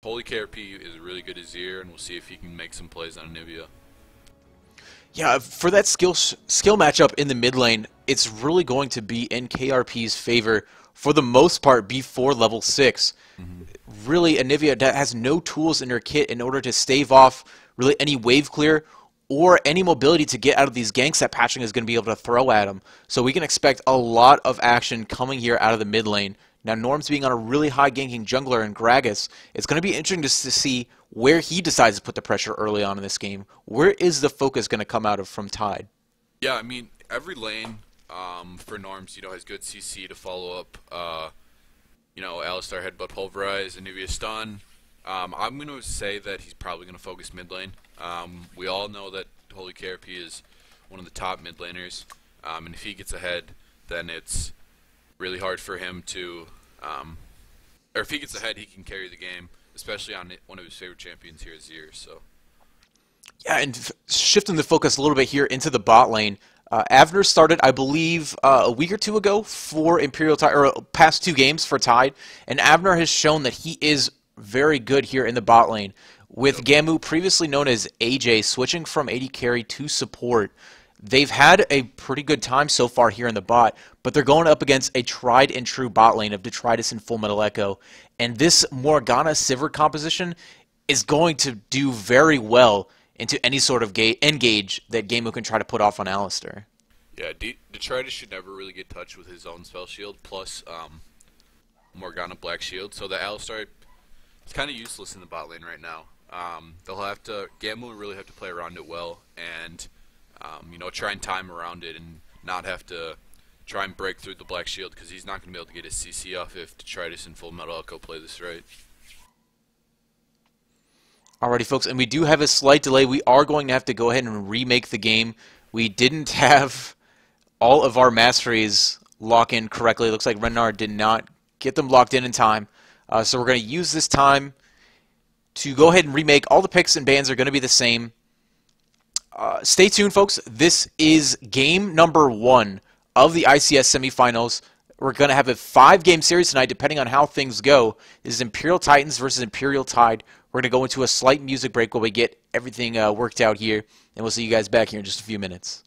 Holy KRP is really good this year, and we'll see if he can make some plays on Anivia. Yeah, for that skill matchup in the mid lane, it's really going to be in KRP's favor for the most part before level 6. Really, Anivia has no tools in her kit in order to stave off really any wave clear or any mobility to get out of these ganks that Patching is going to be able to throw at him. So we can expect a lot of action coming here out of the mid lane. Now, Norm's being on a really high ganking jungler in Gragas. It's going to be interesting to see where he decides to put the pressure early on in this game. Where is the focus going to come out of from Tide? Yeah, I mean, every lane for Norms, has good CC to follow up. Alistar Headbutt Pulverize, Anivia Stun. I'm going to say that he's probably going to focus mid lane. We all know that Holy KRP is one of the top mid laners, and if he gets ahead, then it's really hard for him to, or if he gets ahead, he can carry the game, especially on one of his favorite champions here this year. So, yeah, and shifting the focus a little bit here into the bot lane, Avner started, I believe, a week or two ago for Imperial Tide, or past 2 games for Tide, and Avner has shown that he is very good here in the bot lane. With Gamu, previously known as AJ, switching from AD carry to support, they've had a pretty good time so far here in the bot, but they're going up against a tried and true bot lane of Detritus and Full Metal Echo, and this Morgana Sivir composition is going to do very well into any sort of engage that Gamu can try to put off on Alistar. Yeah, Detritus should never really get touched with his own spell shield, plus Morgana Black Shield, so the Alistar is kind of useless in the bot lane right now. Gamu will really have to play around it well, and try and time around it and not have to try and break through the Black Shield, because he's not going to be able to get his CC off if Detritus and Full Metal Echo play this right. Alrighty, folks, and we do have a slight delay. We are going to have to go ahead and remake the game. We didn't have all of our masteries lock in correctly. It looks like Renard did not get them locked in time. So we're going to use this time to go ahead and remake. All the picks and bans are going to be the same. Stay tuned, folks. This is game number 1 of the ICS semifinals. We're going to have a 5-game series tonight, depending on how things go. This is Imperial Titans versus Imperial Tide. We're going to go into a slight music break while we get everything worked out here, and we'll see you guys back here in just a few minutes.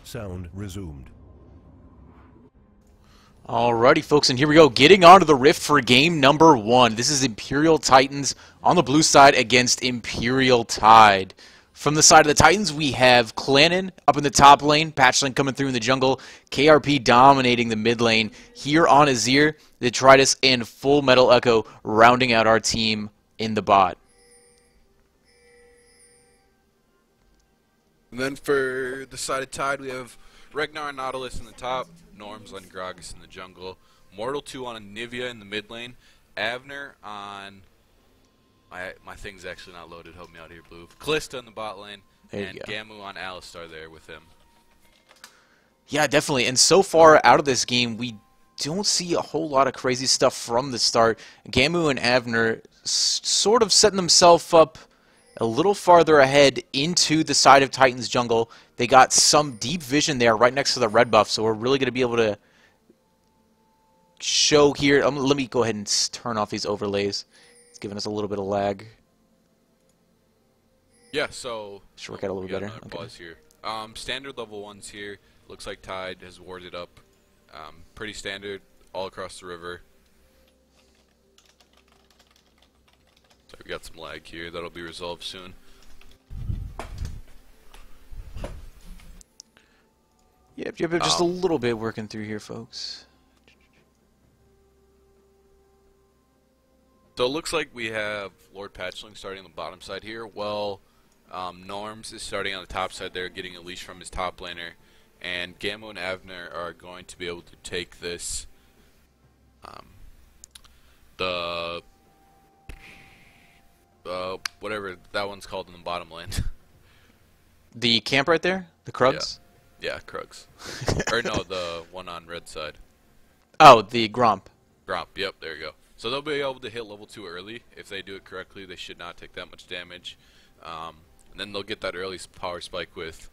Sound resumed. Alrighty, folks, and here we go. Getting onto the Rift for game number 1. This is Imperial Titans on the blue side against Imperial Tide. From the side of the Titans, we have Clannon up in the top lane, Patchling coming through in the jungle, KRP dominating the mid lane. Here on Azir, Detritus and Full Metal Echo rounding out our team in the bot. And then for the side of Tide, we have Ragnar and Nautilus in the top, Norms on Gragas in the jungle, Mortal 2 on Anivia in the mid lane, Avner on... My thing's actually not loaded, help me out here, Blue. Callista in the bot lane, and Gamu on Alistar there with him. Yeah, definitely. And so far out of this game, we don't see a whole lot of crazy stuff from the start. Gamu and Avner sort of setting themselves up a little farther ahead into the side of Titan's jungle. They got some deep vision there right next to the red buff, so we're really going to be able to show here. Let me go ahead and turn off these overlays. It's giving us a little bit of lag. Yeah, so... Should work out a little better. Okay. Pause here. Standard level 1s here. Looks like Tide has warded up. Pretty standard all across the river. So we got some lag here. That'll be resolved soon. Yep, just a little bit working through here, folks. So it looks like we have Lord Patchling starting on the bottom side here. Well, Norms is starting on the top side there, getting a leash from his top laner. And Gamu and Avner are going to be able to take this, whatever that one's called in the bottom lane. The camp right there? The Krugs? Yeah, Krugs. Or no, the one on red side. Oh, the Gromp. Gromp, yep, there you go. So they'll be able to hit level 2 early. If they do it correctly, they should not take that much damage. And then they'll get that early power spike with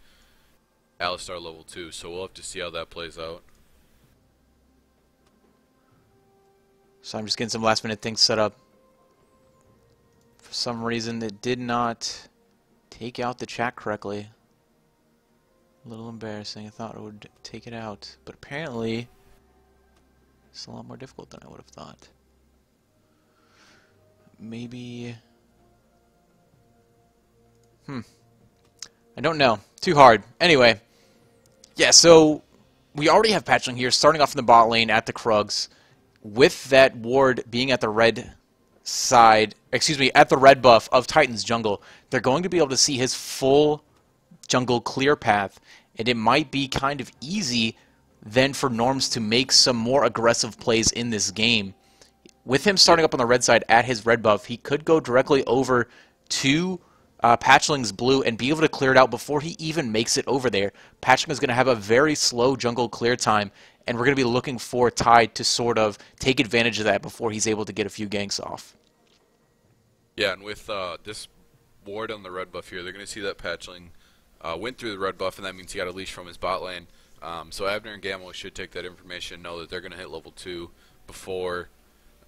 Alistar level 2, so we'll have to see how that plays out. So I'm just getting some last minute things set up. For some reason it did not take out the chat correctly. A little embarrassing. I thought it would take it out, but apparently it's a lot more difficult than I would have thought. Maybe... I don't know. Too hard. Anyway. Yeah, so we already have Patchling here starting off in the bot lane at the Krugs. With that ward being at the red side, excuse me, at the red buff of Titan's jungle, they're going to be able to see his full jungle clear path. And it might be kind of easy then for Norms to make some more aggressive plays in this game. With him starting up on the red side at his red buff, he could go directly over to Patchling's blue and be able to clear it out before he even makes it over there. Patchling is going to have a very slow jungle clear time, and we're going to be looking for Tide to sort of take advantage of that before he's able to get a few ganks off. Yeah, and with this ward on the red buff here, they're going to see that Patchling went through the red buff, and that means he got a leash from his bot lane. So Abner and Gamma should take that information, know that they're going to hit level 2 before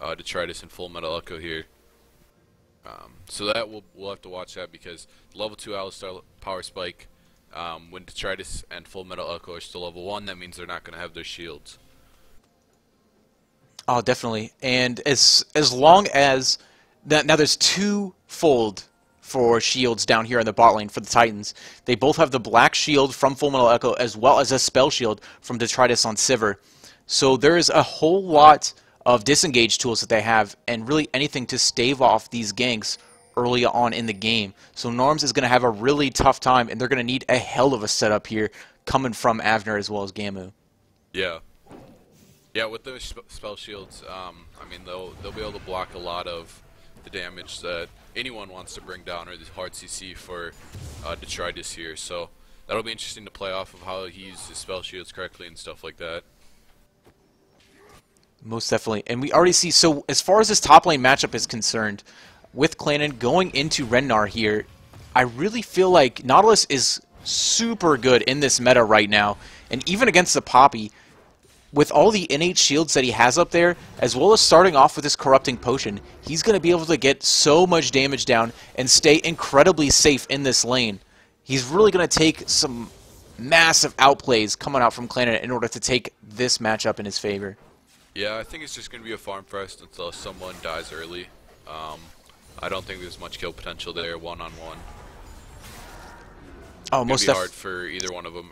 Detritus and Full Metal Echo here. So that we'll have to watch that, because level 2 Alistar power spike, when Detritus and Full Metal Echo are still level 1, that means they're not going to have their shields. Oh, definitely. And as long as now there's twofold for shields down here in the bot lane for the Titans. They both have the black shield from Full Metal Echo as well as a spell shield from Detritus on Sivir. So there is a whole lot of disengage tools that they have, and really anything to stave off these ganks early on in the game. So Norms is going to have a really tough time, and they're going to need a hell of a setup here coming from Avner as well as Gamu. Yeah. Yeah, with those spell shields, I mean, they'll be able to block a lot of the damage that anyone wants to bring down, or the hard CC for Detritus here. So that'll be interesting to play off of how he uses his spell shields correctly and stuff like that. Most definitely. And we already see, so as far as this top lane matchup is concerned, with Clannon going into Ragnar here, I really feel like Nautilus is super good in this meta right now. And even against the Poppy, with all the innate shields that he has up there, as well as starting off with his Corrupting Potion, he's going to be able to get so much damage down and stay incredibly safe in this lane. He's really going to take some massive outplays coming out from Clannad in order to take this matchup in his favor. Yeah, I think it's just going to be a farm fest until someone dies early. I don't think there's much kill potential there, one-on-one. Oh, It's most going to be hard for either one of them.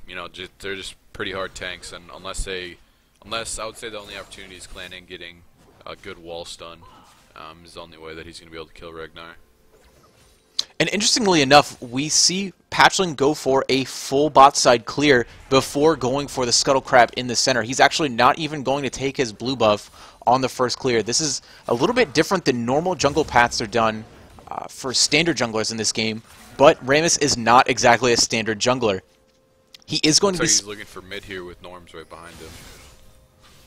You know, they're just pretty hard tanks, and unless I would say the only opportunity is Clannad getting a good wall stun is the only way that he's going to be able to kill Ragnar. And interestingly enough, we see Patchling go for a full bot side clear before going for the Scuttle Crab in the center. He's actually not even going to take his blue buff on the first clear. This is a little bit different than normal jungle paths are done for standard junglers in this game, but Rammus is not exactly a standard jungler. He is going to be... He's looking for mid here with Norms right behind him.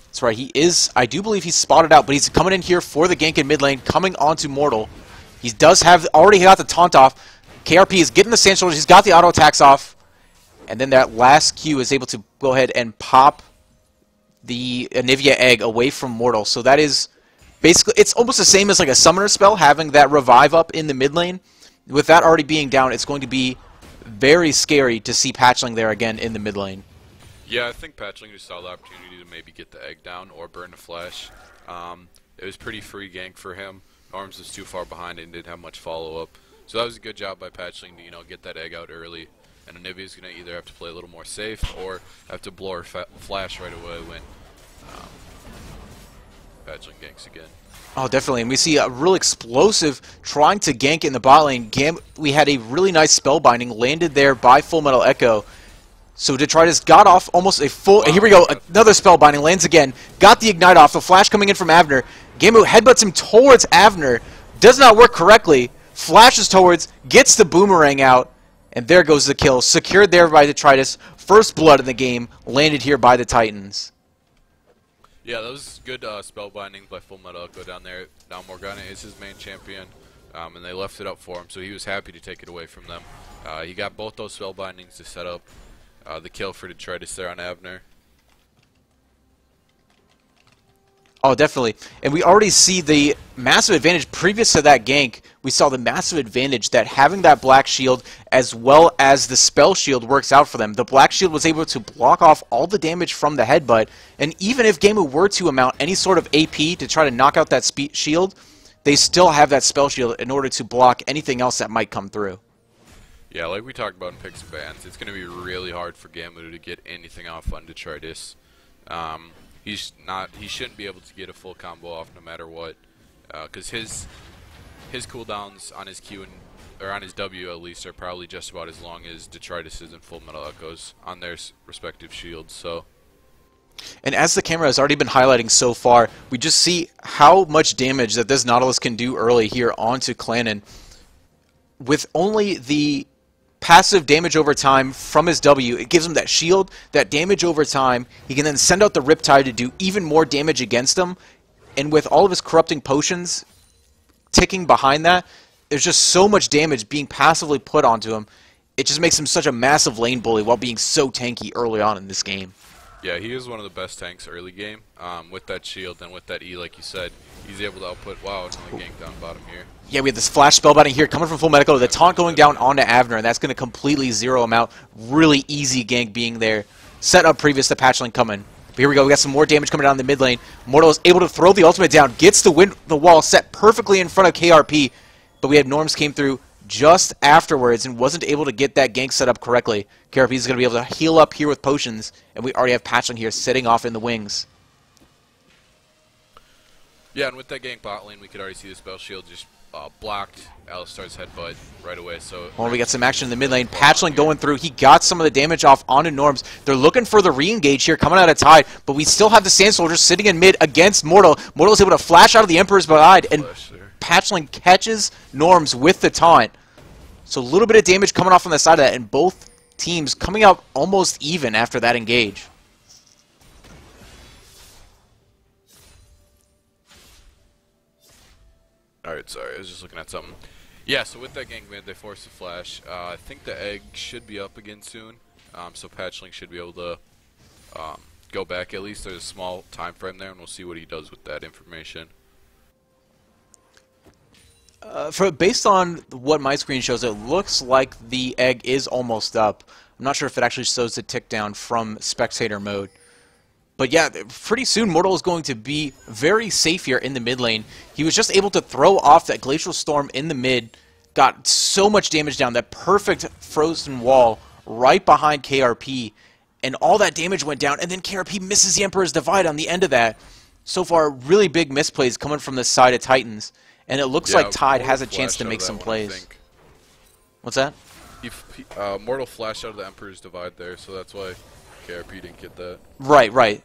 That's right, he is... I do believe he's spotted out, but he's coming in here for the gank in mid lane, coming onto Mortal. He does have... already got the taunt off. KRP is getting the Sand Shoulders, he's got the auto attacks off. And then that last Q is able to go ahead and pop the Anivia egg away from Mortal. So that is basically... it's almost the same as like a summoner spell, having that revive up in the mid lane. With that already being down, it's going to be very scary to see Patchling there again in the mid lane. Yeah, I think Patchling just saw the opportunity to maybe get the egg down or burn a flash. It was pretty free gank for him. Norms was too far behind and didn't have much follow-up. So that was a good job by Patchling to, you know, get that egg out early. And Anivia's going to either have to play a little more safe or have to blow her flash right away when Patchling ganks again. Oh, definitely. And we see a real explosive trying to gank in the bot lane. We had a really nice spellbinding landed there by Full Metal Echo. So Detritus got off almost a full... Wow. Here we go. Another spellbinding lands again. Got the ignite off. The flash coming in from Avner. Gamu headbutts him towards Avner. Does not work correctly. Flashes towards. Gets the boomerang out. And there goes the kill. Secured there by Detritus. First blood in the game. Landed here by the Titans. Yeah, that was good spellbinding by Full Metal Echo down there. Now Morgana is his main champion, and they left it up for him, so he was happy to take it away from them. He got both those spellbindings to set up the kill for Detritus there on Avner. Oh, definitely. And we already see the massive advantage. Previous to that gank, we saw the massive advantage that having that black shield as well as the spell shield works out for them. The black shield was able to block off all the damage from the headbutt, and even if Gamu were to mount any sort of AP to try to knock out that shield, they still have that spell shield in order to block anything else that might come through. Yeah, like we talked about in Picks and Bans, it's going to be really hard for Gamu to get anything off on Detritus. He shouldn't be able to get a full combo off no matter what, because his cooldowns on his Q or on his W at least are probably just about as long as Detritus's and Full Metal Echo's on their respective shields. So. And as the camera has already been highlighting so far, we just see how much damage that this Nautilus can do early here onto Clannad. With only the passive damage over time from his W, it gives him that shield, that damage over time. He can then send out the Riptide to do even more damage against him. And with all of his corrupting potions ticking behind that, there's just so much damage being passively put onto him. It just makes him such a massive lane bully while being so tanky early on in this game. Yeah, he is one of the best tanks early game. With that shield and with that E, like you said, he's able to output... Wow, it's only gank down bottom here. Yeah, we have this flash spellbinding here coming from Full Medical. The taunt going down onto Avner, and that's going to completely zero him out. Really easy gank being there. Set up previous to Patchling coming. But here we go. We got some more damage coming down the mid lane. Mortal is able to throw the ultimate down. Gets the wall set perfectly in front of KRP. But we had Norms came through just afterwards and wasn't able to get that gank set up correctly. KRP is going to be able to heal up here with potions. And we already have Patchling here sitting off in the wings. Yeah, and with that gank bot lane, we could already see the spell shield just blocked Alistar's headbutt right away. So we got some action in the mid lane. Patchling going through. He got some of the damage off onto Norms. They're looking for the re-engage here coming out of Tide, but we still have the Sand Soldiers sitting in mid against Mortal. Mortal is able to flash out of the Emperor's Bride, and Patchling catches Norms with the taunt. So a little bit of damage coming off on the side of that, and both teams coming out almost even after that engage. Alright, sorry, I was just looking at something. Yeah, so with that gank mid, they forced the flash. I think the egg should be up again soon, so Patchling should be able to go back. At least there's a small time frame there, and we'll see what he does with that information. Based on what my screen shows, it looks like the egg is almost up. I'm not sure if it actually shows the tick down from spectator mode. But yeah, pretty soon Mortal is going to be very safe here in the mid lane. He was just able to throw off that Glacial Storm in the mid, got so much damage down, that perfect frozen wall right behind KRP, and all that damage went down, and then KRP misses the Emperor's Divide on the end of that. So far, really big misplays coming from the side of Titans, and it looks like Tide has a chance to make some plays. What's that? Mortal flashed out of the Emperor's Divide there, so that's why KRP didn't get that. Right, right.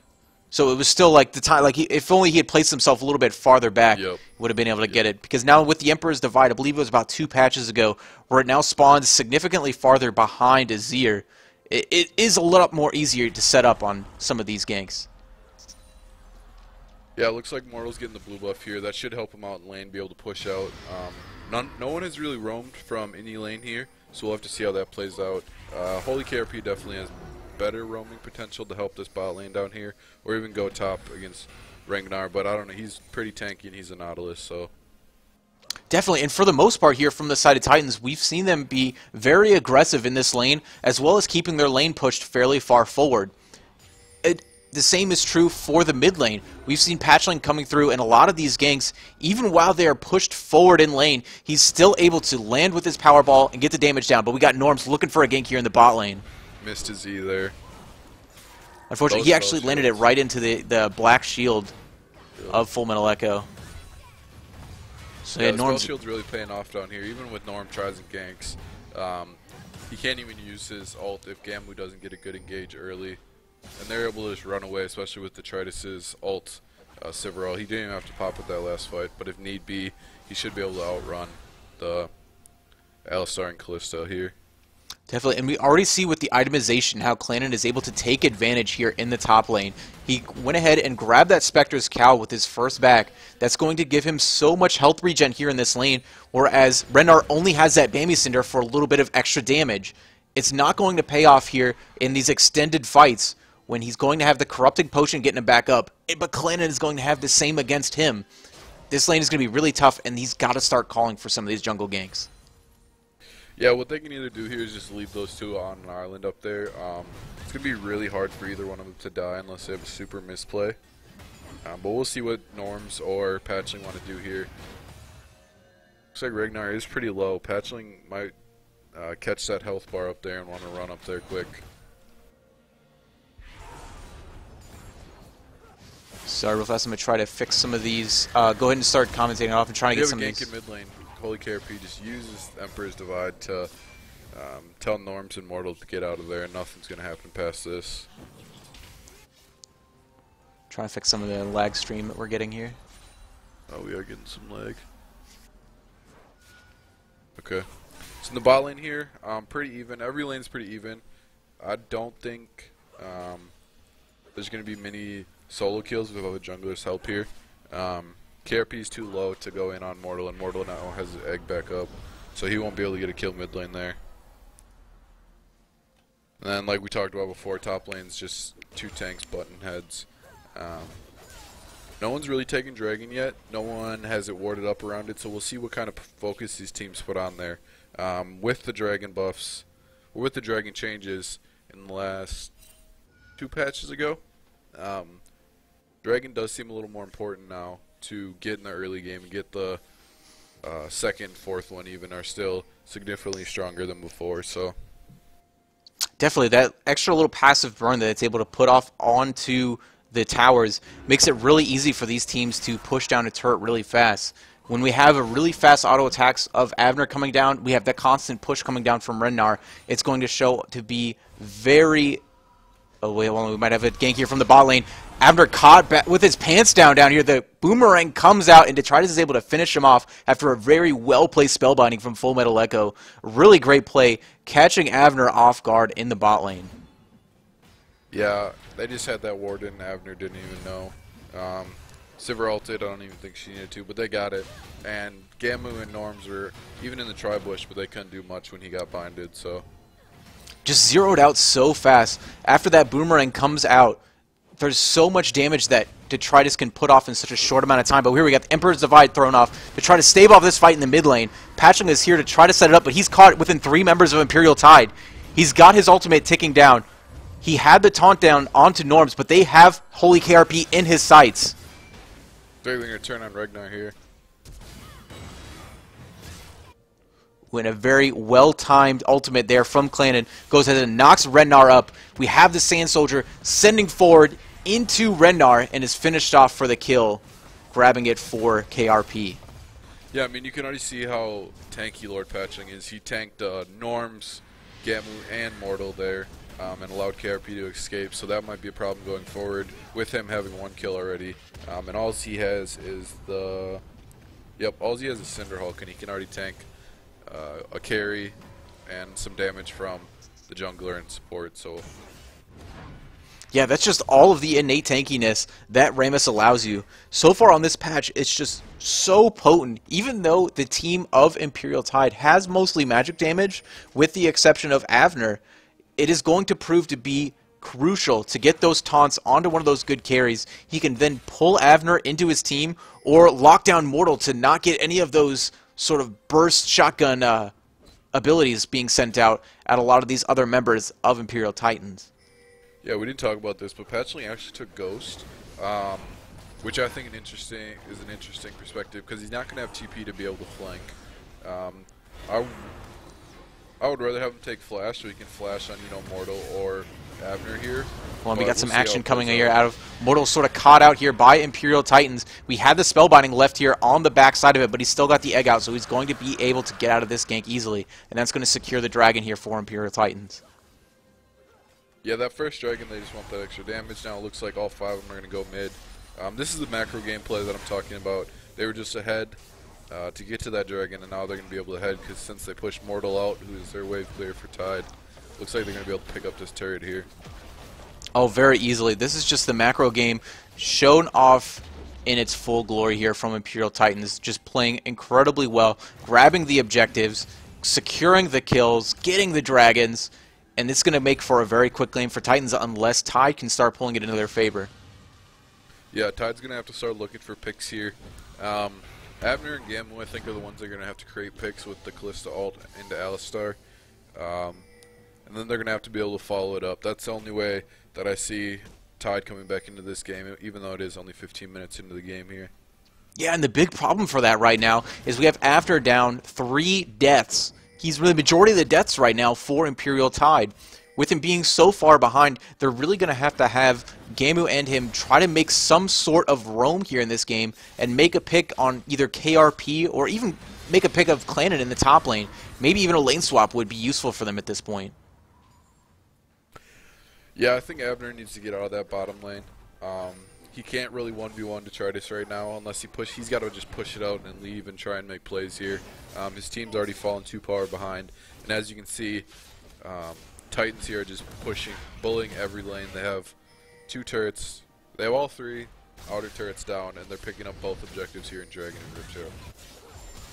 So it was still like the time, like if only he had placed himself a little bit farther back, would have been able to get it. Because now with the Emperor's Divide, I believe it was about 2 patches ago, where it now spawns significantly farther behind Azir, it is a lot more easier to set up on some of these ganks. Yeah, it looks like Mortal's getting the blue buff here. That should help him out in lane, be able to push out. No one has really roamed from any lane here, so we'll have to see how that plays out. Holy KRP definitely has better roaming potential to help this bot lane down here, or even go top against Ragnar, but I don't know, he's pretty tanky and he's a Nautilus, so. Definitely, and for the most part here from the side of Titans, we've seen them be very aggressive in this lane, as well as keeping their lane pushed fairly far forward. The same is true for the mid lane. We've seen Patchling coming through, and a lot of these ganks, even while they are pushed forward in lane, he's still able to land with his power ball and get the damage down, but we got Norms looking for a gank here in the bot lane. Missed his E there. Unfortunately, he actually landed it right into the black shield of Full Metal Echo. So yeah, Norm's shield's really paying off down here. Even with Norm tries and ganks, he can't even use his ult if Gamu doesn't get a good engage early. And they're able to just run away, especially with Detritus's ult, Siverall. He didn't even have to pop with that last fight, but if need be, he should be able to outrun the Alistar and Callisto here. Definitely, and we already see with the itemization how Clannon is able to take advantage here in the top lane. He went ahead and grabbed that Spectre's Cowl with his first back. That's going to give him so much health regen here in this lane, whereas Ragnar only has that Bambi Cinder for a little bit of extra damage. It's not going to pay off here in these extended fights when he's going to have the Corrupting Potion getting him back up, but Clannon is going to have the same against him. This lane is going to be really tough, and he's got to start calling for some of these jungle ganks. Yeah, what they can either do here is just leave those two on an island up there. It's going to be really hard for either one of them to die unless they have a super misplay. But we'll see what Norms or Patchling want to do here. Looks like Ragnar is pretty low. Patchling might catch that health bar up there and want to run up there quick. Sorry, real fast, I'm going to try to fix some of these. Go ahead and start commentating off and trying to get some of these. In mid lane. Holy KRP just uses Emperor's Divide to tell Norms and Mortal to get out of there, and nothing's going to happen past this. Trying to fix some of the lag stream that we're getting here. Oh, we are getting some lag. Okay. So in the bot lane here, pretty even. Every lane's pretty even. I don't think there's going to be many solo kills with other junglers' help here. KRP is too low to go in on Mortal, and Mortal now has his egg back up, so he won't be able to get a kill mid lane there. And then, like we talked about before, top lane's just 2 tanks button heads. No one's really taken Dragon yet. No one has it warded up around it, so we'll see what kind of focus these teams put on there. With the Dragon buffs, or with the Dragon changes in the last 2 patches ago, Dragon does seem a little more important now to get in the early game and get the second, fourth one even are still significantly stronger than before. So definitely that extra little passive burn that it's able to put off onto the towers makes it really easy for these teams to push down a turret really fast. When we have a really fast auto attacks of Avner coming down, we have that constant push coming down from Ragnar. It's going to show to be very... Oh, wait, well, we might have a gank here from the bot lane. Avner caught with his pants down here. The boomerang comes out, and Detritus is able to finish him off after a very well-placed spellbinding from Full Metal Echo. Really great play, catching Avner off guard in the bot lane. Yeah, they just had that ward in. Avner didn't even know. Sivir ulted, I don't even think she needed to, but they got it. And Gamu and Norms were even in the tri-bush, but they couldn't do much when he got binded, so... Just zeroed out so fast. After that boomerang comes out, there's so much damage that Detritus can put off in such a short amount of time. But here we got the Emperor's Divide thrown off to try to stave off this fight in the mid lane. Patchling is here to try to set it up, but he's caught within 3 members of Imperial Tide. He's got his ultimate ticking down. He had the taunt down onto Norms, but they have Holy KRP in his sights. They're going to turn on Ragnar here. When a very well-timed ultimate there from Clannon goes ahead and knocks Rennar up. We have the Sand Soldier sending forward into Rennar and is finished off for the kill, grabbing it for KRP. Yeah, I mean, you can already see how tanky Lord Patchling is. He tanked Norms, Gamu, and Mortal there, and allowed KRP to escape, so that might be a problem going forward with him having one kill already. And all he has is the... Yep, all he has is Cinderhulk, and he can already tank a carry and some damage from the jungler and support, so... Yeah, that's just all of the innate tankiness that Rammus allows you. So far on this patch, it's just so potent. Even though the team of Imperial Tide has mostly magic damage, with the exception of Avner, it is going to prove to be crucial to get those taunts onto one of those good carries. He can then pull Avner into his team, or lock down Mortal to not get any of those sort of burst shotgun abilities being sent out at a lot of these other members of Imperial Titans. Yeah, we didn't talk about this, but Patchling actually took Ghost, which I think is an interesting perspective because he's not going to have TP to be able to flank. I would rather have him take Flash so he can flash on Mortal or Abner here. Well, and we got some action coming here out of Mortal, sort of caught out here by Imperial Titans. We had the Spellbinding left here on the back side of it, but he's still got the egg out, so he's going to be able to get out of this gank easily, and that's going to secure the Dragon here for Imperial Titans. Yeah, that first Dragon, they just want that extra damage. Now it looks like all 5 of them are going to go mid. This is the macro gameplay that I'm talking about. They were just ahead to get to that Dragon, and now they're going to be able to head because since they pushed Mortal out, who is their wave clear for Tide, looks like they're going to be able to pick up this turret here. Oh, very easily. This is just the macro game shown off in its full glory here from Imperial Titans, just playing incredibly well, grabbing the objectives, securing the kills, getting the Dragons, and it's going to make for a very quick game for Titans unless Tide can start pulling it into their favor. Yeah, Tide's going to have to start looking for picks here. Abner and Gamu, I think, are the ones that are going to have to create picks with the Kalista ult into Alistar. And then they're going to have to be able to follow it up. That's the only way that I see Tide coming back into this game, even though it is only 15 minutes into the game here. Yeah, and the big problem for that right now is we have After down 3 deaths. He's really the majority of the deaths right now for Imperial Tide. With him being so far behind, they're really going to have Gamu and him try to make some sort of roam here in this game and make a pick on either KRP or even make a pick of Clannon in the top lane. Maybe even a lane swap would be useful for them at this point. Yeah, I think Abner needs to get out of that bottom lane. He can't really 1v1 Detritus right now unless he's got to just push it out and leave and try and make plays here. His team's already fallen too far behind, and as you can see, Titans here are just bullying every lane. They have 2 turrets. They have all 3 outer turrets down, and they're picking up both objectives here in Dragon and Rift Herald.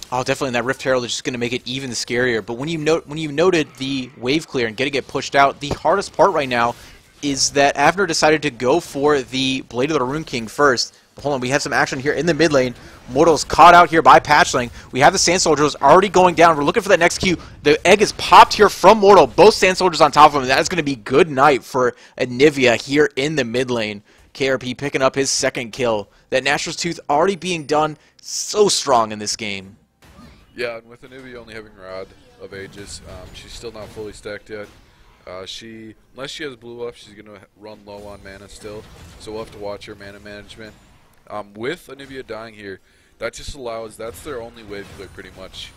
Oh, definitely, and that Rift Herald is just going to make it even scarier. But when you noted the wave clear and getting it pushed out, the hardest part right now is that Avner decided to go for the Blade of the Rune King first. But hold on, we have some action here in the mid lane. Mortal's caught out here by Patchling. We have the Sand Soldiers already going down. We're looking for that next Q. The egg is popped here from Mortal. Both Sand Soldiers on top of him. That is going to be good night for Anivia here in the mid lane. KRP picking up his 2nd kill. That Nashor's Tooth already being done so strong in this game. Yeah, and with Anivia only having Rod of Aegis, she's still not fully stacked yet. Unless she has blue up, she's going to run low on mana still, so we'll have to watch her mana management. With Anivia dying here, that's their only wave clear pretty much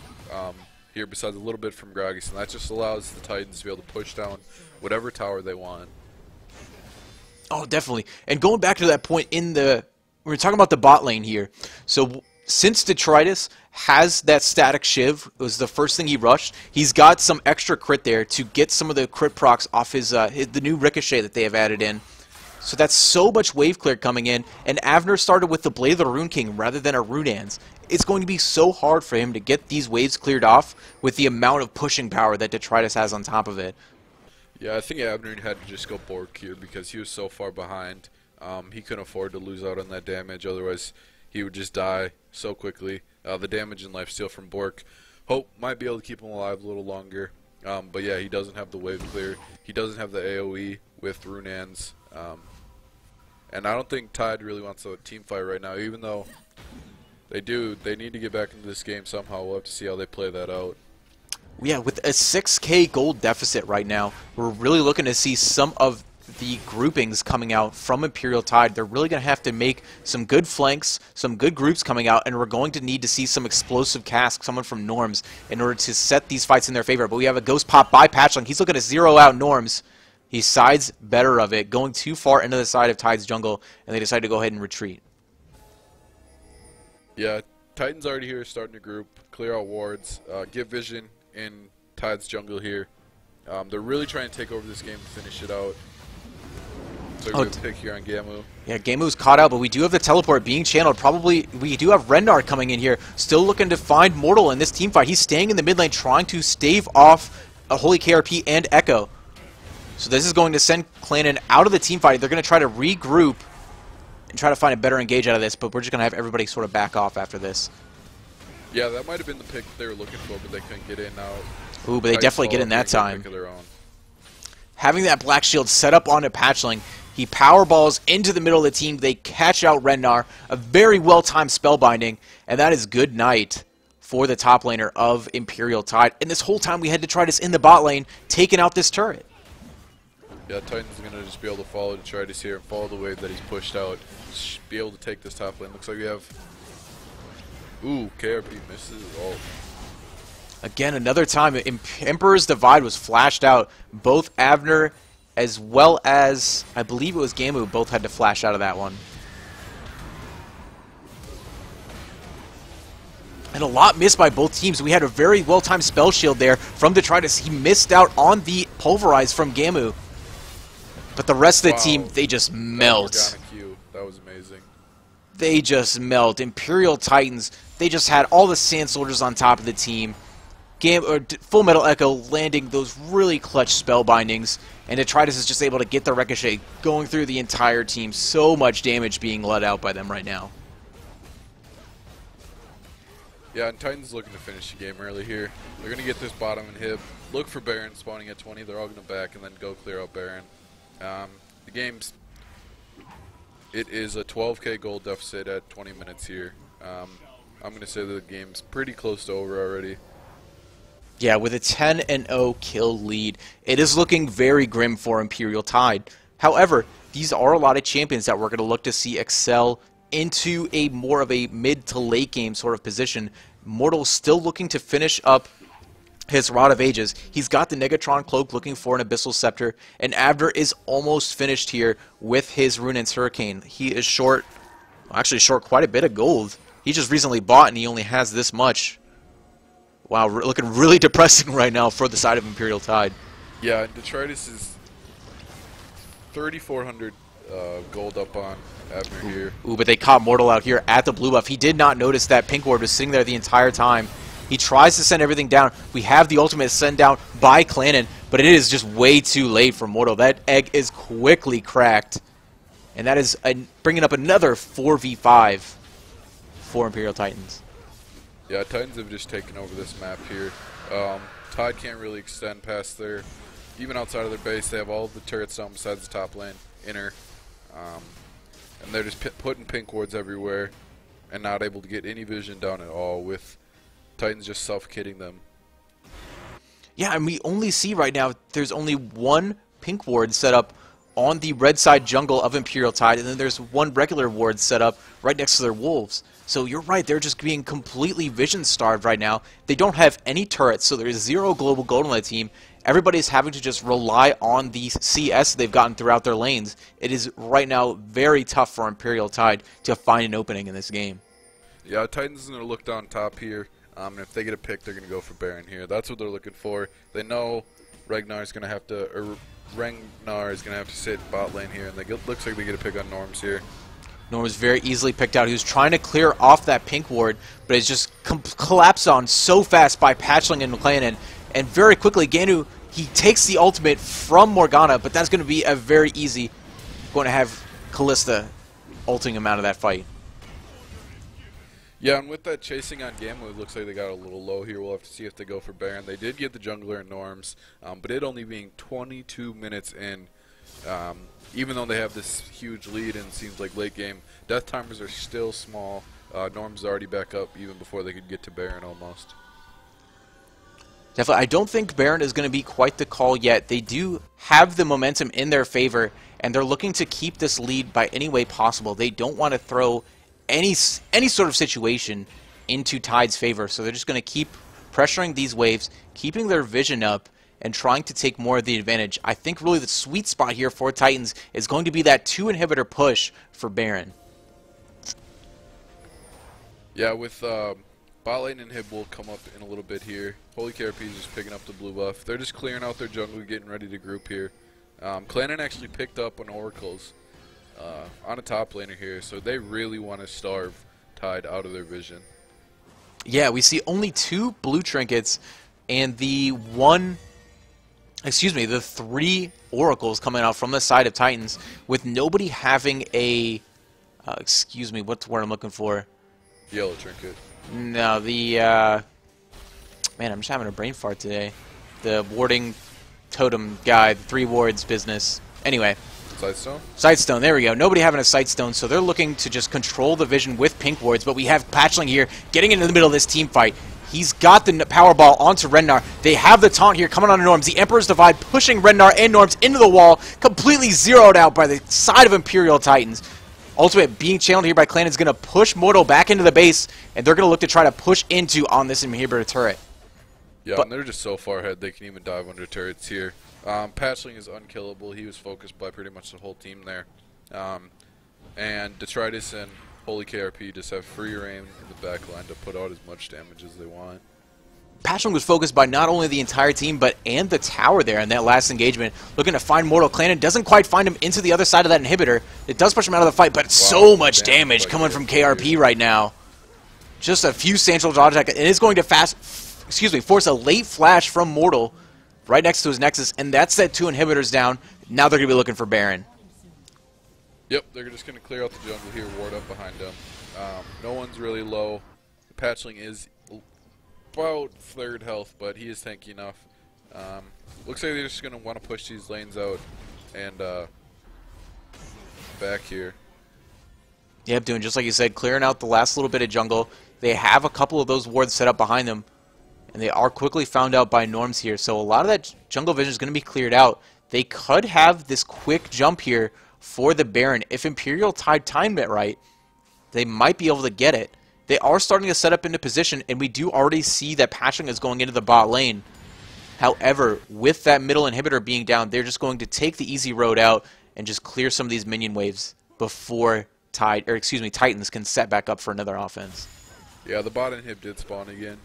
here, besides a little bit from Gragas, and that just allows the Titans to be able to push down whatever tower they want. Oh, definitely. And going back to that point we're talking about the bot lane here. So since Detritus has that static Shiv, it was the first thing he rushed, he's got some extra crit there to get some of the crit procs off the new Ricochet that they have added in. So that's so much wave clear coming in, and Avner started with the Blade of the Rune King rather than a Runeans. It's going to be so hard for him to get these waves cleared off with the amount of pushing power that Detritus has on top of it. Yeah, I think Avner had to just go Bork here because he was so far behind. He couldn't afford to lose out on that damage, otherwise he would just die so quickly. The damage and lifesteal from Bork. Hope might be able to keep him alive a little longer. But yeah, he doesn't have the wave clear. He doesn't have the AoE with Runan's. And I don't think Tide really wants a team fight right now, even though they do. They need to get back into this game somehow. We'll have to see how they play that out. Yeah, with a 6K gold deficit right now, we're really looking to see some of the groupings coming out from Imperial Tide. They're really going to have to make some good flanks, some good groups coming out, and we're going to need to see some explosive casts coming from Norms in order to set these fights in their favor. But we have a Ghost Pop by Patchling. He's looking to zero out Norms. He sides better of it, going too far into the side of Tide's jungle, and they decide to go ahead and retreat. Yeah, Titan's already here, starting to group, clear out wards, get vision in Tide's jungle here. They're really trying to take over this game to finish it out. So we're going to pick here on Gamu. Yeah, Gamu's caught out, but we do have the teleport being channeled. Probably, we do have Rendar coming in here, still looking to find Mortal in this team fight. He's staying in the mid lane, trying to stave off a Holy KRP and Echo. So this is going to send Clannon out of the team fight. They're going to try to regroup and try to find a better engage out of this, but we're just going to have everybody sort of back off after this. Yeah, that might have been the pick they were looking for, but they couldn't get in now. Ooh, but they definitely get in that time. Pick of their own. Having that Black Shield set up onto Patchling, he power balls into the middle of the team. They catch out Rendar, a very well-timed spellbinding, and that is good night for the top laner of Imperial Tide. And this whole time we had to try this in the bot lane, taking out this turret. Yeah, Titan's going to just be able to follow Detritus here and follow the wave that he's pushed out. Just be able to take this top lane. Looks like we have... Ooh, KRP misses. Oh. Again, another time, Emperor's Divide was flashed out. Both Avner as well as, I believe it was Gamu, both had to flash out of that one. And a lot missed by both teams. We had a very well-timed spell shield there from Detritus. He missed out on the Pulverize from Gamu. But the rest of the team, they just melt. That was amazing. They just melt. Imperial Titans, they just had all the Sand Soldiers on top of the team. Full Metal Echo landing those really clutch spell bindings, and Detritus is just able to get the Ricochet going through the entire team. So much damage being let out by them right now. Yeah, and Titan's looking to finish the game early here. They're going to get this bottom and hip. Look for Baron spawning at 20. They're all going to back and then go clear out Baron. The game's... It is a 12k gold deficit at 20 minutes here. I'm going to say that the game's pretty close to over already. Yeah, with a 10-0 kill lead, it is looking very grim for Imperial Tide. However, these are a lot of champions that we're going to look to see excel into a more of a mid to late game sort of position. Mortal's still looking to finish up his Rod of Ages. He's got the Negatron Cloak looking for an Abyssal Scepter, and Avner is almost finished here with his Runaan's Hurricane. He is short, actually short quite a bit of gold. He just recently bought and he only has this much. Wow, looking really depressing right now for the side of Imperial Tide. Yeah, and Detritus is 3,400 gold up on Avner here. Ooh, but they caught Mortal out here at the blue buff. He did not notice that Pink Ward was sitting there the entire time. He tries to send everything down. We have the ultimate send down by Clannon, but it is just way too late for Mortal. That egg is quickly cracked. And that is bringing up another 4v5 for Imperial Titans. Yeah, Titans have just taken over this map here. Tide can't really extend past their... Even outside of their base, they have all the turrets down besides the top lane, inner. And they're just putting pink wards everywhere and not able to get any vision down at all, with Titans just suffocating them. Yeah, and we only see right now there's only one pink ward set up on the red side jungle of Imperial Tide, and then there's one regular ward set up right next to their wolves. So you're right, they're just being completely vision starved right now. They don't have any turrets, so there's 0 global gold on the team. Everybody's having to just rely on the CS they've gotten throughout their lanes. It is right now very tough for Imperial Tide to find an opening in this game. Yeah, Titans is going to look down top here. And if they get a pick, they're going to go for Baron here. That's what they're looking for. They know Ragnar is going to have to sit bot lane here, and looks like they get a pick on Norms here. Norm was very easily picked out. He was trying to clear off that pink ward, but it's just collapsed on so fast by Patchling and Clannon. And very quickly, Ganu, he takes the ultimate from Morgana, but that's going to be a very easy, going to have Callista ulting him out of that fight. Yeah, and with that chasing on Gamma, it looks like they got a little low here. We'll have to see if they go for Baron. They did get the jungler and Norms, but it only being 22 minutes in, even though they have this huge lead and it seems like late game, death timers are still small. Norm's already back up even before they could get to Baron almost. Definitely, I don't think Baron is going to be quite the call yet. They do have the momentum in their favor, and they're looking to keep this lead by any way possible. They don't want to throw any sort of situation into Tide's favor, so they're just going to keep pressuring these waves, keeping their vision up, and trying to take more of the advantage. I think really the sweet spot here for Titans is going to be that 2 inhibitor push for Baron. Yeah, with bot lane inhib will come up in a little bit here. Holy KRP is just picking up the blue buff. They're just clearing out their jungle, getting ready to group here. Clannon actually picked up an Oracle's on a top laner here, so they really want to starve Tide out of their vision. Yeah, we see only 2 blue trinkets and the 3 oracles coming out from the side of Titans with nobody having a, what's the word I'm looking for? Yellow trinket. No, man, I'm just having a brain fart today. The warding totem guy, the 3 wards business. Anyway. Sightstone? Sightstone, there we go. Nobody having a Sightstone, so they're looking to just control the vision with pink wards, but we have Patchling here getting into the middle of this team fight. He's got the Powerball onto Rennar. They have the taunt here coming on Norms. The Emperor's Divide pushing Rennar and Norms into the wall, completely zeroed out by the side of Imperial Titans. Ultimate being channeled here by Clan is going to push Mortal back into the base, and they're going to look to try to push into on this inhibitor turret. Yeah, and they're just so far ahead they can even dive under turrets here. Patchling is unkillable. He was focused by pretty much the whole team there. And Detritus and Holy KRP just have free reign in the back line to put out as much damage as they want. Patchling was focused by not only the entire team, but and the tower there in that last engagement. Looking to find Mortal. Clannon doesn't quite find him into the other side of that inhibitor. It does push him out of the fight, but so much damage coming from KRP right now. Just a few Central dodge attack. It is going to force a late flash from Mortal right next to his Nexus, and that's that 2 inhibitors down. Now they're going to be looking for Baron. Yep, they're just going to clear out the jungle here, ward up behind them. No one's really low. Patchling is about 3rd health, but he is tanky enough. Looks like they're just going to want to push these lanes out and back here. Yep, doing just like you said, clearing out the last little bit of jungle. They have a couple of those wards set up behind them, and they are quickly found out by Norms here. So a lot of that jungle vision is going to be cleared out. They could have this quick jump here for the Baron. If Imperial Tide timed it right, they might be able to get it. They are starting to set up into position, and we do already see that Patchling is going into the bot lane. However, with that middle inhibitor being down, they're just going to take the easy road out and just clear some of these minion waves before Titans can set back up for another offense. Yeah, the bot inhib did spawn again,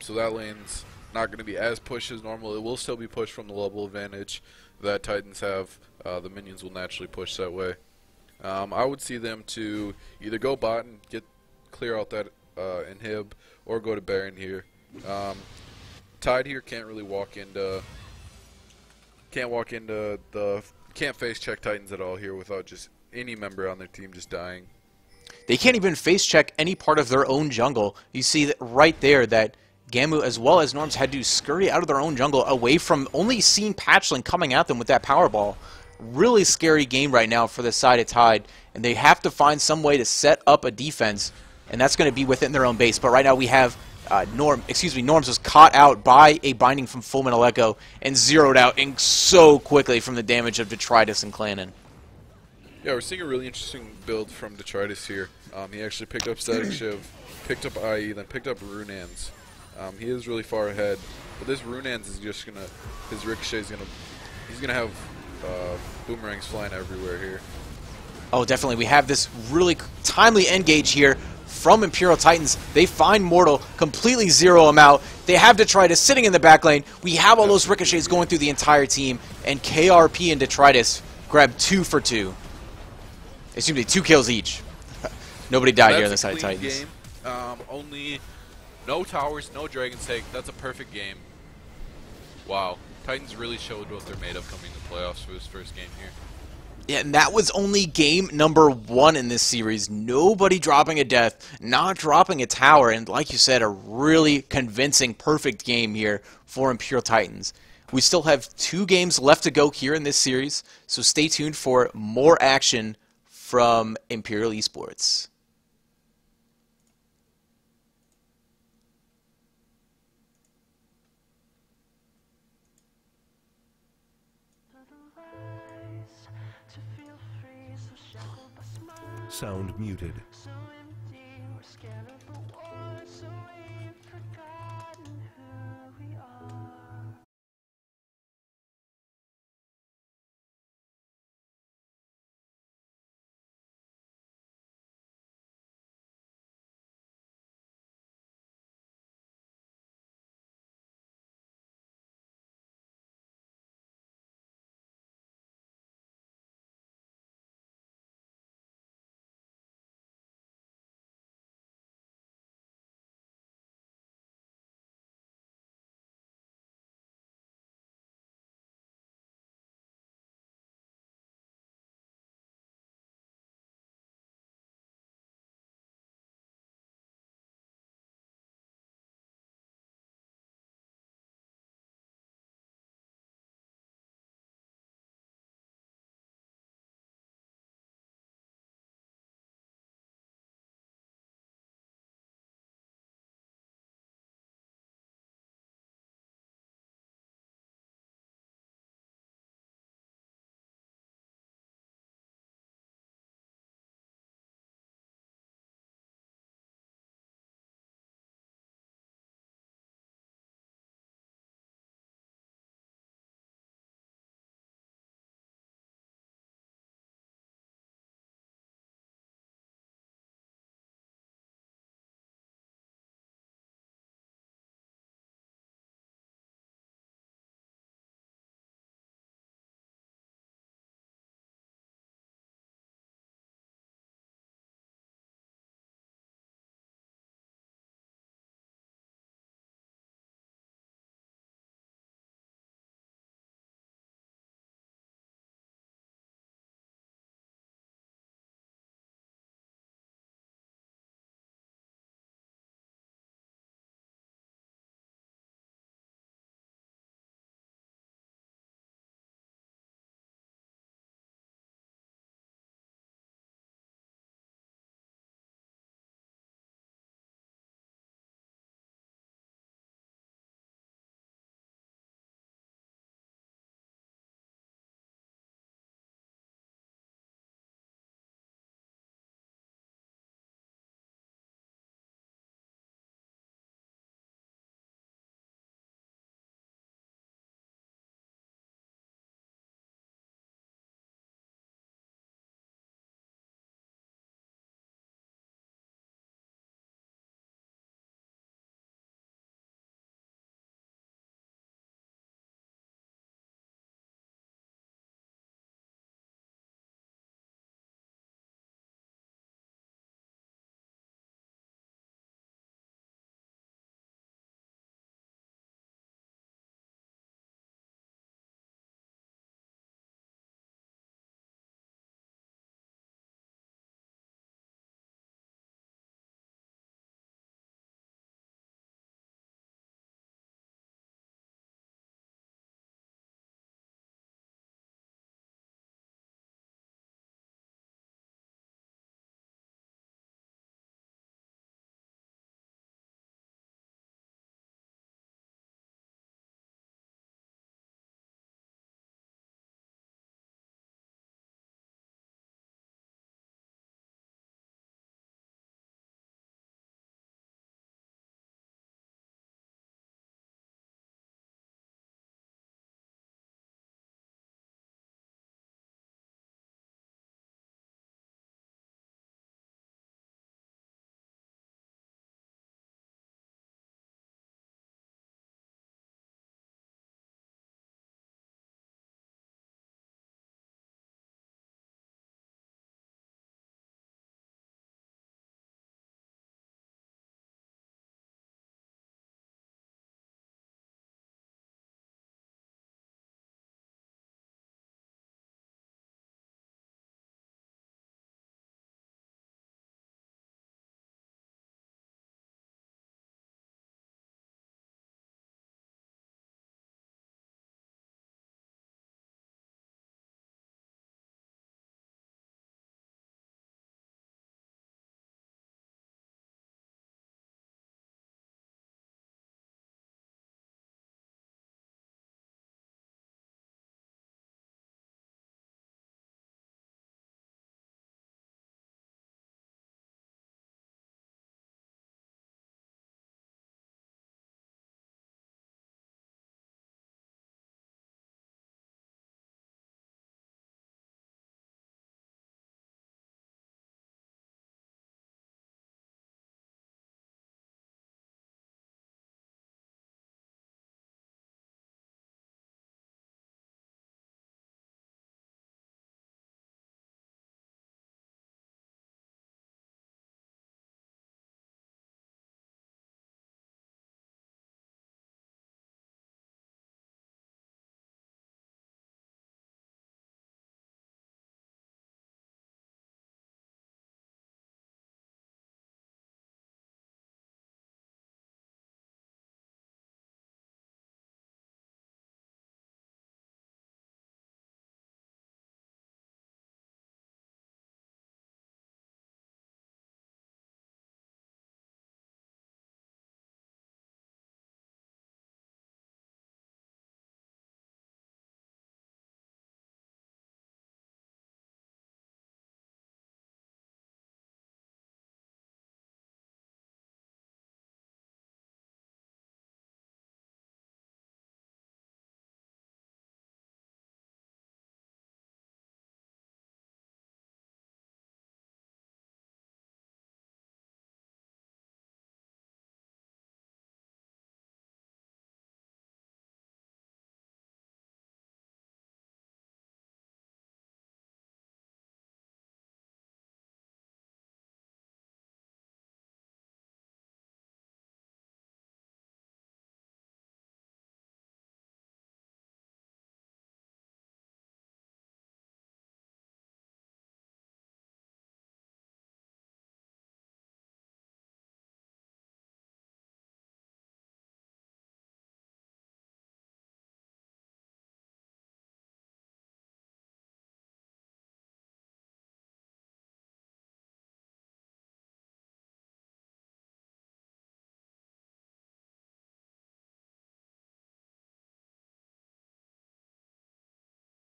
so that lane's not going to be as pushed as normal. It will still be pushed from the level advantage that Titans have. The minions will naturally push that way. I would see them to either go bot and clear out that inhib, or go to Baron here. Tide here can't face check Titans at all here without just any member on their team just dying. They can't even face check any part of their own jungle. You see that right there that Gamu as well as Norms had to scurry out of their own jungle away from only seeing Patchling coming at them with that Powerball. Really scary game right now for the side of Tide, and they have to find some way to set up a defense, and that's going to be within their own base. But right now we have Norms was caught out by a binding from Full Metal Echo and zeroed out so quickly from the damage of Detritus and Clannon. Yeah, we're seeing a really interesting build from Detritus here. He actually picked up Static Shiv, picked up IE, then picked up Runans. He is really far ahead, but this Runans is just gonna, his ricochet is he's gonna have boomerangs flying everywhere here. Oh, definitely. We have this really timely engage here from Imperial Titans. They find Mortal, completely zero him out. They have Detritus sitting in the back lane. We have all those ricochets going through the entire team, and KRP and Detritus grab 2 for 2. Excuse me, 2 kills each. Nobody died here on the side of Titans. Game. Only no towers, no Dragon's Take. That's a perfect game. Wow. Titans really showed what they're made of coming to the playoffs for this first game here. Yeah, and that was only game number 1 in this series. Nobody dropping a death, not dropping a tower, and like you said, a really convincing, perfect game here for Imperial Titans. We still have 2 games left to go here in this series, so stay tuned for more action from Imperial Esports. Sound muted.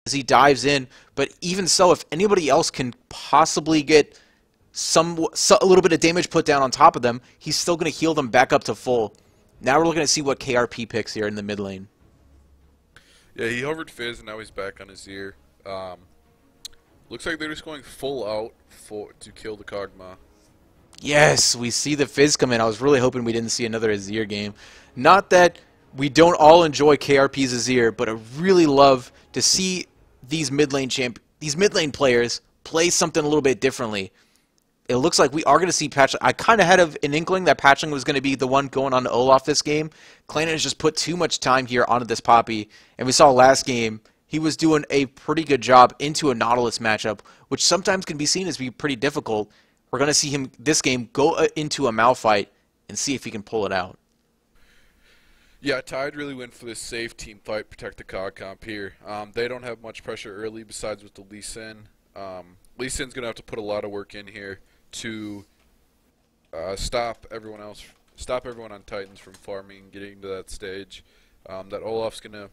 as he dives in. But even so, if anybody else can possibly get a little bit of damage put down on top of them, he's still going to heal them back up to full. Now we're looking to see what KRP picks here in the mid lane. Yeah, he hovered Fizz, and now he's back on his ear. Looks like they're just going full out to kill the Kog'Maw. Yes, we see the Fizz come in. I was really hoping we didn't see another Azir game. Not that we don't all enjoy KRP's Azir, but I really love to see these mid lane players play something a little bit differently. It looks like we are going to see Patchling. I kind of had an inkling that Patchling was going to be the one going on to Olaf this game. Clayton has just put too much time here onto this Poppy, and we saw last game he was doing a pretty good job into a Nautilus matchup, which sometimes can be seen as being pretty difficult. We're going to see him this game go into a Malphite and see if he can pull it out. Yeah, Tide really went for this safe team fight, protect the Cog comp here. They don't have much pressure early besides with the Lee Sin. Lee Sin's going to have to put a lot of work in here to stop everyone on Titans from farming, getting to that stage. That Olaf's going to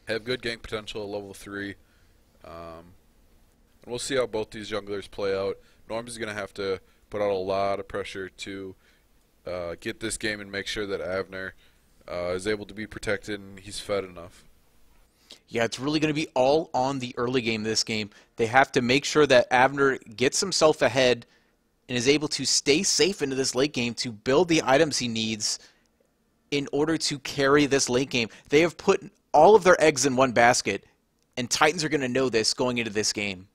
have good gank potential at level 3. And we'll see how both these junglers play out. Norms is going to have to put out a lot of pressure to get this game and make sure that Avner is able to be protected and he's fed enough. Yeah, it's really going to be all on the early game this game. They have to make sure that Avner gets himself ahead and is able to stay safe into this late game to build the items he needs in order to carry this late game. They have put all of their eggs in one basket, and Titans are going to know this going into this game.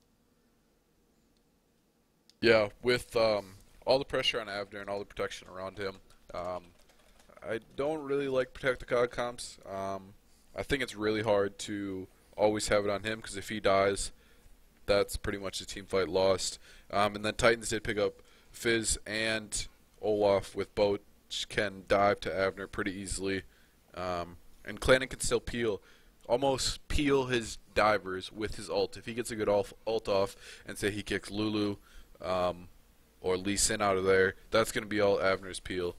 Yeah, with all the pressure on Avner and all the protection around him, I don't really like Protect the Cog comps. I think it's really hard to always have it on him because if he dies, that's pretty much the team fight lost. And then Titans did pick up Fizz and Olaf with both can dive to Avner pretty easily. And Clannon can still almost peel his divers with his ult. If he gets a good ult off and say he kicks Lulu or Lee Sin out of there, that's going to be all Avner's peel.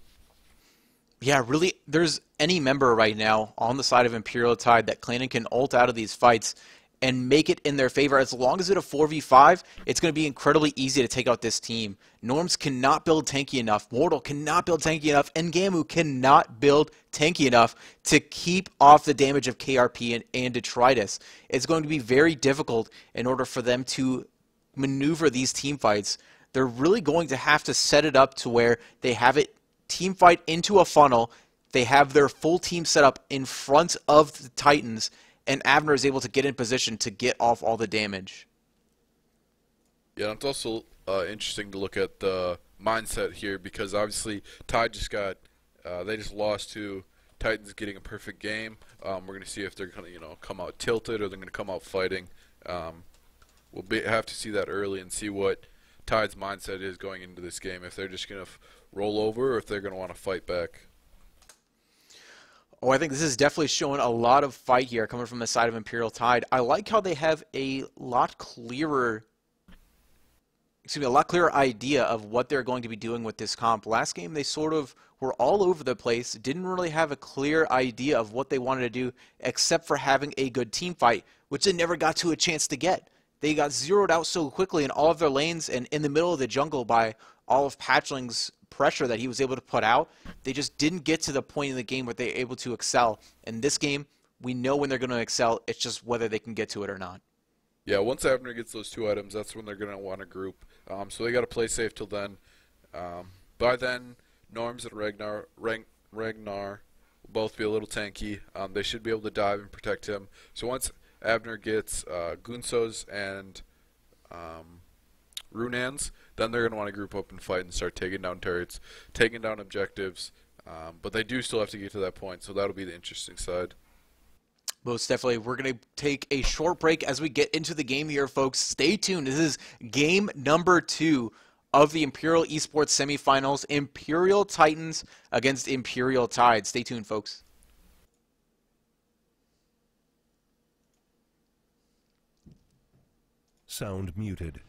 Yeah, really, there's any member right now on the side of Imperial Tide that Clannon can ult out of these fights and make it in their favor. As long as it's a 4v5, it's going to be incredibly easy to take out this team. Norms cannot build tanky enough. Mortal cannot build tanky enough. And Gamu cannot build tanky enough to keep off the damage of KRP and Detritus. It's going to be very difficult in order for them to maneuver these team fights. They're really going to have to set it up to where they have it team fight into a funnel. They have their full team set up in front of the Titans, and Avner is able to get in position to get off all the damage. Yeah, it's also interesting to look at the mindset here because obviously Tide just got they just lost to Titans getting a perfect game. We're going to see if they're going to come out tilted or they're going to come out fighting. We'll have to see that early and see what Tide's mindset is going into this game. If they're just going to roll over or if they're going to want to fight back. Oh, I think this is definitely showing a lot of fight here coming from the side of Imperial Tide. I like how they have a lot clearer idea of what they're going to be doing with this comp. Last game, they sort of were all over the place, didn't really have a clear idea of what they wanted to do, except for having a good team fight, which they never got to a chance to get. They got zeroed out so quickly in all of their lanes and in the middle of the jungle by all of Patchling's pressure that he was able to put out. They just didn't get to the point in the game where they're able to excel. In this game, we know when they're going to excel. It's just whether they can get to it or not. Yeah, once Avner gets those two items, that's when they're going to want to group. So they got to play safe till then. By then, Norms and Ragnar will both be a little tanky. They should be able to dive and protect him. So once Avner gets Gunsos and Runans, then they're going to want to group up and fight and start taking down turrets, taking down objectives. But they do still have to get to that point, so that'll be the interesting side. Most definitely. We're going to take a short break as we get into the game here, folks. Stay tuned. This is game number 2 of the Imperial Esports semifinals. Imperial Titans against Imperial Tide. Stay tuned, folks. Sound muted.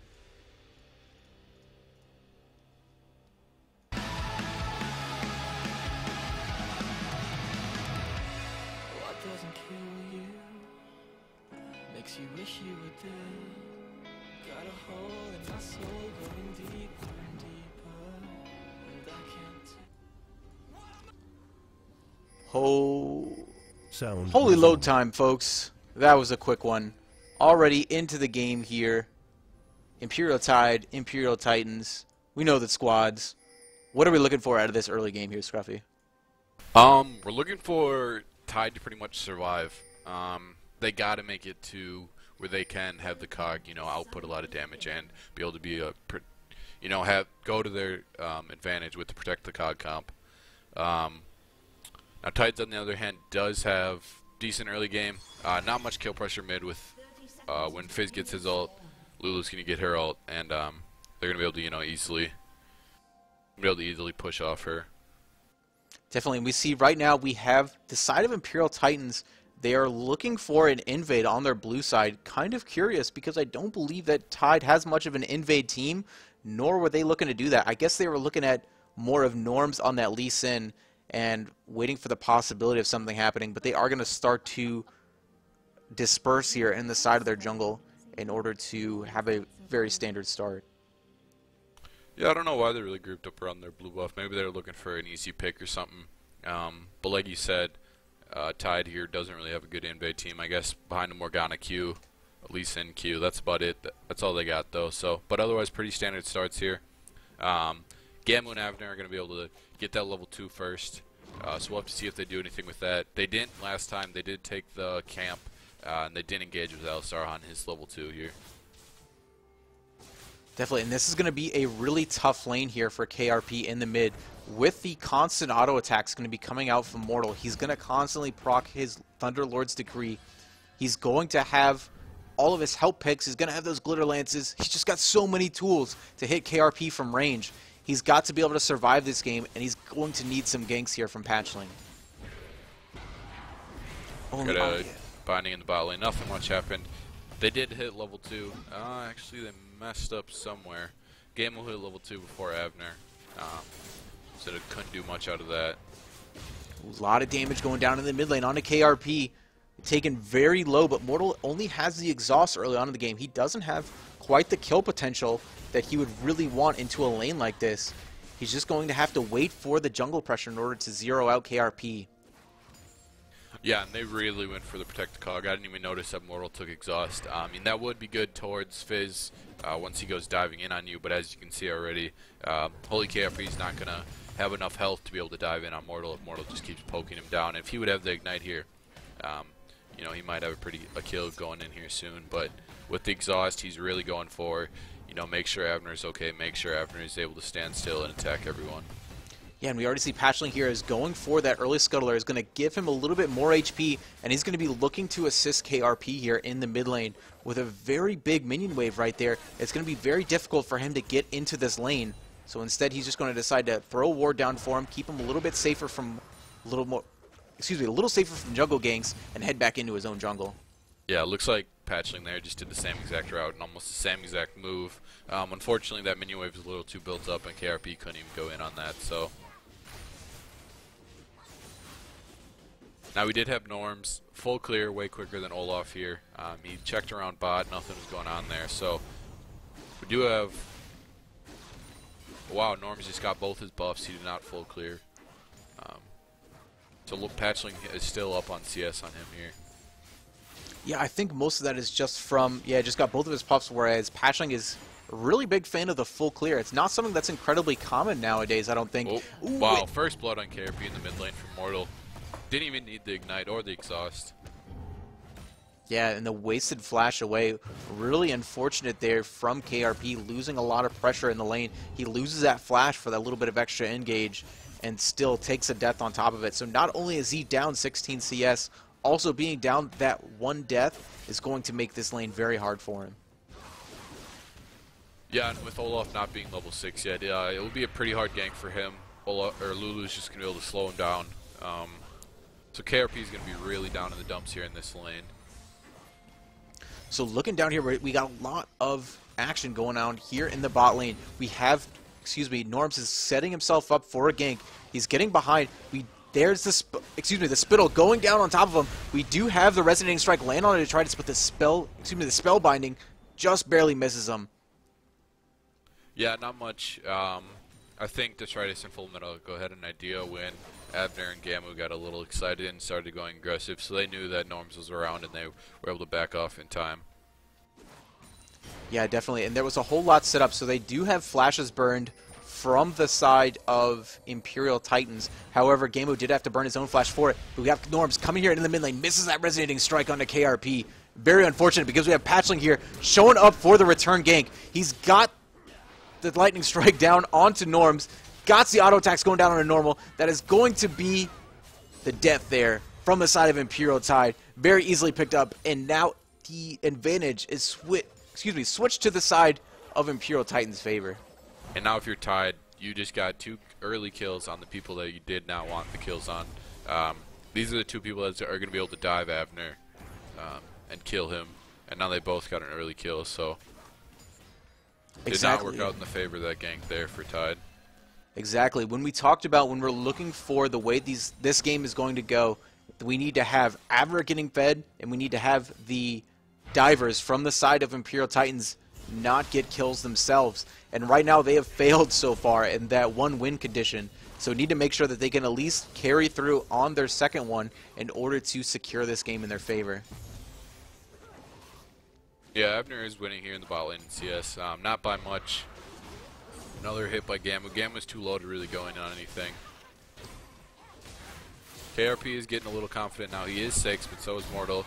makes you wish you were dead. Got a hole in my soul going deeper and deeper, and I can't. Holy load time, folks. That was a quick one. Already into the game here. Imperial Tide, Imperial Titans. We know the squads. What are we looking for out of this early game here, Scruffy? We're looking for Tide to pretty much survive. They got to make it to where they can have the cog, output a lot of damage and be able to be go to their advantage with the protect the cog comp. Now Tides on the other hand does have decent early game. Not much kill pressure mid with when Fizz gets his ult, Lulu's gonna get her ult, and they're gonna be able to easily push off her. Definitely. We see right now we have the side of Imperial Titans. They are looking for an invade on their blue side. Kind of curious because I don't believe that Tide has much of an invade team, nor were they looking to do that. I guess they were looking at more of Norms on that Lee Sin and waiting for the possibility of something happening, but they are going to start to disperse here in the side of their jungle in order to have a very standard start. Yeah, I don't know why they really grouped up around their blue buff. Maybe they're looking for an easy pick or something. But like you said, Tide here doesn't really have a good invade team. I guess behind a Morgana Q, at least in Q. That's about it. That's all they got though. So, but otherwise, pretty standard starts here. Gamu and Avner are going to be able to get that level 2 first. So we'll have to see if they do anything with that. They didn't last time. They did take the camp, and they did engage with Alistar on his level 2 here. Definitely, and this is going to be a really tough lane here for KRP in the mid. With the constant auto attacks going to be coming out from Mortal, he's going to constantly proc his Thunderlord's Decree. He's going to have all of his help picks. He's going to have those Glitter Lances. He's just got so many tools to hit KRP from range. He's got to be able to survive this game, and he's going to need some ganks here from Patchling. Got a binding in the bot lane. Nothing much happened. They did hit level 2. Actually, they messed up somewhere. Game will hit level 2 before Avner. So they couldn't do much out of that. A lot of damage going down in the mid lane onto KRP. Taken very low, but Mortal only has the exhaust early on in the game. He doesn't have quite the kill potential that he would really want into a lane like this. He's just going to have to wait for the jungle pressure in order to zero out KRP. Yeah, and they really went for the Protect the Cog. I didn't even notice that Mortal took exhaust. I mean, that would be good towards Fizz once he goes diving in on you, but as you can see already, Holy KRP is not going to have enough health to be able to dive in on Mortal if Mortal just keeps poking him down. If he would have the Ignite here, he might have a kill going in here soon, but with the exhaust, he's really going for, make sure Avner's okay, make sure Avner is able to stand still and attack everyone. Yeah, and we already see Patchling here is going for that early scuttler, is going to give him a little bit more HP, and he's going to be looking to assist KRP here in the mid lane with a very big minion wave right there. It's going to be very difficult for him to get into this lane, so instead he's just going to decide to throw a ward down for him, keep him a little bit safer from a little safer from jungle ganks, and head back into his own jungle. Yeah, it looks like Patchling there just did the same exact route and almost the same exact move. Unfortunately, that minion wave is a little too built up, and KRP couldn't even go in on that, so... Now we did have Norms full clear way quicker than Olaf here. He checked around bot, nothing was going on there. So we do have, wow, Norms just got both his buffs. He did not full clear. So look, Patchling is still up on CS on him here. Yeah, I think most of that is just from, just got both of his puffs, whereas Patchling is a really big fan of the full clear. It's not something that's incredibly common nowadays, I don't think. Oh, ooh, wow, first blood on KRP in the mid lane from Mortal. Didn't even need the Ignite or the exhaust. Yeah, and the wasted flash away, really unfortunate there from KRP, losing a lot of pressure in the lane. He loses that flash for that little bit of extra engage and still takes a death on top of it. So not only is he down 16 CS, also being down that one death is going to make this lane very hard for him. Yeah, and with Olaf not being level 6 yet, it will be a pretty hard gank for him. Lulu's just going to be able to slow him down. So KRP is going to be really down in the dumps here in this lane. So looking down here, we got a lot of action going on here in the bot lane. We have, Norms is setting himself up for a gank. He's getting behind. We there's the the spittle going down on top of him. We do have the resonating strike land on Detritus, but the spell binding just barely misses him. Yeah, not much. I think Detritus and Full Metal go ahead and idea when Abner and Gamu got a little excited and started going aggressive, so they knew that Norms was around and they were able to back off in time. Yeah, definitely. And there was a whole lot set up, so they do have flashes burned from the side of Imperial Titans. However, Gamu did have to burn his own flash for it. But we have Norms coming here in the mid lane, misses that resonating strike onto KRP. Very unfortunate because we have Patchling here showing up for the return gank. He's got the lightning strike down onto Norms, got the auto attacks going down on a normal. That is going to be the death there from the side of Imperial Tide. Very easily picked up, and now the advantage is switched to the side of Imperial Titan's favor. And now if you're tied, you just got 2 early kills on the people that you did not want the kills on. These are the 2 people that are going to be able to dive Abner and kill him. And now they both got an early kill, so did not work out in the favor of that gank there for Tide. Exactly. When we talked about when we're looking for the way this game is going to go, we need to have Abner getting fed, and we need to have the divers from the side of Imperial Titans not get kills themselves. And right now they have failed so far in that 1-win condition. So need to make sure that they can at least carry through on their second one in order to secure this game in their favor. Yeah, Abner is winning here in the bot lane in CS. Not by much. Another hit by Gamu. Gamu's too low to really go in on anything. KRP is getting a little confident now. He is 6, but so is Mortal.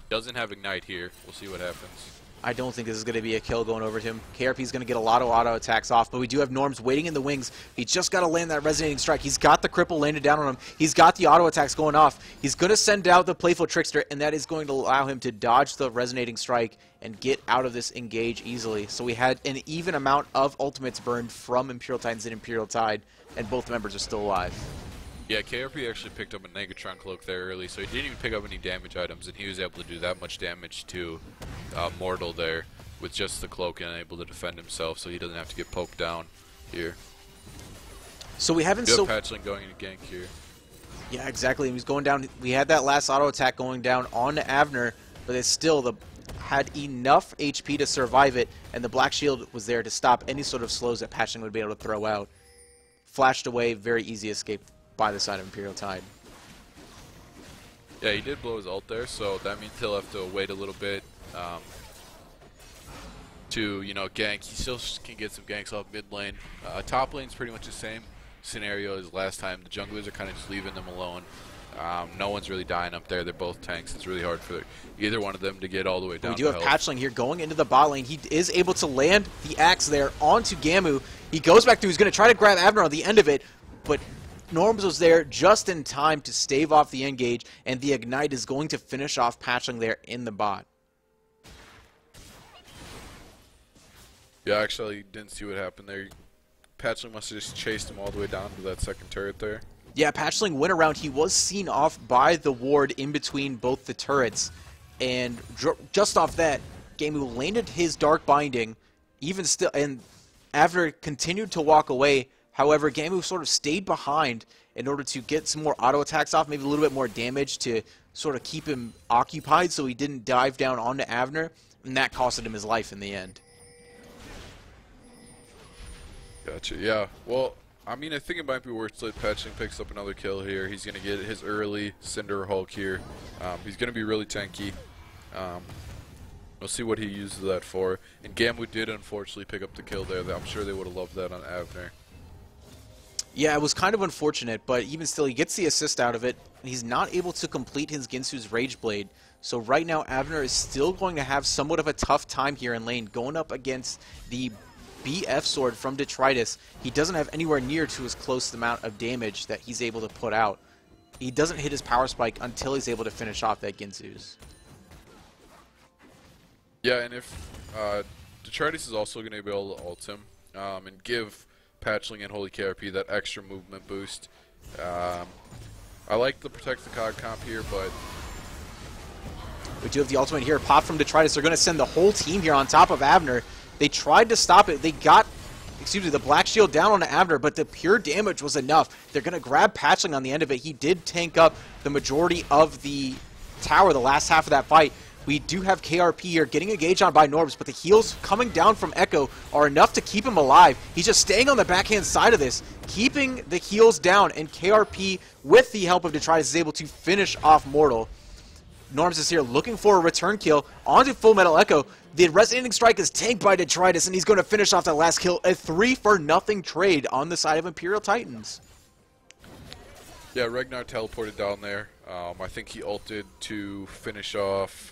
Doesn't have Ignite here. We'll see what happens. I don't think this is going to be a kill going over to him. KRP is going to get a lot of auto attacks off, but we do have Norms waiting in the wings. He just got to land that resonating strike. He's got the cripple landed down on him. He's got the auto attacks going off. He's going to send out the Playful Trickster, and that is going to allow him to dodge the resonating strike and get out of this engage easily. So we had an even amount of ultimates burned from Imperial Titans and Imperial Tide, and both members are still alive. Yeah, KRP actually picked up a Negatron Cloak there early, so he didn't even pick up any damage items, and he was able to do that much damage to Mortal there with just the cloak and able to defend himself, so he doesn't have to get poked down here. So we haven't Good Patchling going into gank here. Yeah, exactly. He was going down. We had that last auto attack going down on Avner, but it still had enough HP to survive it, and the Black Shield was there to stop any sort of slows that Patchling would be able to throw out. Flashed away, very easy escape by the side of Imperial Tide. Yeah, he did blow his ult there, so that means he'll have to wait a little bit to, gank. He still can get some ganks off mid lane. Top lane's pretty much the same scenario as last time. The junglers are kind of just leaving them alone. No one's really dying up there. They're both tanks. It's really hard for either one of them to get all the way down. We do have Patchling here going into the bot lane. He is able to land the axe there onto Gamu. He goes back through. He's going to try to grab Abner on the end of it, but Norms was there just in time to stave off the engage, and the Ignite is going to finish off Patchling there in the bot. Yeah, actually didn't see what happened there. Patchling must have just chased him all the way down to that second turret there. Yeah, Patchling went around. He was seen off by the ward in between both the turrets, and just off that, Gamu landed his Dark Binding, even still, and after continued to walk away. However, Gamu sort of stayed behind in order to get some more auto attacks off, maybe a little bit more damage to sort of keep him occupied so he didn't dive down onto Avner, and that costed him his life in the end. Gotcha, yeah. Well, I mean, I think it might be worth it. Patchling picks up another kill here. He's going to get his early Cinder Hulk here. He's going to be really tanky. We'll see what he uses that for. And Gamu did unfortunately pick up the kill there. I'm sure they would have loved that on Avner. Yeah, it was kind of unfortunate, but even still, he gets the assist out of it, and he's not able to complete his Ginsu's Rage Blade. So right now, Avner is still going to have somewhat of a tough time here in lane, going up against the BF Sword from Detritus. He doesn't have anywhere near to his close amount of damage that he's able to put out. He doesn't hit his Power Spike until he's able to finish off that Ginsu's. Yeah, and if Detritus is also going to be able to ult him and give Patchling and Holy KRP that extra movement boost. I like the Protect the Cog comp here, but we do have the ultimate here. Pop from Detritus. They're going to send the whole team here on top of Avner. They tried to stop it. They got the Black Shield down on Abner, but the pure damage was enough. They're going to grab Patchling on the end of it. He did tank up the majority of the tower the last half of that fight. We do have KRP here getting engaged on by Norbs, but the heals coming down from Echo are enough to keep him alive. He's just staying on the backhand side of this, keeping the heals down, and KRP, with the help of Detritus, is able to finish off Mortal. Norms is here looking for a return kill onto Full Metal Echo. The Resonating Strike is tanked by Detritus, and he's going to finish off that last kill. A 3-for-0 trade on the side of Imperial Titans. Yeah, Ragnar teleported down there. I think he ulted to finish off...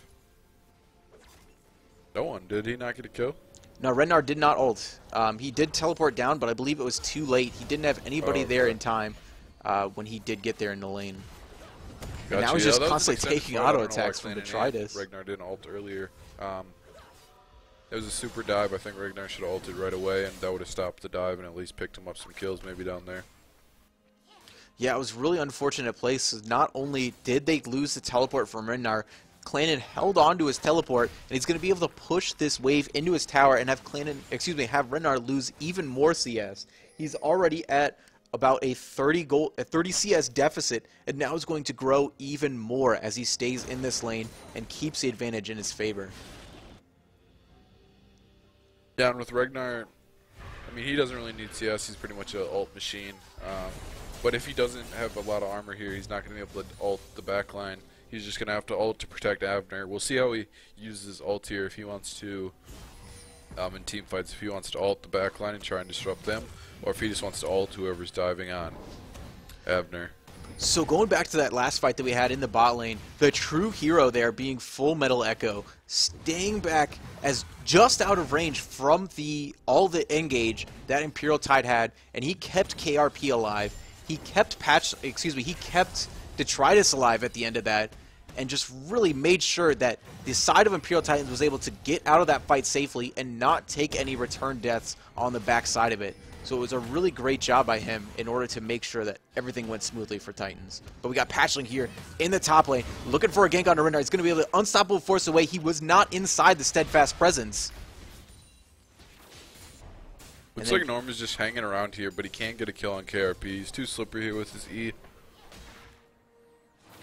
No one. Did he not get a kill? No, Ragnar did not ult. He did teleport down, but I believe it was too late. He didn't have anybody there in time when he did get there in the lane. And now he's just constantly taking auto attacks from Detritus. Ragnar didn't ult earlier. It was a super dive. I think Ragnar should have ulted right away, and that would have stopped the dive and at least picked him up some kills maybe down there. Yeah, it was really unfortunate place. Not only did they lose the teleport from Ragnar, Clannon held on to his teleport, and he's going to be able to push this wave into his tower and have have Ragnar lose even more CS. He's already at about a 30 CS deficit, and now is going to grow even more as he stays in this lane and keeps the advantage in his favor. Yeah, and with Ragnar, I mean, he doesn't really need CS. He's pretty much an ult machine. But if he doesn't have a lot of armor here, he's not going to be able to ult the backline. He's just going to have to ult to protect Abner. We'll see how he uses ult here if he wants to, in team fights, if he wants to ult the backline and try and disrupt them, or if he just wants to ult whoever's diving on Abner. So going back to that last fight that we had in the bot lane, the true hero there being Full Metal Echo, staying back as just out of range from all the engage that Imperial Tide had, and he kept KRP alive. He kept he kept Detritus alive at the end of that, and just really made sure that the side of Imperial Titans was able to get out of that fight safely and not take any return deaths on the back side of it. So it was a really great job by him in order to make sure that everything went smoothly for Titans. But we got Patchling here in the top lane, looking for a gank on Ragnar. He's going to be able to unstoppable force away. He was not inside the steadfast presence. Looks like Norm is just hanging around here, but he can't get a kill on KRP. He's too slippery here with his E.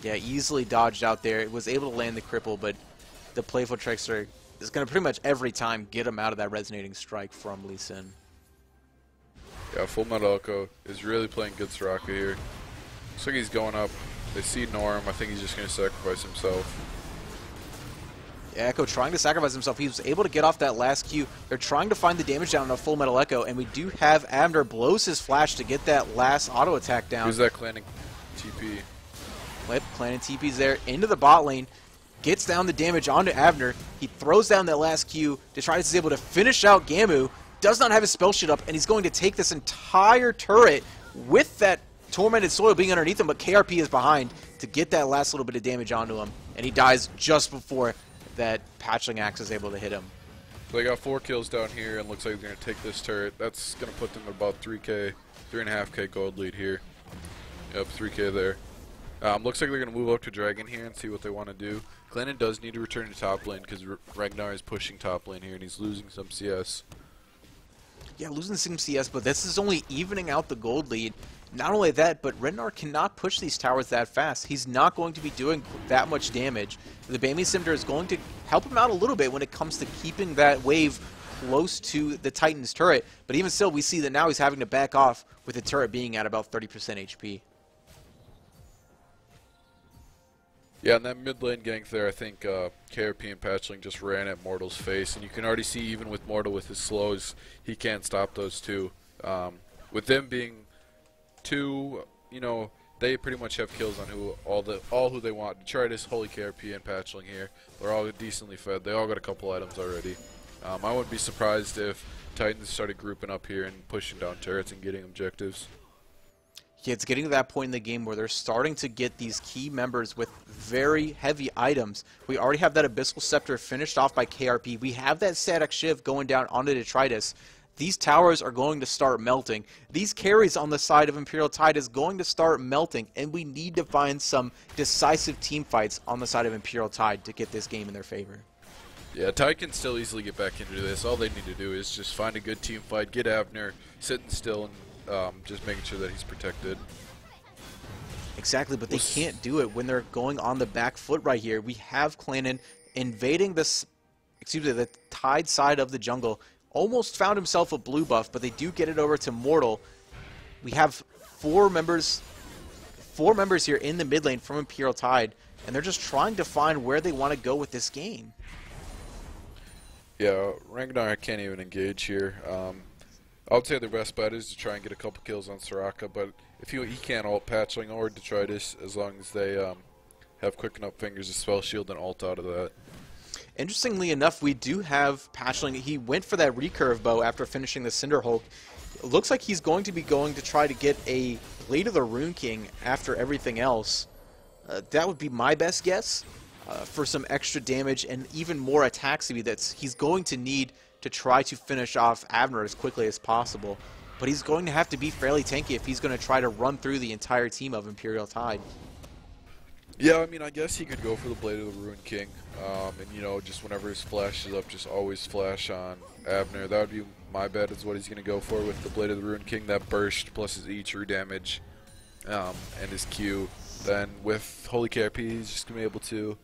Yeah, easily dodged out there. It was able to land the cripple, but the Playful Trickster is going to pretty much every time get him out of that Resonating Strike from Lee Sin. Yeah, Full Metal Echo is really playing good Soraka here. Looks like he's going up. They see Norm. I think he's just going to sacrifice himself. Yeah, Echo trying to sacrifice himself. He was able to get off that last Q. They're trying to find the damage down on a Full Metal Echo, and we do have Abner blows his flash to get that last auto attack down. Who's that clanning TP? Clannon TP's there into the bot lane. Gets down the damage onto Abner. He throws down that last Q. Detritus is able to finish out Gamu. Does not have his spell sheet up, and he's going to take this entire turret with that Tormented Soil being underneath him, but KRP is behind to get that last little bit of damage onto him, and he dies just before that Patchling Axe is able to hit him. So they got 4 kills down here, and looks like they're going to take this turret. That's going to put them at about 3K, 3.5K gold lead here. Yep, 3K there. Looks like they're going to move up to Dragon here and see what they want to do. Clannon does need to return to top lane because Ragnar is pushing top lane here, and he's losing some CS. Yeah, losing some CS, but this is only evening out the gold lead. Not only that, but Ragnar cannot push these towers that fast. He's not going to be doing that much damage. The Bambi Scimitar is going to help him out a little bit when it comes to keeping that wave close to the Titan's turret. But even still, we see that now he's having to back off with the turret being at about 30% HP. Yeah, in that mid lane gank there, I think KRP and Patchling just ran at Mortal's face, and you can already see even with Mortal with his slows, he can't stop those two. With them being two, you know, they pretty much have kills on all who they want. Detritus, Holy KRP, and Patchling here. They're all decently fed. They all got a couple items already. I wouldn't be surprised if Titans started grouping up here and pushing down turrets and getting objectives. Yeah, it's getting to that point in the game where they're starting to get these key members with very heavy items. We already have that Abyssal Scepter finished off by KRP. We have that Static Shiv going down onto Detritus. These towers are going to start melting. These carries on the side of Imperial Tide is going to start melting, and we need to find some decisive team fights on the side of Imperial Tide to get this game in their favor. Yeah, Ty can still easily get back into this. All they need to do is just find a good team fight, get Avner sitting still, and just making sure that he's protected. Exactly, but they can't do it when they're going on the back foot right here. We have Clannon invading this, the Tide side of the jungle. Almost found himself a blue buff, but they do get it over to Mortal. We have four members here in the mid lane from Imperial Tide, and they're just trying to find where they want to go with this game. Yeah, Ragnar can't even engage here. I would say their best bet is to try and get a couple kills on Soraka, but if he can't ult Patchling or Detritus as long as they have quick enough fingers to spell shield and ult out of that. Interestingly enough, we do have Patchling. He went for that recurve bow after finishing the Cinder Hulk. It looks like he's going to try to get a Blade of the Rune King after everything else. That would be my best guess for some extra damage and even more attack speed that he's going to need to try to finish off Avner as quickly as possible. But he's going to have to be fairly tanky if he's going to try to run through the entire team of Imperial Tide. Yeah, I mean, I guess he could go for the Blade of the Ruin King, and you know, just whenever his flash is up, just always flash on Avner. That would be my bet, is what he's going to go for with the Blade of the Ruin King, that burst plus his E true damage, and his Q. Then with Holy KRP, he's just going to be able to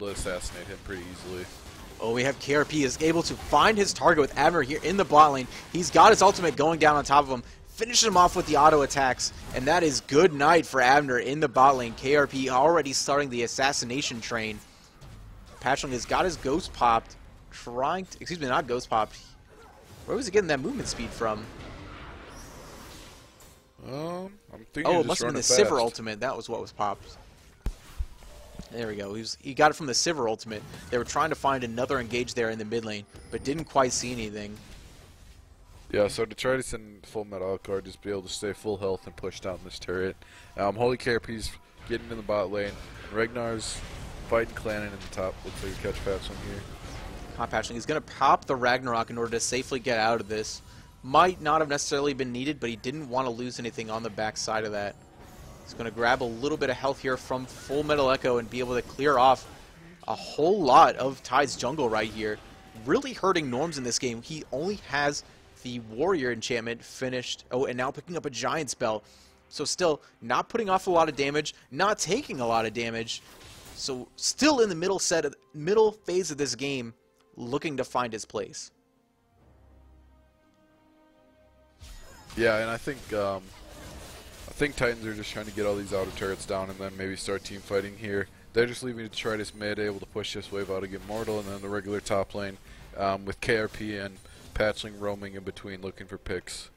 assassinate him pretty easily. Oh, we have KRP is able to find his target with Avner here in the bot lane. He's got his ultimate going down on top of him, finishes him off with the auto attacks, and that is good night for Avner in the bot lane. KRP already starting the assassination train. Patchling has got his ghost popped, not ghost popped. Where was he getting that movement speed from? I'm thinking Oh, it must have been the Sivir ultimate. That was what was popped. There we go. He got it from the Sivir ultimate. They were trying to find another engage there in the mid lane, but didn't quite see anything. Yeah, so Detritus and Full Metal Alcard just be able to stay full health and push down this turret. Holy KRP's getting in the bot lane. Ragnar's fighting Clannon in the top. Looks like a catch Patchling here. Patchling. He's going to pop the Ragnarok in order to safely get out of this. Might not have necessarily been needed, but he didn't want to lose anything on the back side of that. He's going to grab a little bit of health here from Full Metal Echo and be able to clear off a whole lot of Tide's jungle right here. Really hurting Norms in this game. He only has the Warrior enchantment finished. Oh, and now picking up a Giant spell. So still not putting off a lot of damage, not taking a lot of damage. So still in the middle phase of this game, looking to find his place. Yeah, and I think Titans are just trying to get all these auto turrets down and then maybe start team fighting here. They're just leaving Detritus mid, able to push this wave out and get Mortal, and then the regular top lane with KRP and Patchling roaming in between looking for picks.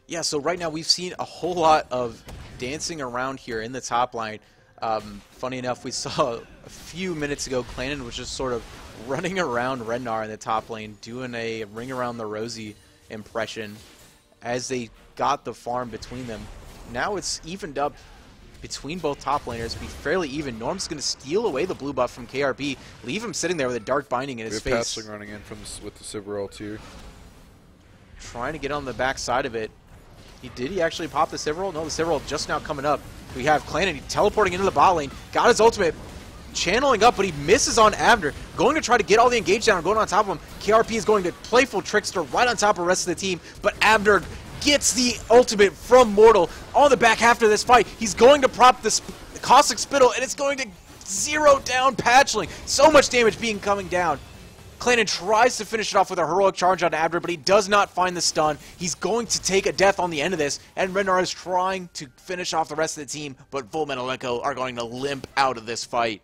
Yeah, so right now we've seen a whole lot of dancing around here in the top line. Funny enough, we saw a few minutes ago Clannon was just sort of running around Rednar in the top lane, doing a ring around the rosy impression as they got the farm between them. Now it's evened up between both top laners, be fairly even. Norm's going to steal away the blue buff from KRP, leave him sitting there with a dark binding in his face. Patchling running in with the Sivir ult here. Trying to get on the back side of it. Did he actually pop the Sivir ult? No, the Sivir ult just now coming up. We have Clannon teleporting into the bot lane, got his ultimate, channeling up, but he misses on Avner. Going to try to get all the engage down, going on top of him. KRP is going to playful Trickster right on top of the rest of the team, but Avner gets the ultimate from Mortal on the back half of this fight. He's going to prop the Caustic Spittle, and it's going to zero down Patchling. So much damage being coming down. Clannon tries to finish it off with a heroic charge on Avner, but he does not find the stun. He's going to take a death on the end of this, and Rednar is trying to finish off the rest of the team, but Full Metal Echo are going to limp out of this fight.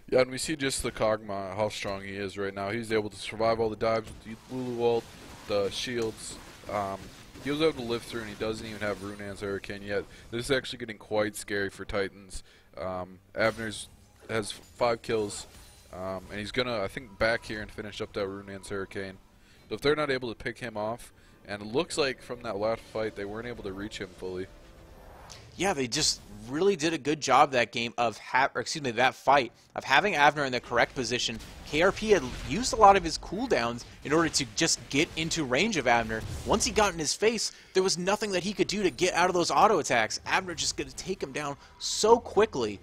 Yeah, and we see just the Kog'Maw, how strong he is right now. He's able to survive all the dives with the Lulu ult, the shields. He was able to live through, and he doesn't even have Runean's Hurricane yet. This is actually getting quite scary for Titans. Avner has 5 kills, and he's going to, I think, back here and finish up that Runean's Hurricane. So if they're not able to pick him off, and it looks like from that last fight they weren't able to reach him fully. Yeah, they just really did a good job that game of that fight of having Avner in the correct position. KRP had used a lot of his cooldowns in order to just get into range of Avner. Once he got in his face, there was nothing that he could do to get out of those auto attacks. Avner just going to take him down so quickly.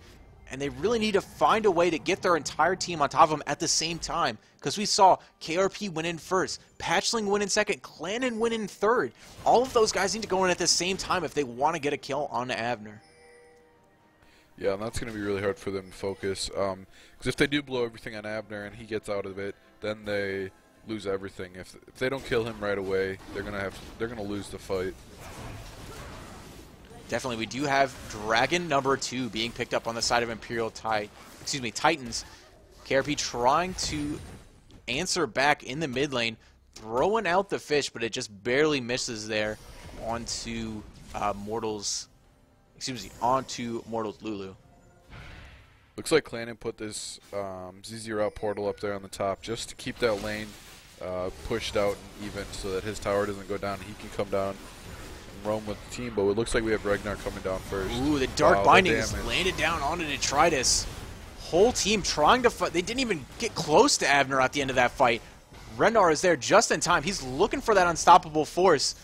And they really need to find a way to get their entire team on top of him at the same time. Because we saw KRP win in first, Patchling win in second, Clannon win in third. All of those guys need to go in at the same time if they want to get a kill on Avner. Yeah, and that's going to be really hard for them to focus. Because if they do blow everything on Abner and he gets out of it, then they lose everything. If they don't kill him right away, they're gonna lose the fight. Definitely, we do have Dragon number 2 being picked up on the side of Imperial Titans. KRP trying to answer back in the mid lane, throwing out the fish, but it just barely misses there onto onto Mortal's Lulu. Looks like Clannon put this ZZ Route portal up there on the top just to keep that lane pushed out and even so that his tower doesn't go down and he can come down and roam with the team. But it looks like we have Ragnar coming down first. Ooh, the Dark Binding is damage. landed down onto Detritus. Whole team trying to fight. They didn't even get close to Avner at the end of that fight. Rendar is there just in time. He's looking for that unstoppable force.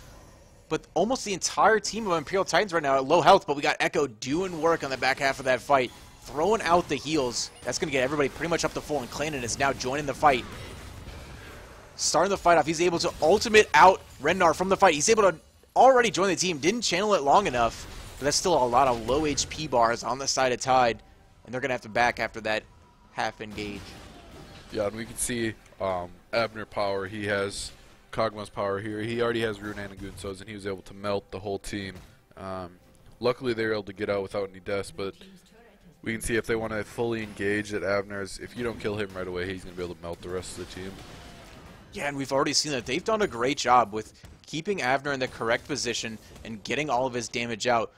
But almost the entire team of Imperial Titans right now at low health, but we got Echo doing work on the back half of that fight. Throwing out the heals. That's going to get everybody pretty much up to full, and Clannon is now joining the fight. Starting the fight off, he's able to ultimate out Rendar from the fight. He's able to already join the team. Didn't channel it long enough, but that's still a lot of low HP bars on the side of Tide, and they're going to have to back after that half engage. Yeah, and we can see Abner power. He has Kog'Maw's power here. He already has Runan and Gunsos, and he was able to melt the whole team. Luckily, they were able to get out without any deaths, but we can see if they want to fully engage that Avner's, if you don't kill him right away, he's going to be able to melt the rest of the team. Yeah, and we've already seen that they've done a great job with keeping Avner in the correct position and getting all of his damage out.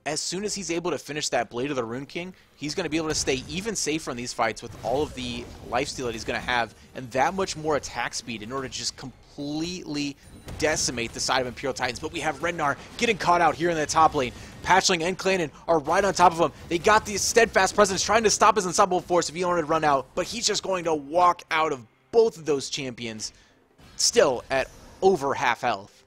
As soon as he's able to finish that Blade of the Rune King, he's going to be able to stay even safer in these fights with all of the lifesteal that he's going to have and that much more attack speed in order to just completely decimate the side of Imperial Titans. But we have Rednar getting caught out here in the top lane. Patchling and Clannon are right on top of him. They got the steadfast presence trying to stop his unstoppable force if he wanted to run out, but he's just going to walk out of both of those champions still at over half health.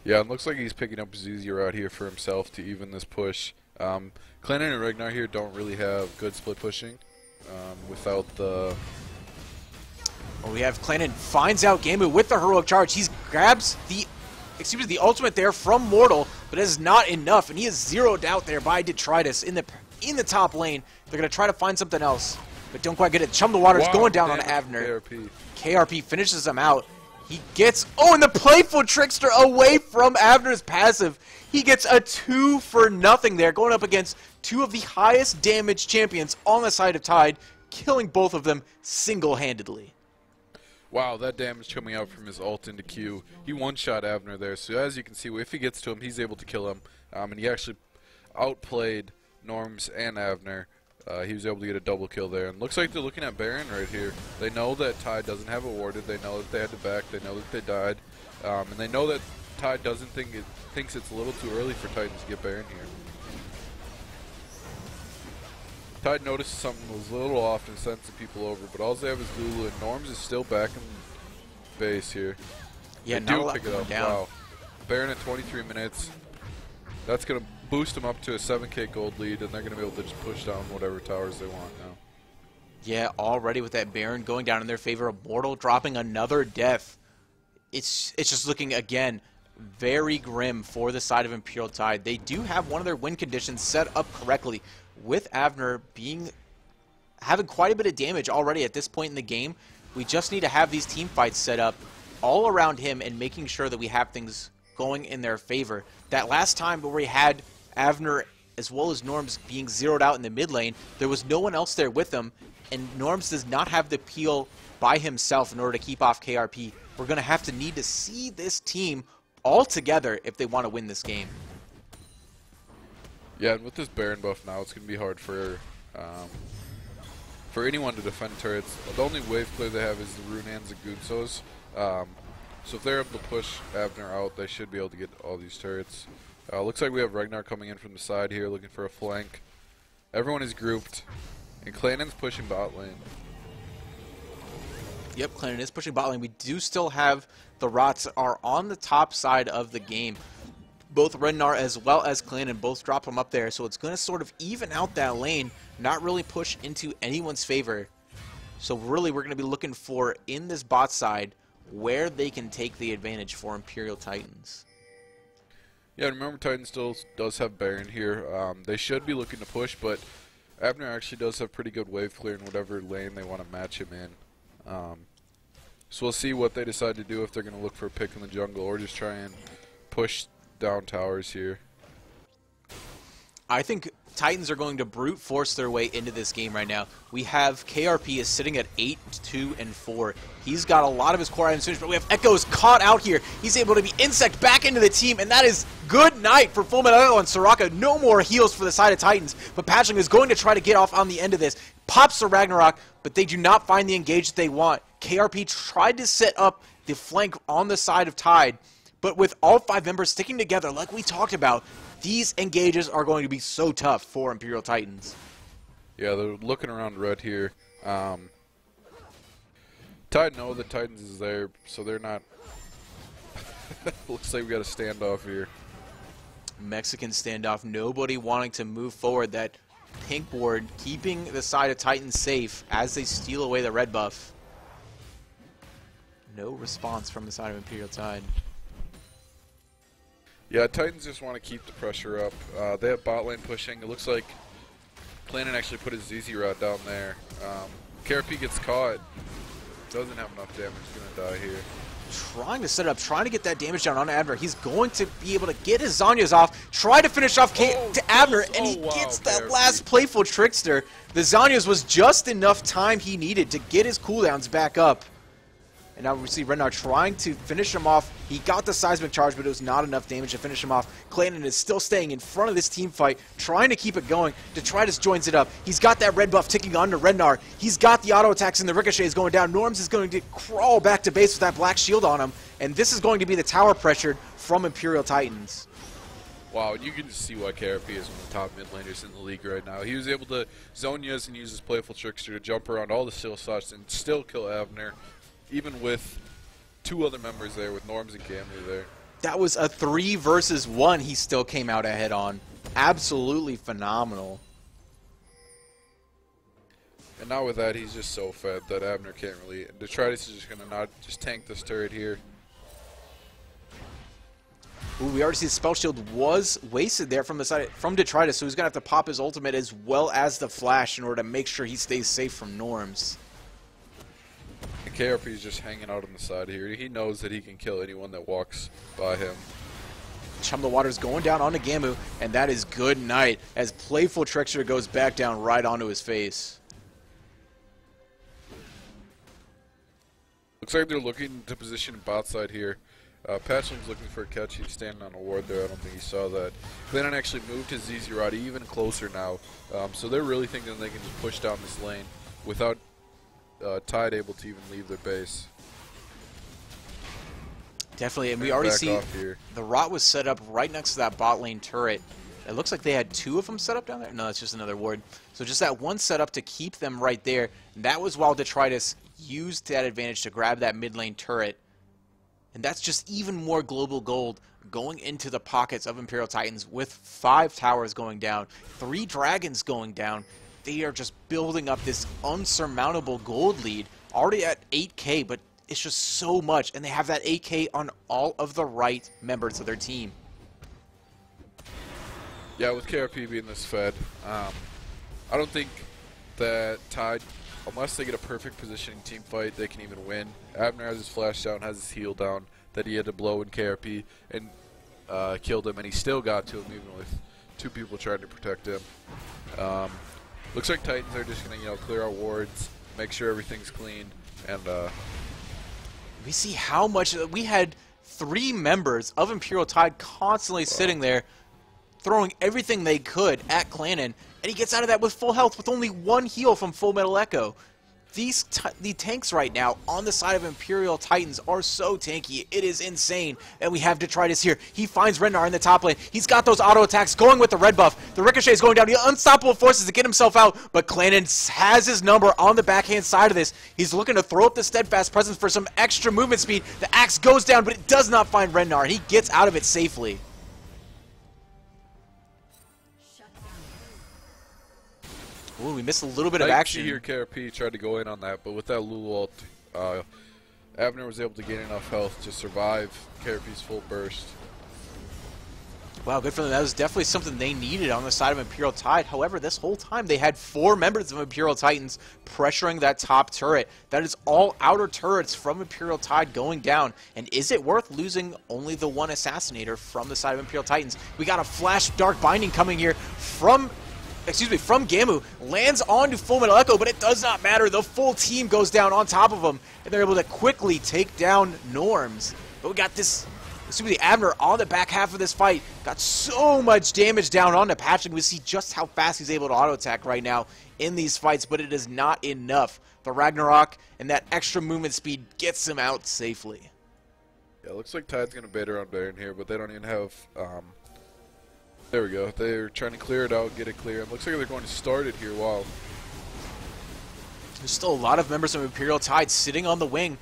Yeah, it looks like he's picking up ZZ out here for himself to even this push. Clannon and Ragnar here don't really have good split pushing without the... Well, we have Clannon finds out Gamu with the heroic charge. He grabs the ultimate there from Mortal, but it is not enough, and he is zeroed out there by Detritus in the top lane. They're going to try to find something else, but don't quite get it. Chum the Water's going down on Avner. KRP finishes him out. He gets, and the Playful Trickster away from Avner's passive. He gets a 2 for nothing there, going up against two of the highest damage champions on the side of Tide, killing both of them single-handedly. Wow, that damage coming out from his ult into Q. He one-shot Avner there, so as you can see, if he gets to him, he's able to kill him. And he actually outplayed Norms and Avner. He was able to get a double kill there. And looks like they're looking at Baron right here. They know that Tide doesn't have it warded. They know that they had to back. They know that they died. And they know that Tide doesn't thinks it's a little too early for Titans to get Baron here. Tide noticed something was a little off and sent some people over, but all they have is Lulu, and Norms is still back in base here. Yeah, they do pick it up. Down. Wow. Baron at 23 minutes. That's going to boost them up to a 7k gold lead, and they're going to be able to just push down whatever towers they want now. Yeah, already with that Baron going down in their favor, Mortal dropping another death. It's just looking, again, very grim for the side of Imperial Tide. They do have one of their win conditions set up correctly, with Avner having quite a bit of damage already at this point in the game. We just need to have these team fights set up all around him and making sure that we have things going in their favor. That last time where we had Avner as well as Norms being zeroed out in the mid lane, there was no one else there with them, and Norms does not have the peel by himself in order to keep off KRP. We're going to need to see this team all together if they want to win this game. Yeah, and with this Baron buff now, it's going to be hard for anyone to defend turrets. The only wave play they have is the Runans and Gunsos. So if they're able to push Avner out, they should be able to get all these turrets. Looks like we have Ragnar coming in from the side here, looking for a flank. Everyone is grouped, and Clanon's pushing bot lane. Yep, Clannen is pushing bot lane. We do still have the Rots are on the top side of the game. Both Rednar as well as Clannen both drop them up there, so it's going to sort of even out that lane, not really push into anyone's favor. So really we're going to be looking for, in this bot side, where they can take the advantage for Imperial Titans. Yeah, remember Titan still does have Baron here. They should be looking to push, but Abner actually does have pretty good wave clear in whatever lane they want to match him in. So we'll see what they decide to do, if they're going to look for a pick in the jungle or just try and push down towers here. I think Titans are going to brute force their way into this game right now. We have KRP is sitting at 8-2-4. He's got a lot of his core items finished, but we have Echoes caught out here. He's able to be insect back into the team, and that is good night for Full Metal Echo and Soraka. No more heals for the side of Titans, but Patchling is going to try to get off on the end of this. Pops the Ragnarok, but they do not find the engage that they want. KRP tried to set up the flank on the side of Tide, but with all 5 members sticking together, like we talked about, these engages are going to be so tough for Imperial Titans. Yeah, they're looking around red here. Tide know that Titans is there, so they're not... Looks like we got a standoff here. Mexican standoff, nobody wanting to move forward. That pink ward keeping the side of Titans safe as they steal away the red buff. No response from the side of Imperial Tide. Yeah, Titans just want to keep the pressure up. They have bot lane pushing. It looks like Planet actually put his ZZ rod down there. KRP gets caught. Doesn't have enough damage. He's going to die here. Trying to set it up, trying to get that damage down on Abner. He's going to be able to get his Zhonya's off, try to finish off to Abner, and he gets that last playful trickster. The Zhonya's was just enough time he needed to get his cooldowns back up. And now we see Renar trying to finish him off. He got the seismic charge, but it was not enough damage to finish him off. Clayton is still staying in front of this team fight, trying to keep it going. Detritus joins it up. He's got that red buff ticking onto Renar. He's got the auto attacks and the ricochets going down. Norms is going to crawl back to base with that black shield on him. And this is going to be the tower pressured from Imperial Titans. Wow, and you can just see why KRP is one of the top mid laners in the league right now. He was able to zone Yuz and use his playful trickster to jump around all the still shots and still kill Abner, even with 2 other members there, with Norms and Gamli there. That was a 3 versus 1 he still came out ahead on. Absolutely phenomenal. And now with that, he's just so fed that Abner can't really... Detritus is just going to not just tank this turret here. Ooh, we already see the spell shield was wasted there from the side from Detritus, so he's going to have to pop his ultimate as well as the flash in order to make sure he stays safe from Norms. And KRP is just hanging out on the side here. He knows that he can kill anyone that walks by him. Chum the Water's going down onto Gamu, and that is good night as playful trickster goes back down right onto his face. Looks like they're looking to position bot side here. Patchling's looking for a catch. He's standing on a ward there. I don't think he saw that. Glennon actually moved his ZZ Rod even closer now. So they're really thinking they can just push down this lane without Tide able to even leave their base. Definitely, and we already see here. The Rot was set up right next to that bot lane turret. It looks like they had 2 of them set up down there. No, it's just another ward. So just that one set up to keep them right there. And that was while Detritus used that advantage to grab that mid lane turret. And that's just even more global gold going into the pockets of Imperial Titans with 5 towers going down, 3 dragons going down. They are just building up this unsurmountable gold lead, already at 8K, but it's just so much. And they have that 8K on all of the right members of their team. Yeah, with KRP being this fed, I don't think that Tide, unless they get a perfect positioning team fight, they can even win. Abner has his flash down, has his heal down that he had to blow in KRP and killed him, and he still got to him even with 2 people trying to protect him. Looks like Titans are just going to, clear out wards, make sure everything's clean, and we see how much we had 3 members of Imperial Tide constantly sitting there, throwing everything they could at Clannon, and he gets out of that with full health with only 1 heal from Full Metal Echo. the tanks right now on the side of Imperial Titans are so tanky. It is insane. And we have Detritus here. He finds Rennar in the top lane. He's got those auto attacks going with the red buff. The Ricochet is going down. The unstoppable forces to get himself out. But Clannon has his number on the backhand side of this. He's looking to throw up the Steadfast Presence for some extra movement speed. The axe goes down, but it does not find Rennar. He gets out of it safely. Ooh, we missed a little bit of action. Here, KRP tried to go in on that, but with that Lulu ult, Abner was able to gain enough health to survive KRP's full burst. Wow, good for them. That was definitely something they needed on the side of Imperial Tide. However, this whole time they had 4 members of Imperial Titans pressuring that top turret. That is all outer turrets from Imperial Tide going down. And is it worth losing only the 1 Assassinator from the side of Imperial Titans? We got a Flash Dark Binding coming here from Gamu, lands onto Full Metal Echo, but it does not matter. The full team goes down on top of him, and they're able to quickly take down Norms. But we got this, Abner on the back half of this fight. Got so much damage down onto Patrick. We see just how fast he's able to auto-attack right now in these fights, but it is not enough. The Ragnarok and that extra movement speed gets him out safely. Yeah, looks like Tide's going to bait around Baron here, but they don't even have... there we go. They're trying to clear it out, get it clear. It looks like they're going to start it here. Wow. There's still a lot of members of Imperial Tide sitting on the wing.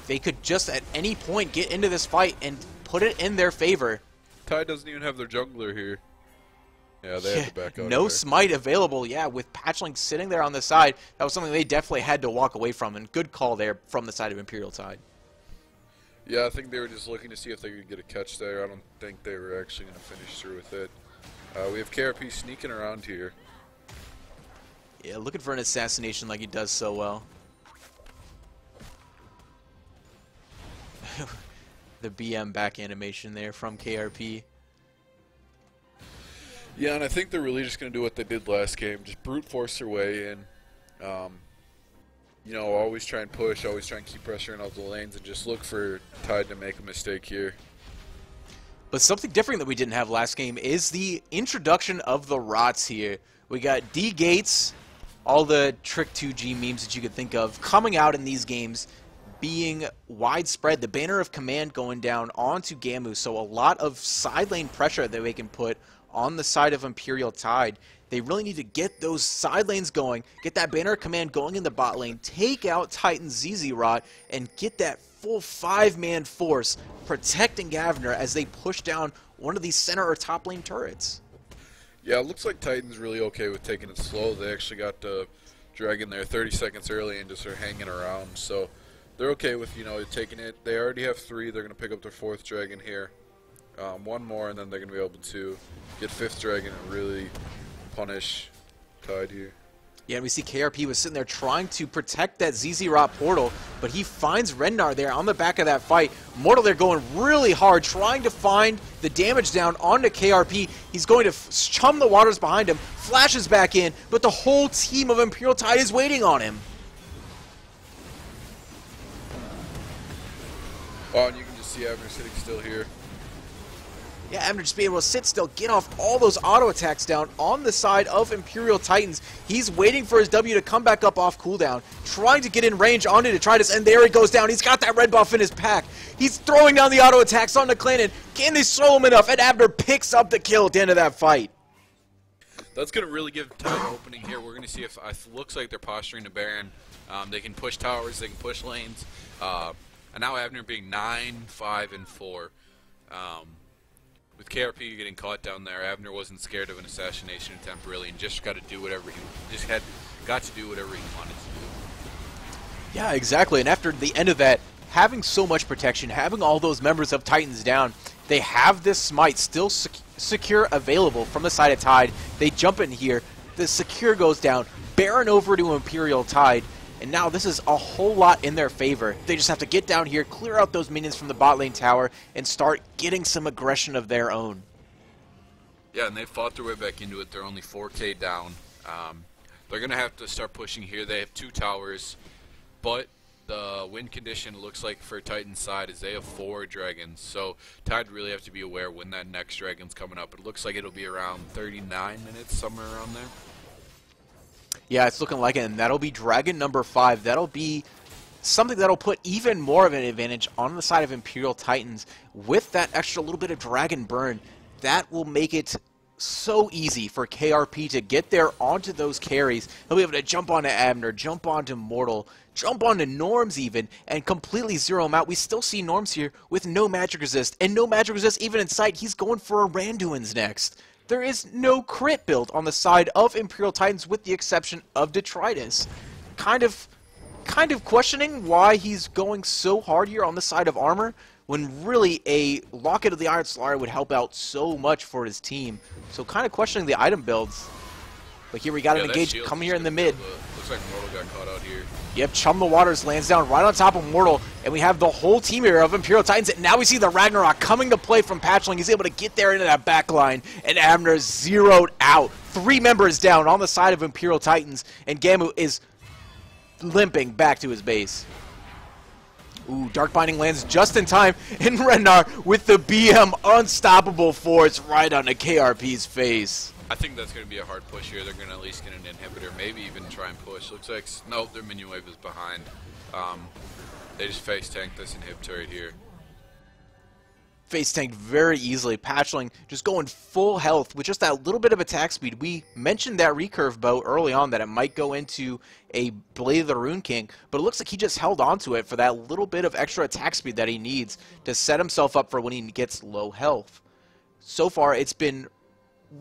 They could just at any point get into this fight and put it in their favor. Tide doesn't even have their jungler here. Yeah, they had to back out. No smite available. Yeah, with Patchlink sitting there on the side, that was something they definitely had to walk away from. And good call there from the side of Imperial Tide. Yeah, I think they were just looking to see if they could get a catch there. I don't think they were actually going to finish through with it. We have KRP sneaking around here. Yeah, looking for an assassination like he does so well. The BM back animation there from KRP. Yeah, and I think they're really just going to do what they did last game. Just brute force their way in. You know, always try and push, always try and keep pressuring out the lanes, and just look for Tide to make a mistake here. But something different that we didn't have last game is the introduction of the Rots here. We got D Gates, all the Trick 2G memes that you could think of coming out in these games being widespread. The Banner of Command going down onto Gamu, so a lot of side lane pressure that they can put on the side of Imperial Tide. They really need to get those side lanes going, get that Banner of Command going in the bot lane, take out Titan ZZ Rot, and get that full 5-man force protecting Gavner as they push down one of these center or top lane turrets. Yeah, it looks like Titan's really okay with taking it slow. They actually got the Dragon there 30 seconds early and just are hanging around. So they're okay with, you know, taking it. They already have 3. They're going to pick up their 4th Dragon here. 1 more, and then they're going to be able to get 5th Dragon and really punish Tide here. Yeah, and we see KRP was sitting there trying to protect that ZZ Rot portal, but he finds Rennar there on the back of that fight. Mortal there going really hard, trying to find the damage down onto KRP. He's going to chum the waters behind him, flashes back in, but the whole team of Imperial Tide is waiting on him. Oh, and you can just see Abner sitting still here. Yeah, Abner just being able to sit still, get off all those auto attacks down on the side of Imperial Titans. He's waiting for his W to come back up off cooldown, trying to get in range onto Detritus, and there he goes down. He's got that red buff in his pack. He's throwing down the auto attacks onto Clannon. Can they slow him enough? And Abner picks up the kill at the end of that fight. That's going to really give Tide an opening here. We're going to see if it looks like they're posturing to Baron. They can push towers, they can push lanes. And now Abner being 9, 5, and 4. With KRP getting caught down there, Abner wasn't scared of an assassination attempt really, and just got to do whatever he got to do whatever he wanted to do. Yeah, exactly. And after the end of that, having so much protection, having all those members of Titans down, they have this smite still secure available from the side of Tide. They jump in here, the secure goes down, Baron over to Imperial Tide, and now this is a whole lot in their favor. They just have to get down here, clear out those minions from the bot lane tower, and start getting some aggression of their own. Yeah, and they fought their way back into it. They're only 4K down. They're going to have to start pushing here. They have 2 towers, but the win condition looks like for Titan's side is they have 4 dragons. So Tide really have to be aware when that next dragon's coming up. It looks like it'll be around 39 minutes, somewhere around there. Yeah, it's looking like it, and that'll be Dragon number 5. That'll be something that'll put even more of an advantage on the side of Imperial Titans. With that extra little bit of Dragon burn, that will make it so easy for KRP to get there onto those carries. He'll be able to jump onto Abner, jump onto Mortal, jump onto Norms even, and completely zero him out. We still see Norms here with no magic resist, and no magic resist even in sight. He's going for a Randuin's next. There is no crit build on the side of Imperial Titans with the exception of Detritus. Kind of questioning why he's going so hard here on the side of armor, when really a Locket of the Iron Slayer would help out so much for his team. So kind of questioning the item builds. But here we got an engage coming here in the mid. Looks like Mortal got caught out here. Yep, Chum the Waters lands down right on top of Mortal, and we have the whole team here of Imperial Titans. And now we see the Ragnarok coming to play from Patchling. He's able to get there into that back line, and Abner zeroed out. 3 members down on the side of Imperial Titans, and Gamu is limping back to his base. Ooh, Dark Binding lands just in time, and Renar with the BM Unstoppable Force right onto KRP's face. I think that's going to be a hard push here. They're going to at least get an inhibitor, maybe even try and push. Looks like, nope, their minion wave is behind. They just face tank this inhibitor right here. Face tanked very easily. Patchling just going full health with just that little bit of attack speed. We mentioned that recurve bow early on that it might go into a Blade of the Rune King, but it looks like he just held on to it for that little bit of extra attack speed that he needs to set himself up for when he gets low health. So far, it's been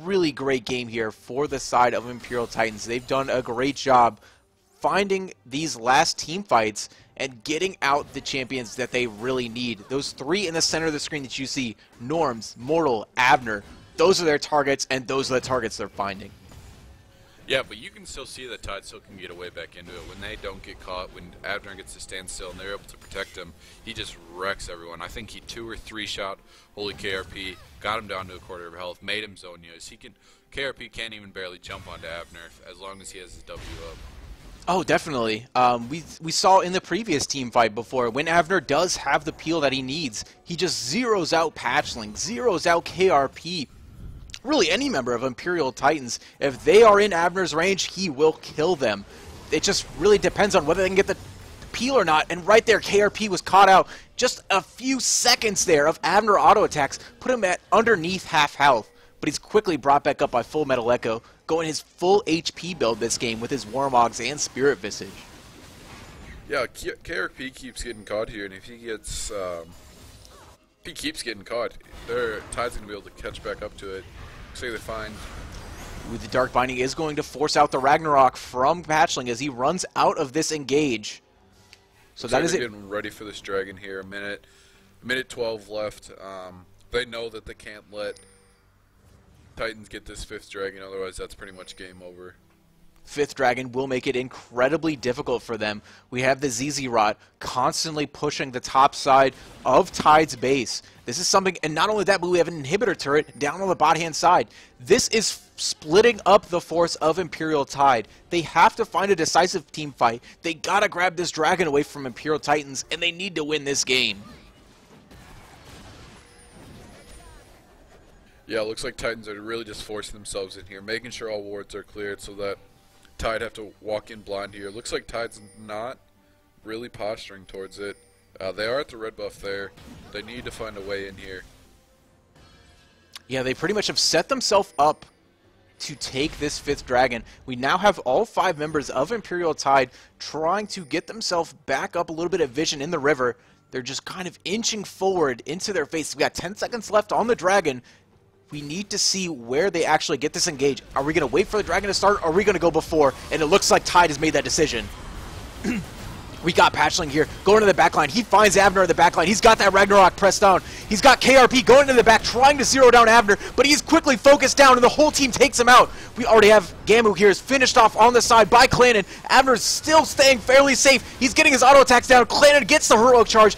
really great game here for the side of Imperial Titans. They've done a great job finding these last team fights and getting out the champions that they really need. Those 3 in the center of the screen that you see, Norms, Mortal, Abner, those are their targets, and those are the targets they're finding. Yeah, but you can still see that Tide still can get away back into it. When they don't get caught, when Abner gets to stand still and they're able to protect him, he just wrecks everyone. I think he 2 or 3 shot Holy KRP, got him down to a quarter of health, made him zone use. KRP can't even barely jump onto Abner as long as he has his W up. Oh, definitely. We saw in the previous team fight before, when Abner does have the peel that he needs, he just zeroes out Patchling, zeroes out KRP. Really, any member of Imperial Titans, if they are in Abner's range, he will kill them. It just really depends on whether they can get the peel or not. And right there, KRP was caught out. Just a few seconds there of Abner auto attacks put him at underneath half health. But he's quickly brought back up by Full Metal Echo, going his full HP build this game with his Warmogs and Spirit Visage. Yeah, KRP keeps getting caught here, and if he gets, he keeps getting caught, Tide's going to be able to catch back up to it. Looks like they find... With the Dark Binding is going to force out the Ragnarok from Patchling as he runs out of this engage. So Looks that like is they're it. getting ready for this dragon here. Minute 12 left. They know that they can't let Titans get this 5th dragon, otherwise that's pretty much game over. 5th dragon will make it incredibly difficult for them. We have the ZZ Rot constantly pushing the top side of Tide's base. This is something, and not only that, but we have an inhibitor turret down on the bot-hand side. This is splitting up the force of Imperial Tide. They have to find a decisive team fight. They gotta grab this dragon away from Imperial Titans, and they need to win this game. Yeah, it looks like Titans are really just forcing themselves in here, making sure all wards are cleared so that Tide have to walk in blind here. Looks like Tide's not really posturing towards it. They are at the red buff there. They need to find a way in here. Yeah, they pretty much have set themselves up to take this 5th dragon. We now have all 5 members of Imperial Tide trying to get themselves back up a little bit of vision in the river. They're just kind of inching forward into their face. We got 10 seconds left on the dragon. We need to see where they actually get this engage. Are we going to wait for the dragon to start, or are we going to go before? And it looks like Tide has made that decision. We got Patchling here, going to the back line. He finds Abner in the back line. He's got that Ragnarok pressed down. He's got KRP going to the back, trying to zero down Abner, but he's quickly focused down, and the whole team takes him out. We already have Gamu here, is finished off on the side by Clannon. Abner's still staying fairly safe. He's getting his auto attacks down. Clannon gets the heroic charge,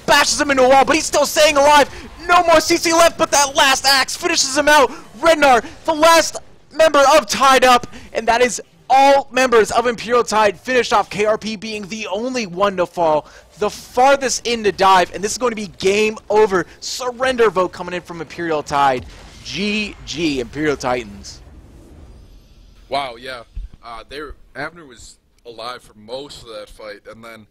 bashes him into a wall, but he's still staying alive. No more CC left, but that last axe finishes him out. Rednar, the last member of Tied Up, and that is all members of Imperial Tide, finished off, KRP being the only one to fall, the farthest in to dive, and this is going to be game over. Surrender vote coming in from Imperial Tide. GG, Imperial Titans. Wow, yeah. Abner was alive for most of that fight, and then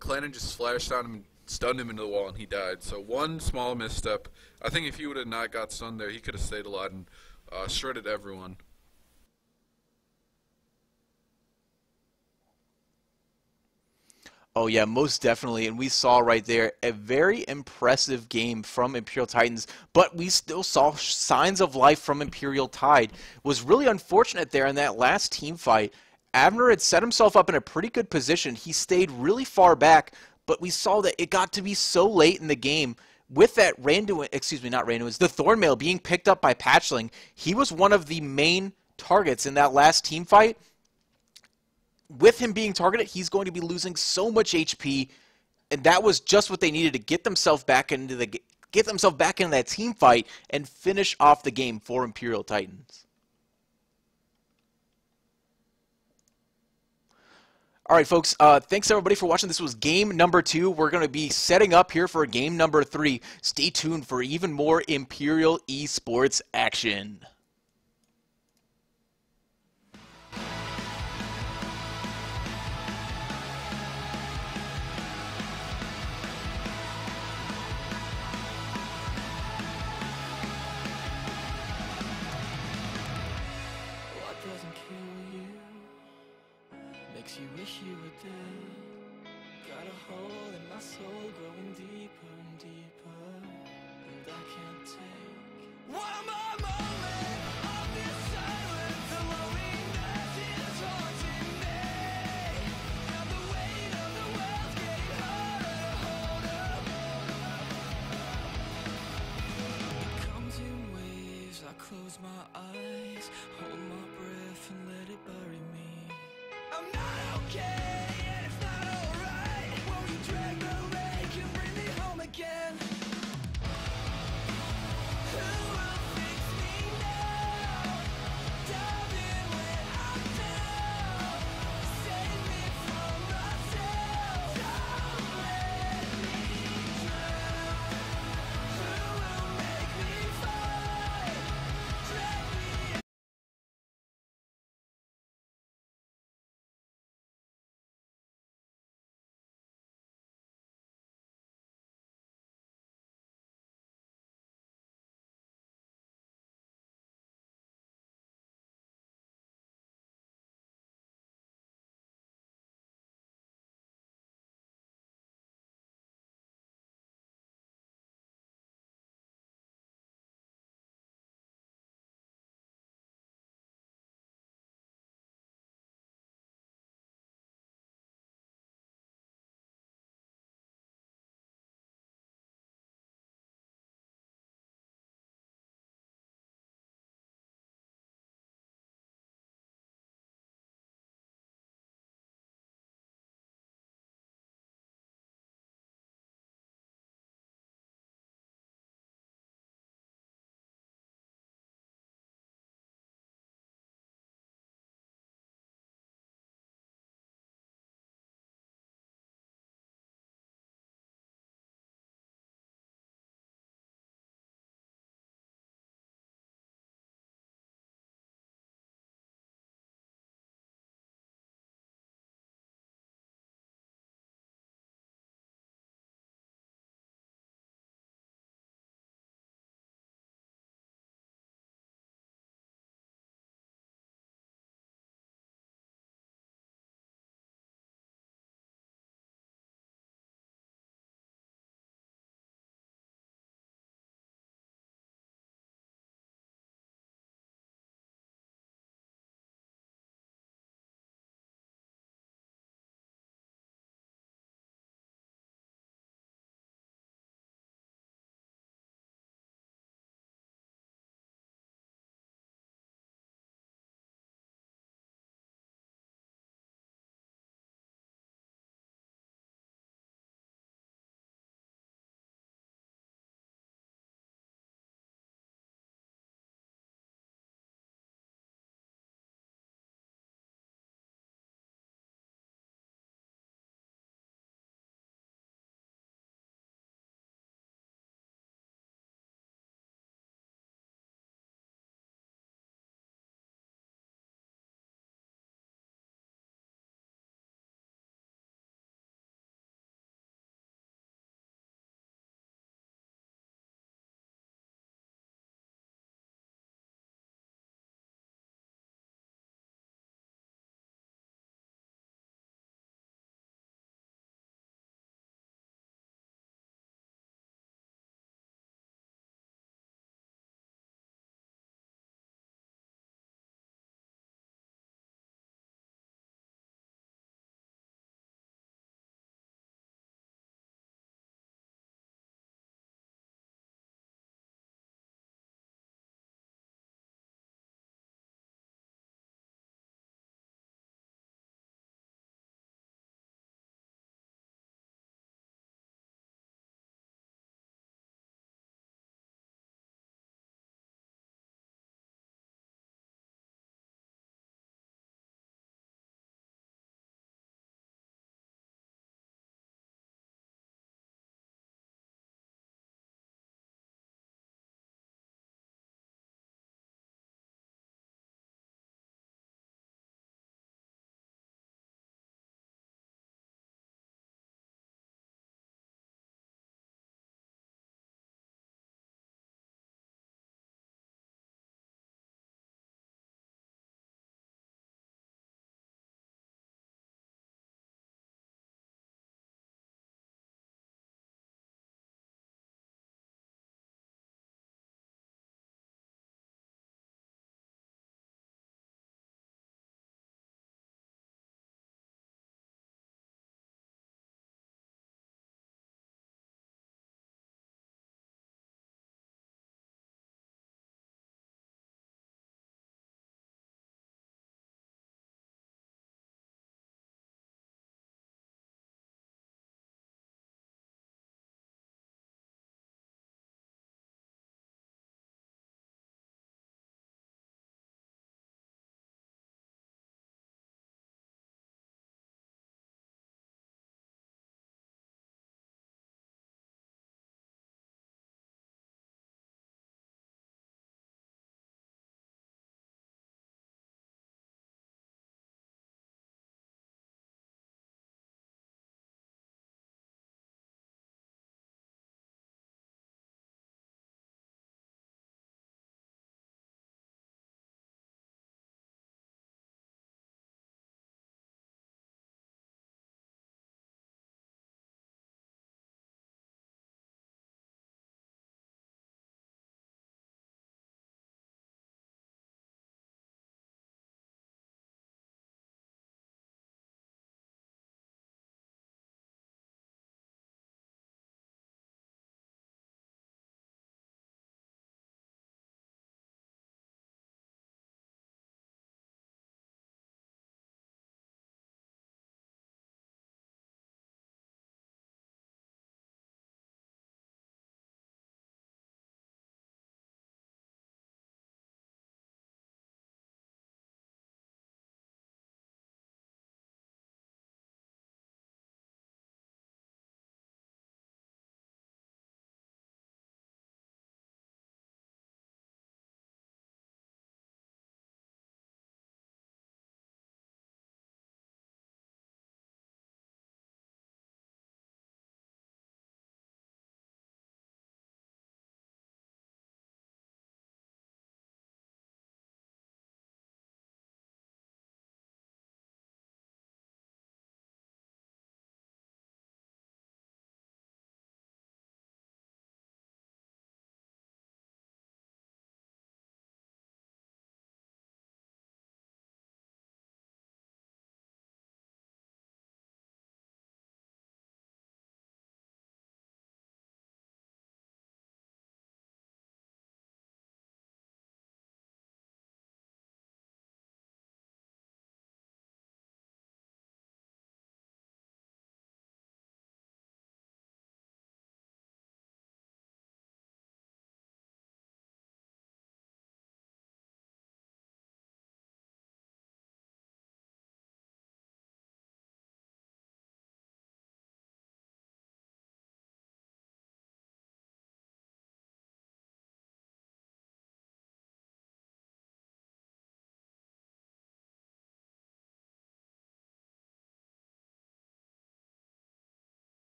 Clannon just flashed on him and stunned him into the wall, and he died. So one small misstep. I think if he would have not got stunned there, he could have stayed alive and shredded everyone. Oh yeah, most definitely. And we saw right there a very impressive game from Imperial Titans, but we still saw signs of life from Imperial Tide. It was really unfortunate there in that last team fight. Abner had set himself up in a pretty good position. He stayed really far back, but we saw that it got to be so late in the game with that Randuin, excuse me, not Randuin, it's the Thornmail being picked up by Patchling. He was one of the main targets in that last team fight. With him being targeted, he's going to be losing so much HP, and that was just what they needed to get themselves back into that team fight and finish off the game for Imperial Titans. All right, folks, thanks everybody for watching. This was game number 2. We're going to be setting up here for game number 3. Stay tuned for even more Imperial esports action. What doesn't kill you makes you wish you were dead. Got a hole in my soul growing deeper and deeper, and I can't take one more moment of this silence. The loneliness is haunting me, and the weight of the world's getting harder to hold up. It comes in waves. I close my eyes, hold my breath and let it bury me. I'm not okay, and it's not alright. Won't you drag the lake and bring me home again? Who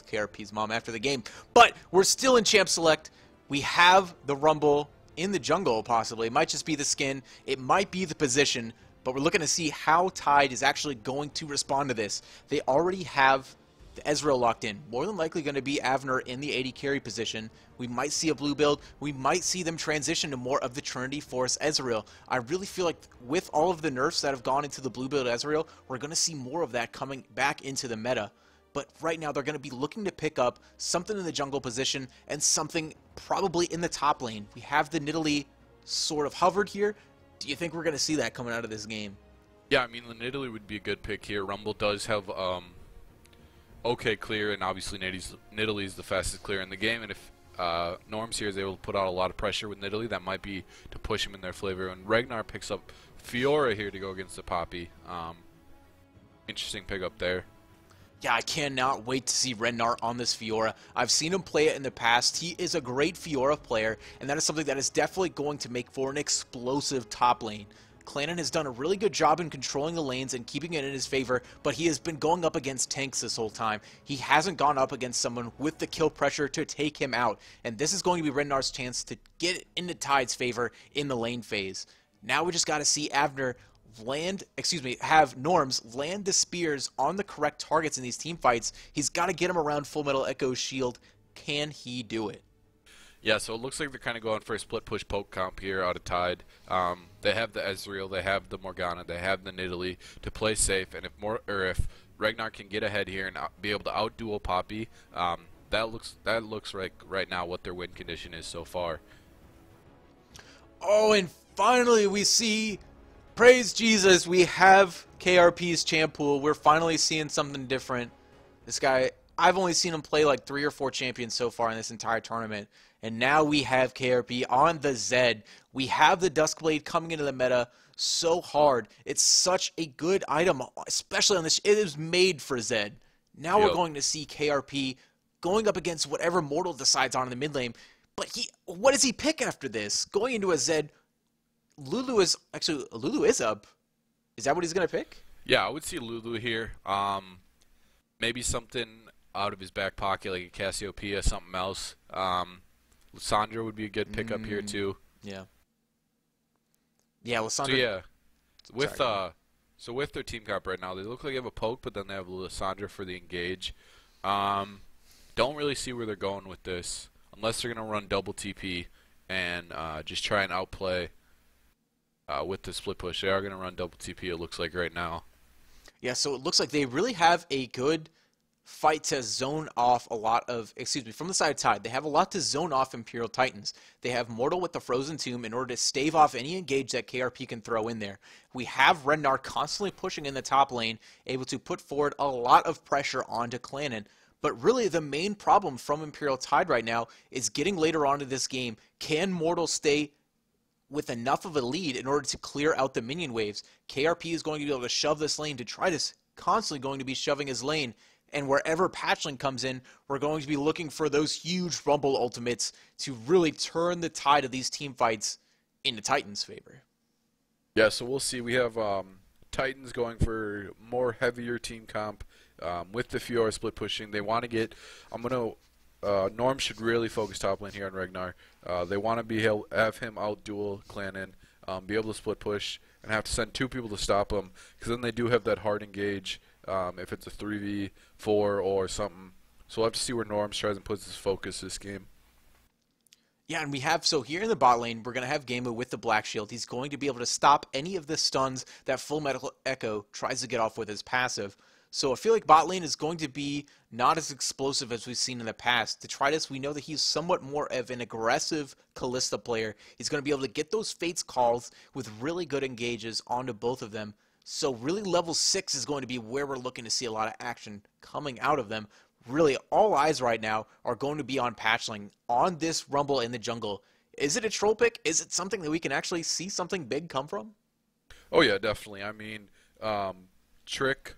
with KRP's mom after the game. But we're still in Champ Select. We have the Rumble in the jungle, possibly. It might just be the skin. It might be the position. But we're looking to see how Tide is actually going to respond to this. They already have the Ezreal locked in. More than likely going to be Avner in the AD carry position. We might see a blue build. We might see them transition to more of the Trinity Force Ezreal. I really feel like with all of the nerfs that have gone into the blue build Ezreal, we're going to see more of that coming back into the meta. But right now they're going to be looking to pick up something in the jungle position and something probably in the top lane. We have the Nidalee sort of hovered here. Do you think we're going to see that coming out of this game? Yeah, I mean, the Nidalee would be a good pick here. Rumble does have okay clear, and obviously Nidalee is the fastest clear in the game, and if Norms here is able to put out a lot of pressure with Nidalee, that might be to push him in their flavor. And Ragnar picks up Fiora here to go against the Poppy. Interesting pickup there. Yeah, I cannot wait to see Ragnar on this Fiora. I've seen him play it in the past. He is a great Fiora player, and that is something that is definitely going to make for an explosive top lane. Clannon has done a really good job in controlling the lanes and keeping it in his favor, but he has been going up against tanks this whole time. He hasn't gone up against someone with the kill pressure to take him out, and this is going to be Regnar's chance to get into Tide's favor in the lane phase. Now we just got to see Avner have Norms land the spears on the correct targets in these team fights. He's got to get him around Full Metal Echo's shield. Can he do it? Yeah, so it looks like they're kind of going for a split push poke comp here out of Tide. They have the Ezreal, they have the Morgana, they have the Nidalee to play safe, and if Ragnar can get ahead here and be able to outduel Poppy, that looks like right now what their win condition is so far. Oh, and finally we see, praise Jesus, we have KRP's champ pool. We're finally seeing something different. This guy, I've only seen him play like 3 or 4 champions so far in this entire tournament. And now we have KRP on the Zed. We have the Duskblade coming into the meta so hard. It's such a good item, especially on this. It is made for Zed. Now we're going to see KRP going up against whatever Mortal decides on in the mid lane. But what does he pick after this? Going into a Zed, Lulu is up. Is that what he's going to pick? Yeah, I would see Lulu here. Maybe something out of his back pocket, like a Cassiopeia, something else. Lissandra would be a good pickup here too. Yeah. Yeah, Lissandra. So with their team comp right now, they look like they have a poke, but then they have Lissandra for the engage. Don't really see where they're going with this, unless they're gonna run double TP and just try and outplay with the split push. They are gonna run double TP. It looks like right now. Yeah, so it looks like they really have a good fight to zone off a lot of, from the side of Tide, they have a lot to zone off Imperial Titans. They have Mortal with the Frozen Tomb in order to stave off any engage that KRP can throw in there. We have Ragnar constantly pushing in the top lane, able to put forward a lot of pressure onto Clannon. But really the main problem from Imperial Tide right now is getting later on in this game. Can Mortal stay with enough of a lead in order to clear out the minion waves? KRP is going to be able to shove this lane to try to constantly going to be shoving his lane. And wherever Patchling comes in, we're going to be looking for those huge Rumble ultimates to really turn the tide of these team fights into Titans' favor. Yeah, so we'll see. We have Titans going for more heavier team comp with the Fiora split pushing. They want to get. Norm should really focus top lane here on Ragnar. They want to have him outduel Clannon, be able to split push, and have to send 2 people to stop him, because then they do have that hard engage. If it's a 3v4 or something. So we'll have to see where Norms tries and puts his focus this game. Yeah, and we have, so here in the bot lane, we're going to have Gameu with the Black Shield. He's going to be able to stop any of the stuns that Full Metal Echo tries to get off with his passive. So I feel like bot lane is going to be not as explosive as we've seen in the past. Detritus, we know that he's somewhat more of an aggressive Kalista player. He's going to be able to get those Fates calls with really good engages onto both of them. So really level 6 is going to be where we're looking to see a lot of action coming out of them. Really, all eyes right now are going to be on Patchling, on this Rumble in the jungle. Is it a troll pick? Is it something that we can actually see something big come from? Oh yeah, definitely. I mean, Trick,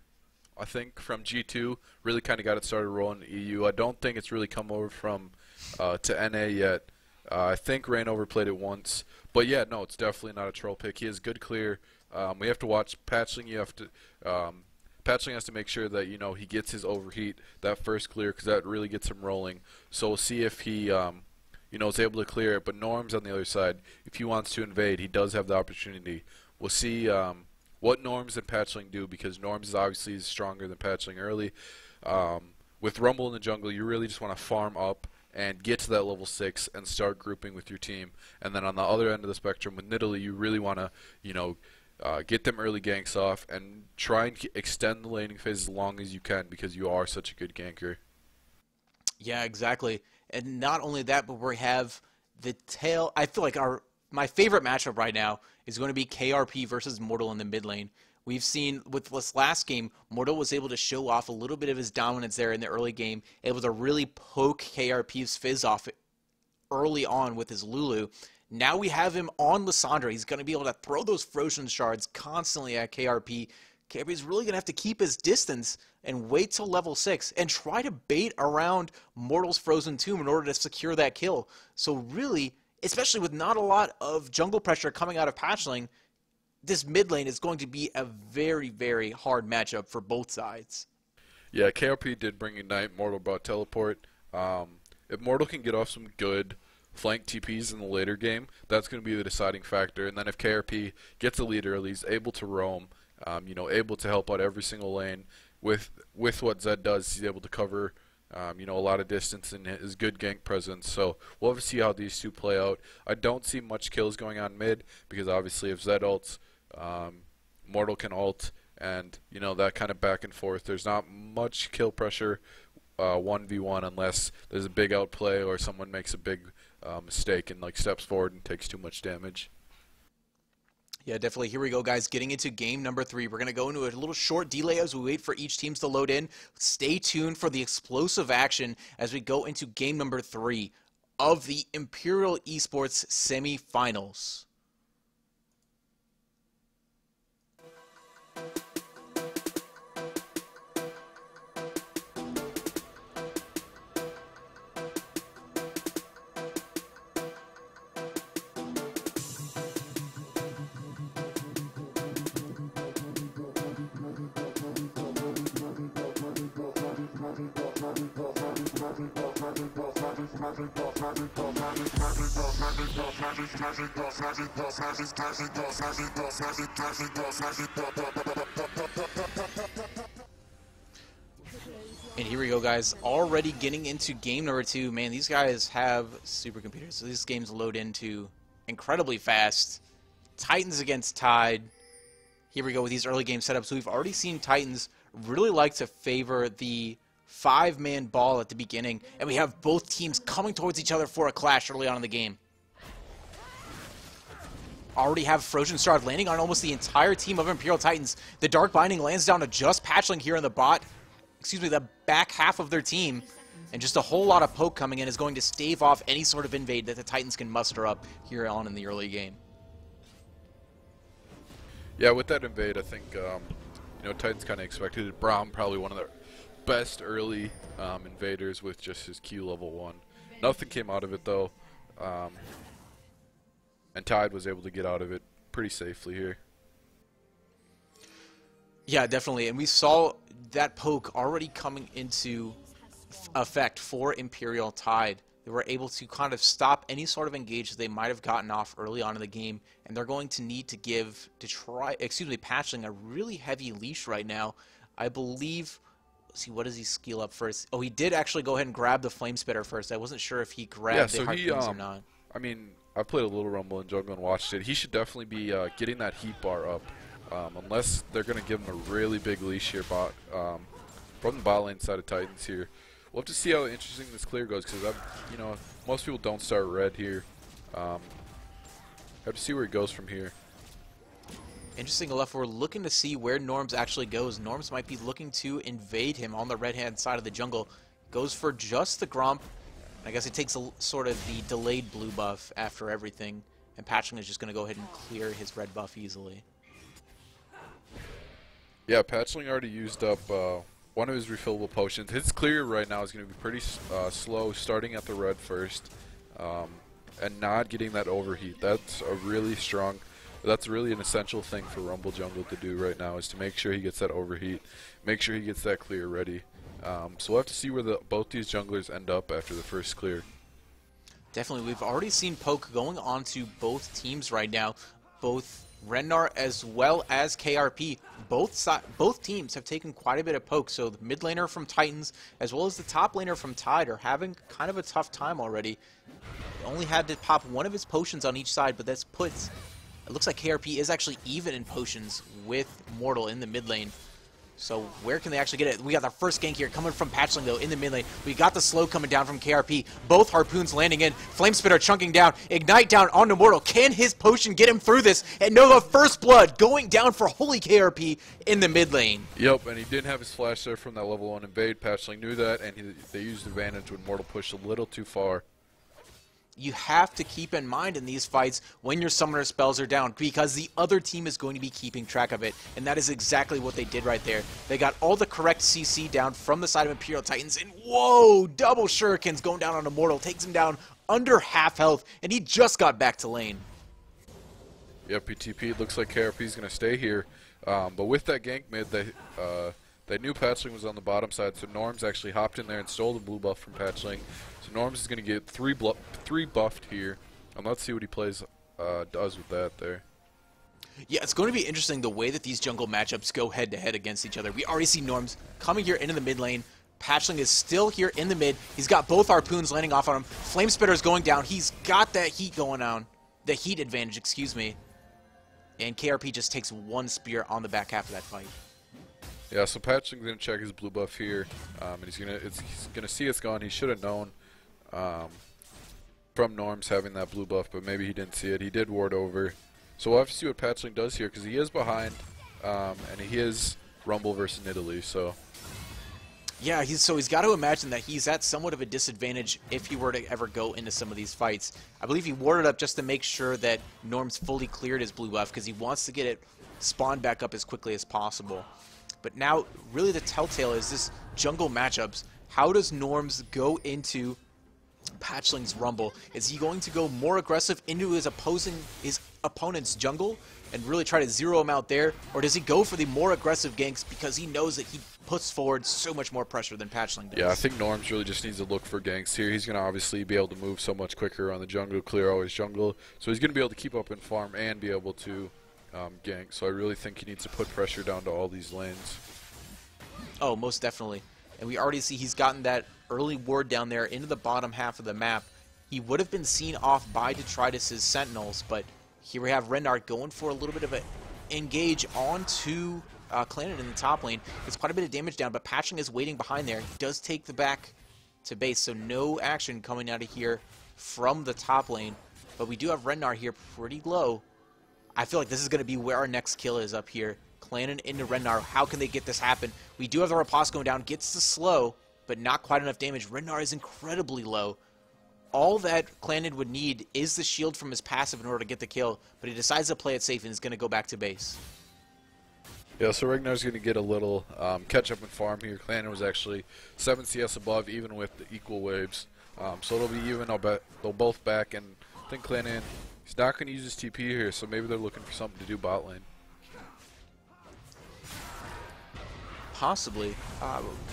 I think, from G2 really kind of got it started rolling in the EU. I don't think it's really come over from to NA yet. I think Reignover played it once. But yeah, no, it's definitely not a troll pick. He has good clear. We have to watch Patchling. You have to Patchling has to make sure that, you know, he gets his overheat, that first clear, because that really gets him rolling. So we'll see if he, you know, is able to clear it. But Norm's on the other side. If he wants to invade, he does have the opportunity. We'll see what Norms and Patchling do, because Norms is obviously stronger than Patchling early. With Rumble in the jungle, you really just want to farm up and get to that level 6 and start grouping with your team. And then on the other end of the spectrum with Nidalee, you really want to, you know, get them early ganks off and try and extend the laning phase as long as you can, because you are such a good ganker. Yeah, exactly. And not only that, but we have the tail. I feel like my favorite matchup right now is going to be KRP versus Mortal in the mid lane. We've seen with this last game, Mortal was able to show off a little bit of his dominance there in the early game, able to really poke KRP's fizz off early on with his Lulu. Now we have him on Lissandra. He's going to be able to throw those frozen shards constantly at KRP. KRP is really going to have to keep his distance and wait till level 6 and try to bait around Mortal's Frozen Tomb in order to secure that kill. So really, especially with not a lot of jungle pressure coming out of Patchling, this mid lane is going to be a very, very hard matchup for both sides. Yeah, KRP did bring Ignite. Mortal brought Teleport. If Mortal can get off some good flank TPs in the later game, that's going to be the deciding factor. And then if KRP gets a lead early, he's able to roam, you know, able to help out every single lane. With what Zed does, he's able to cover, you know, a lot of distance and his good gank presence. So we'll have to see how these two play out. I don't see much kills going on mid, because obviously if Zed ults, Mortal can ult, and, you know, that kind of back and forth. There's not much kill pressure 1v1 unless there's a big outplay or someone makes a big mistake and like steps forward and takes too much damage. Yeah, definitely. Here we go, guys. Getting into game number 3. We're going to go into a little short delay as we wait for each teams to load in. Stay tuned for the explosive action as we go into game number 3 of the Imperial Esports semifinals. And here we go, guys. Already getting into game number 2. Man, these guys have supercomputers, so these games load into incredibly fast. Titans against Tide. Here we go with these early game setups. We've already seen Titans really like to favor the 5-man ball at the beginning, and we have both teams coming towards each other for a clash early on in the game. Already have Frozen Shard landing on almost the entire team of Imperial Titans. The Dark Binding lands down to just Patchling here in the the back half of their team, and just a whole lot of poke coming in is going to stave off any sort of invade that the Titans can muster up here on in the early game. Yeah, with that invade, I think you know, Titans kind of expected it. Braum probably one of their best early invaders with just his Q level 1. Nothing came out of it though, and Tide was able to get out of it pretty safely here. Yeah, definitely, and we saw that poke already coming into effect for Imperial Tide. They were able to kind of stop any sort of engage they might have gotten off early on in the game, and they're going to need to give Patchling a really heavy leash right now. I believe. Let's see, what does he skill up first? Oh, he did actually go ahead and grab the Flame Spitter first. I wasn't sure if he grabbed the Harpoons or not. I mean, I played a little Rumble in jungle and watched it. He should definitely be getting that heat bar up, unless they're going to give him a really big leash here from the bot lane side of Titans here. We'll have to see how interesting this clear goes, because you know, most people don't start red here. Have to see where he goes from here. Interesting enough, we're looking to see where Norms actually goes. Norms might be looking to invade him on the red-hand side of the jungle. Goes for just the Grump. I guess it takes a sort of the delayed blue buff after everything, and Patchling is just going to go ahead and clear his red buff easily. Yeah, Patchling already used up one of his refillable potions. His clear right now is going to be pretty slow, starting at the red first, and not getting that overheat. That's a really strong But that's really an essential thing for Rumble Jungle to do right now, is to make sure he gets that overheat, make sure he gets that clear ready. So we'll have to see where both these junglers end up after the first clear. Definitely, we've already seen poke going on to both teams right now, both Rennar as well as KRP. Both teams have taken quite a bit of poke, so the mid laner from Titans as well as the top laner from Tide are having kind of a tough time already. Only had to pop one of his potions on each side, but that's puts... It looks like KRP is actually even in potions with Mortal in the mid lane. So where can they actually get it? We got our first gank here coming from Patchling, though, in the mid lane. We got the slow coming down from KRP. Both harpoons landing in. Flamespitter chunking down. Ignite down onto Mortal. Can his potion get him through this? And Nova First Blood going down for Holy KRP in the mid lane. Yep, and he didn't have his flash there from that level 1 invade. Patchling knew that, and they used advantage when Mortal pushed a little too far. You have to keep in mind in these fights when your summoner spells are down, because the other team is going to be keeping track of it, and that is exactly what they did right there. They got all the correct CC down from the side of Imperial Titans, and whoa, double shurikens going down on Immortal, takes him down under half health, and he just got back to lane. Yep, PTP, it looks like KRP's going to stay here, but with that gank mid, they knew Patchling was on the bottom side, so Norm's actually hopped in there and stole the blue buff from Patchling. So Norm's is going to get three buffed here, and let's see what he does with that there. Yeah, it's going to be interesting the way that these jungle matchups go head-to-head against each other. We already see Norms coming here into the mid lane. Patchling is still here in the mid. He's got both harpoons landing off on him. Flamespitter's going down. He's got that heat going on. The heat advantage, excuse me. And KRP just takes one spear on the back half of that fight. Yeah, so Patchling's gonna check his blue buff here, and he's gonna see it's gone. He should have known from Norms having that blue buff, but maybe he didn't see it. He did ward over, so we'll have to see what Patchling does here, because he is behind, and he is Rumble versus Nidalee. So yeah, he's got to imagine that he's at somewhat of a disadvantage if he were to ever go into some of these fights. I believe he warded up just to make sure that Norms fully cleared his blue buff, because he wants to get it spawned back up as quickly as possible. But now, really the telltale is this jungle matchups. How does Norms go into Patchling's Rumble? Is he going to go more aggressive into his opponent's jungle and really try to zero him out there? Or does he go for the more aggressive ganks because he knows that he puts forward so much more pressure than Patchling does? yeah, I think Norms really just needs to look for ganks here. He's going to obviously be able to move so much quicker on the jungle, clear always jungle. So he's going to be able to keep up in farm and be able to gank. So I really think he needs to put pressure down to all these lanes. Oh, most definitely. And we already see he's gotten that early ward down there into the bottom half of the map. He would have been seen off by Detritus' Sentinels, but here we have Rennar going for a little bit of an engage onto Clannad in the top lane. It's quite a bit of damage down, but Patchling is waiting behind there. He does take the back to base, so no action coming out of here from the top lane. But we do have Rennar here pretty low. I feel like this is going to be where our next kill is up here. Clannad into Rennar. How can they get this happen? We do have the riposte going down. Gets the slow, but not quite enough damage. Rennar is incredibly low. All that Clannad would need is the shield from his passive in order to get the kill, but he decides to play it safe and is going to go back to base. Yeah, so Ragnar's going to get a little catch-up in farm here. Clannad was actually 7 CS above, even with the equal waves. So it'll be even. They'll both back, and I think Clannad, he's not going to use his TP here, so maybe they're looking for something to do bot lane. Possibly.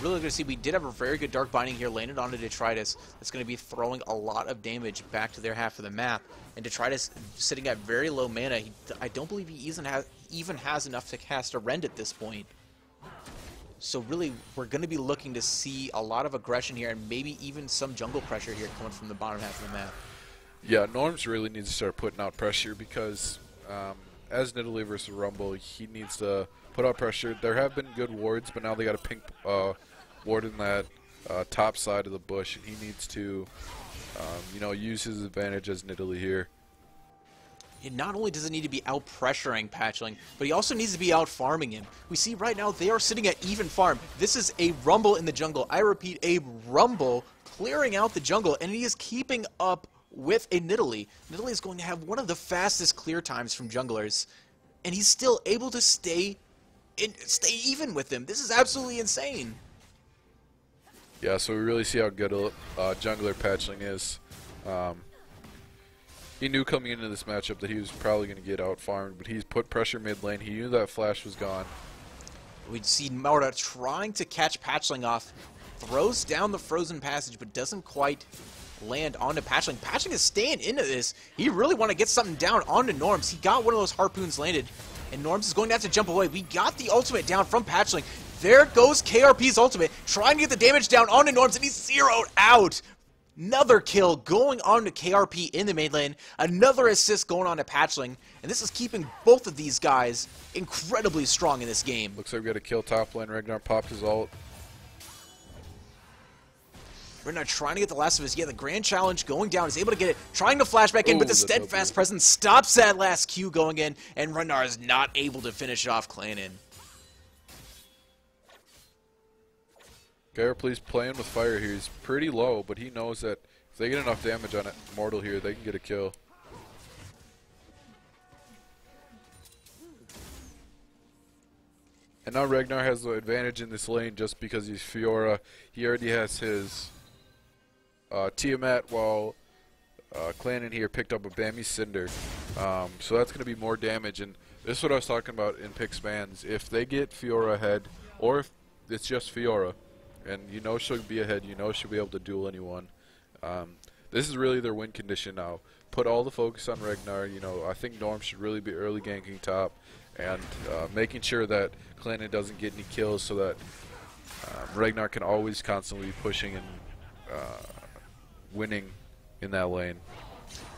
Really good to see. We did have a very good Dark Binding here landed onto Detritus. That's going to be throwing a lot of damage back to their half of the map. And Detritus sitting at very low mana. I don't believe he even has enough to cast a Rend at this point. So really, we're going to be looking to see a lot of aggression here and maybe even some jungle pressure here coming from the bottom half of the map. Yeah, Norms really needs to start putting out pressure because as Nidalee versus Rumble, he needs to put out pressure. There have been good wards, but now they got a pink ward in that top side of the bush, and he needs to, use his advantage as Nidalee here. And not only does it need to be out pressuring Patchling, but he also needs to be out farming him. We see right now they are sitting at even farm. This is a Rumble in the jungle. I repeat, a Rumble clearing out the jungle, and he is keeping up with a Nidalee. Nidalee is going to have one of the fastest clear times from junglers, and he's still able to stay even with them. This is absolutely insane. Yeah, so we really see how good jungler Patchling is. He knew coming into this matchup that he was probably going to get out farmed, but he's put pressure mid lane. He knew that flash was gone. We see Morta trying to catch Patchling off, throws down the frozen passage, but doesn't quite land onto Patchling. Patchling is staying into this. He really want to get something down onto Norms. He got one of those harpoons landed, and Norms is going to have to jump away. We got the ultimate down from Patchling. There goes KRP's ultimate, trying to get the damage down onto Norms, and he's zeroed out. Another kill going on to KRP in the main lane. Another assist going on to Patchling. And this is keeping both of these guys incredibly strong in this game. Looks like we got a kill top lane. Ragnar popped his ult. Ragnar trying to get the last of his. Yeah, the grand challenge going down. Is able to get it. Trying to flash back in, but the steadfast presence stops that last Q going in. And Ragnar is not able to finish off Clannon. KRP's playing with fire here. He's pretty low, but he knows that if they get enough damage on it, Mortal here, they can get a kill. And now Ragnar has the advantage in this lane just because he's Fiora. He already has his Tiamat, while Clannon here picked up a Bammy Cinder. So that's going to be more damage. And this is what I was talking about in pick spans. If they get Fiora ahead, or if it's just Fiora, and you know she'll be ahead, you know she'll be able to duel anyone. This is really their win condition now. Put all the focus on Ragnar. You know, I think Norm should really be early ganking top and making sure that Clannon doesn't get any kills, so that Ragnar can always constantly be pushing and winning in that lane.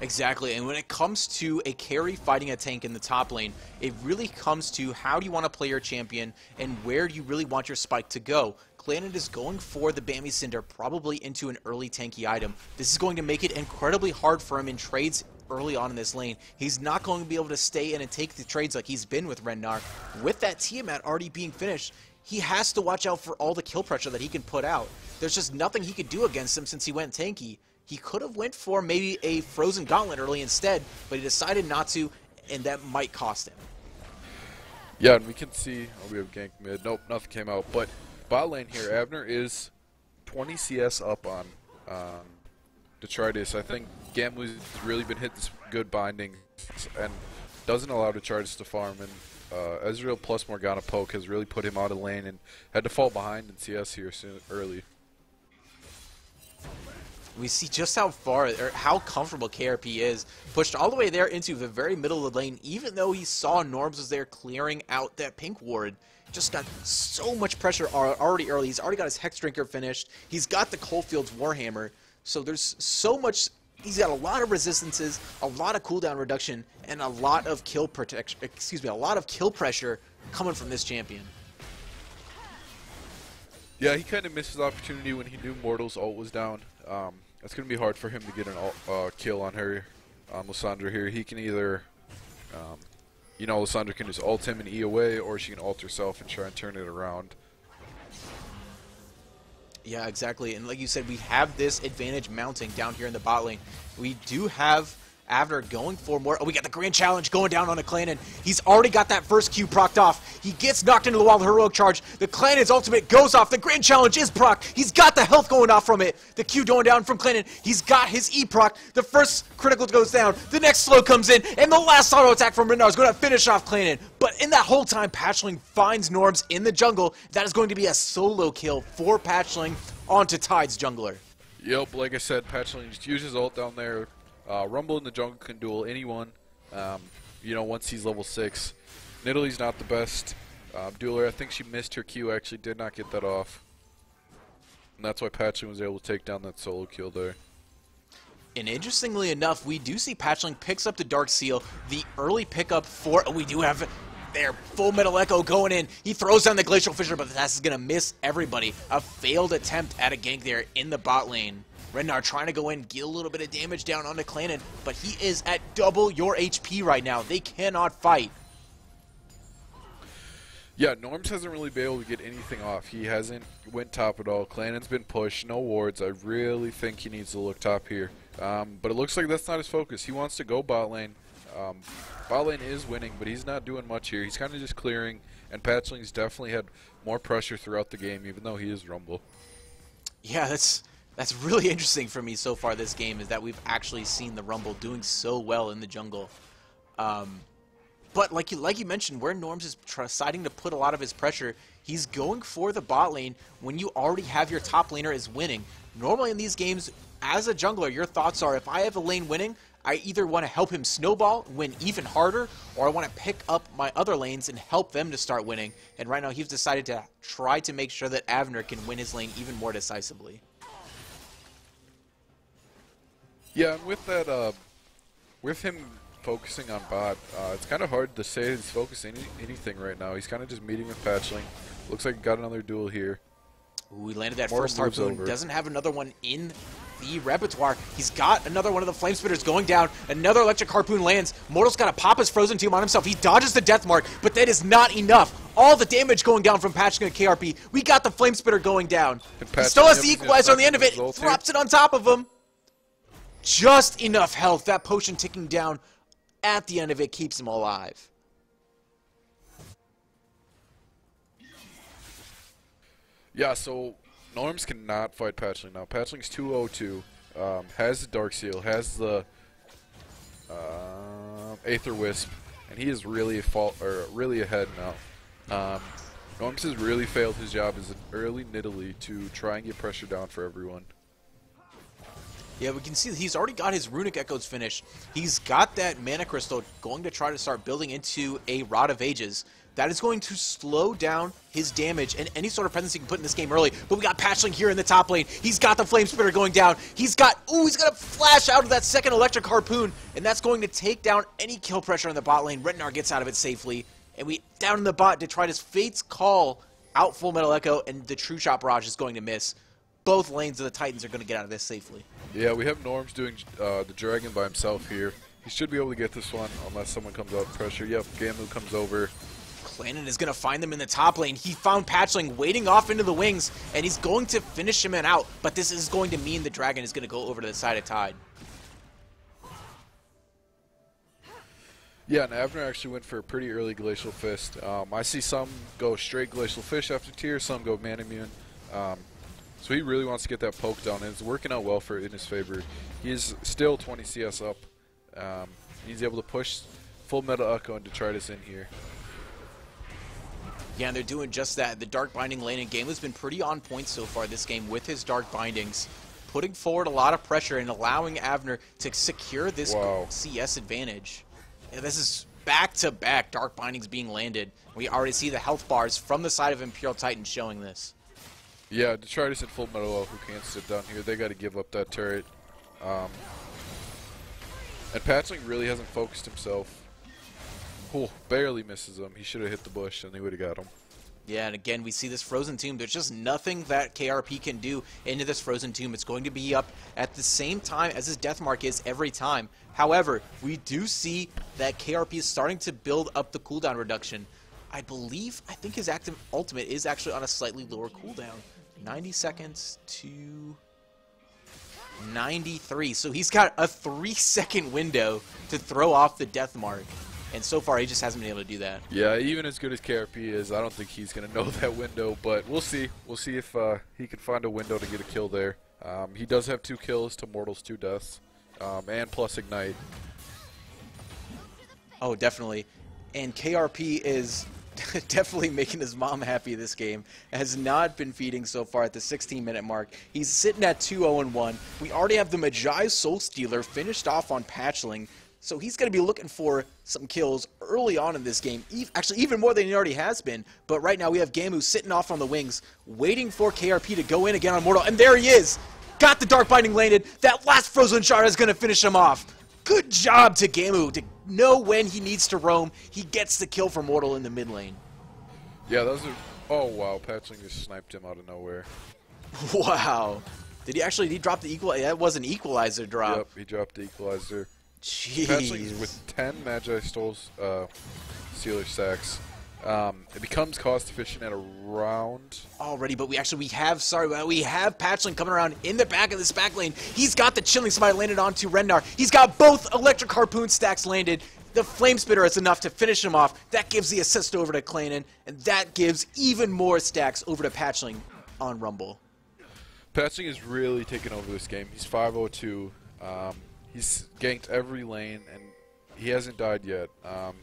Exactly, and when it comes to a carry fighting a tank in the top lane, it really comes to how do you want to play your champion and where do you really want your spike to go. Clannon is going for the Bammy Cinder, probably into an early tanky item. This is going to make it incredibly hard for him in trades early on in this lane. He's not going to be able to stay in and take the trades like he's been with Ragnar. With that Tiamat already being finished, he has to watch out for all the kill pressure that he can put out. There's just nothing he could do against him since he went tanky. He could have went for maybe a Frozen Gauntlet early instead, but he decided not to, and that might cost him. Yeah, and we can see, oh, we have gank mid. Nope, nothing came out. But bot lane here, Abner is 20 CS up on Detritus. I think Gamlu's really been hit this good binding and doesn't allow Detritus to farm. And Ezreal plus Morgana poke has really put him out of lane and had to fall behind in CS here early. We see just how far, or how comfortable KRP is. Pushed all the way there into the very middle of the lane, even though he saw Norms was there clearing out that pink ward. Just got so much pressure already early. He's already got his Hex Drinker finished. He's got the Coldfield's Warhammer. So there's so much, he's got a lot of resistances, a lot of cooldown reduction, and a lot of kill protection, a lot of kill pressure coming from this champion. Yeah, he kind of missed his opportunity when he knew Mortal's ult was down. It's going to be hard for him to get an kill on her, on Lissandra here. He can either, you know, Lissandra can just ult him and E away, or she can ult herself and try and turn it around. Yeah, exactly. And like you said, we have this advantage mounting down here in the bot lane. We do have Avner going for more. Oh, we got the grand challenge going down on a Clannon. He's already got that first Q procced off. He gets knocked into the wall, the heroic charge. The Clannon's ultimate goes off. The grand challenge is proc. He's got the health going off from it. The Q going down from Clannon. He's got his E proc. The first critical goes down. The next slow comes in. And the last auto attack from Renard is going to finish off Clannon. But in that whole time, Patchling finds Norms in the jungle. That is going to be a solo kill for Patchling onto Tide's jungler. Yep, like I said, Patchling just uses ult down there. Rumble in the jungle can duel anyone, you know, once he's level 6. Nidalee's not the best dueler. I think she missed her Q, actually did not get that off. And that's why Patchling was able to take down that solo kill there. And interestingly enough, we do see Patchling picks up the Dark Seal, the early pickup for, we do have there, Full Metal Echo going in. He throws down the Glacial Fissure, but that's going to miss everybody. A failed attempt at a gank there in the bot lane. Renard trying to go in, get a little bit of damage down onto Clannon, but he is at double your HP right now. They cannot fight. Yeah, Norms hasn't really been able to get anything off. He hasn't went top at all. Clannon's been pushed, no wards. I really think he needs to look top here. But it looks like that's not his focus. He wants to go bot lane. Bot lane is winning, but he's not doing much here. He's kind of just clearing, and Patchling's definitely had more pressure throughout the game, even though he is Rumble. Yeah, that's That's really interesting for me so far this game, is that we've actually seen the Rumble doing so well in the jungle. But like you mentioned, where Norms is deciding to put a lot of his pressure, he's going for the bot lane when you already have your top laner is winning. Normally in these games, as a jungler, your thoughts are, if I have a lane winning, I either want to help him snowball, win even harder, or I want to pick up my other lanes and help them to start winning. And right now he's decided to try to make sure that Avner can win his lane even more decisively. Yeah, and with that, with him focusing on bot, it's kind of hard to say he's focusing anything right now. He's kind of just meeting with Patchling. Looks like he got another duel here. Ooh, he landed that More first moves harpoon. over. Doesn't have another one in the repertoire. He's got another one of the flame spitters going down. Another electric harpoon lands. Mortal's got to pop his frozen tomb on himself. He dodges the death mark, but that is not enough. All the damage going down from Patchling and KRP. We got the flame spitter going down. He still has the equalizer on the end of it. Drops it on top of him. Just enough health. That potion ticking down at the end of it keeps him alive. Yeah, so Norms cannot fight Patchling now. Patchling's 202, has the Dark Seal, has the Aether Wisp, and he is really really ahead now. Norms has really failed his job as an early Nidalee to try and get pressure down for everyone. Yeah, we can see that he's already got his Runic Echoes finished. He's got that Mana Crystal going to try to start building into a Rod of Ages. That is going to slow down his damage and any sort of presence he can put in this game early. But we got Patchling here in the top lane. He's got the Flame Spitter going down. He's going to flash out of that second Electric Harpoon. And that's going to take down any kill pressure on the bot lane. Retnar gets out of it safely. And we down in the bot, Detritus Fate's Call out Full Metal Echo, and the True Shot Barrage is going to miss. Both lanes of the Titans are going to get out of this safely. Yeah, we have Norms doing the Dragon by himself here. He should be able to get this one unless someone comes out with pressure. Yep, Gamu comes over. Clannon is going to find them in the top lane. He found Patchling waiting off into the wings, and he's going to finish him out. But this is going to mean the Dragon is going to go over to the side of Tide. Yeah, and Avner actually went for a pretty early Glacial Fist. I see some go straight Glacial Fish after tier, some go Man Immune. So he really wants to get that poke down, and it's working out well in his favor. He is still 20 CS up. He's able to push Full Metal Echo and Detritus in here. Yeah, and they're doing just that. The Dark Binding lane in game has been pretty on point so far this game with his Dark Bindings, putting forward a lot of pressure and allowing Avner to secure this CS advantage. And this is back-to-back Dark Bindings being landed. We already see the health bars from the side of Imperial Titan showing this. Yeah, Detritus and Full Metal Elf who can't sit down here. They got to give up that turret. And Patchling really hasn't focused himself. Oh, barely misses him. He should have hit the bush and he would have got him. Yeah, and again, we see this Frozen Tomb. There's just nothing that KRP can do into this Frozen Tomb. It's going to be up at the same time as his Death Mark is every time. However, we do see that KRP is starting to build up the cooldown reduction. I think his active ultimate is actually on a slightly lower cooldown. 90 seconds to 93. So he's got a 3-second window to throw off the Death Mark. And so far, he just hasn't been able to do that. Yeah, even as good as KRP is, I don't think he's going to know that window. But we'll see. We'll see if he can find a window to get a kill there. He does have 2 kills to Mortal's 2 deaths. And plus Ignite. Oh, definitely. And KRP is definitely making his mom happy this game. Has not been feeding so far at the 16-minute mark. He's sitting at 2-0-1. We already have the Magi Soul Stealer finished off on Patchling. So he's going to be looking for some kills early on in this game. Actually, even more than he already has been. But right now we have Gamu sitting off on the wings, waiting for KRP to go in again on Mortal. And there he is! Got the Dark Binding landed. That last Frozen Shard is going to finish him off. Good job to Gamu to know when he needs to roam. He gets the kill for Mortal in the mid lane. Yeah, that was a... Oh, wow. Patchling just sniped him out of nowhere. Wow. Did he drop the equalizer? That was an equalizer drop. Yep, he dropped the equalizer. Jeez. Patchling with 10 Magi Sealer sacks. It becomes cost efficient at around... Already, but we have Patchling coming around in the back of this back lane. He's got the Chilling Smite landed onto Retnar. He's got both Electric Harpoon stacks landed. The Flame Spitter is enough to finish him off. That gives the assist over to Clannon, and that gives even more stacks over to Patchling on Rumble. Patching is really taking over this game. He's 502. He's ganked every lane, and he hasn't died yet.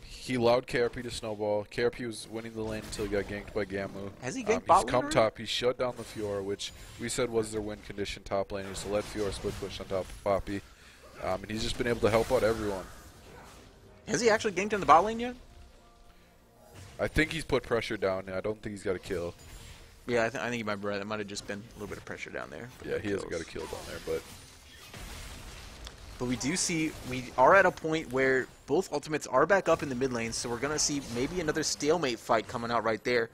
He allowed KRP to snowball. KRP was winning the lane until he got ganked by Gamu. Has he ganked bot He's come lane top. He shut down the Fiora, which we said was their win condition top laners, to let Fiora split push on top of Poppy. And he's just been able to help out everyone. Has he actually ganked in the bot lane yet? I think he's put pressure down. I don't think he's got a kill. Yeah, I think he might be right. That might have just been a little bit of pressure down there. Yeah, he hasn't got a kill down there, But we do see, we are at a point where both ultimates are back up in the mid lane, so we're going to see maybe another stalemate fight coming out right there.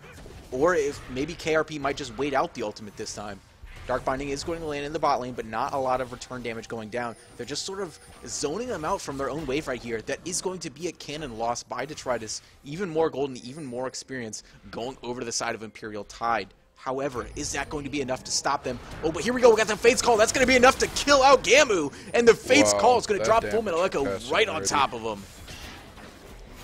Or if maybe KRP might just wait out the ultimate this time. Dark Binding is going to land in the bot lane, but not a lot of return damage going down. They're just sort of zoning them out from their own wave right here. That is going to be a cannon loss by Detritus. Even more gold and even more experience going over to the side of Imperial Tide. However, is that going to be enough to stop them? Oh, but here we go. We got the Fate's Call. That's going to be enough to kill out Gamu. And the Fate's Call is going to drop Full Metal Echo right on top of him.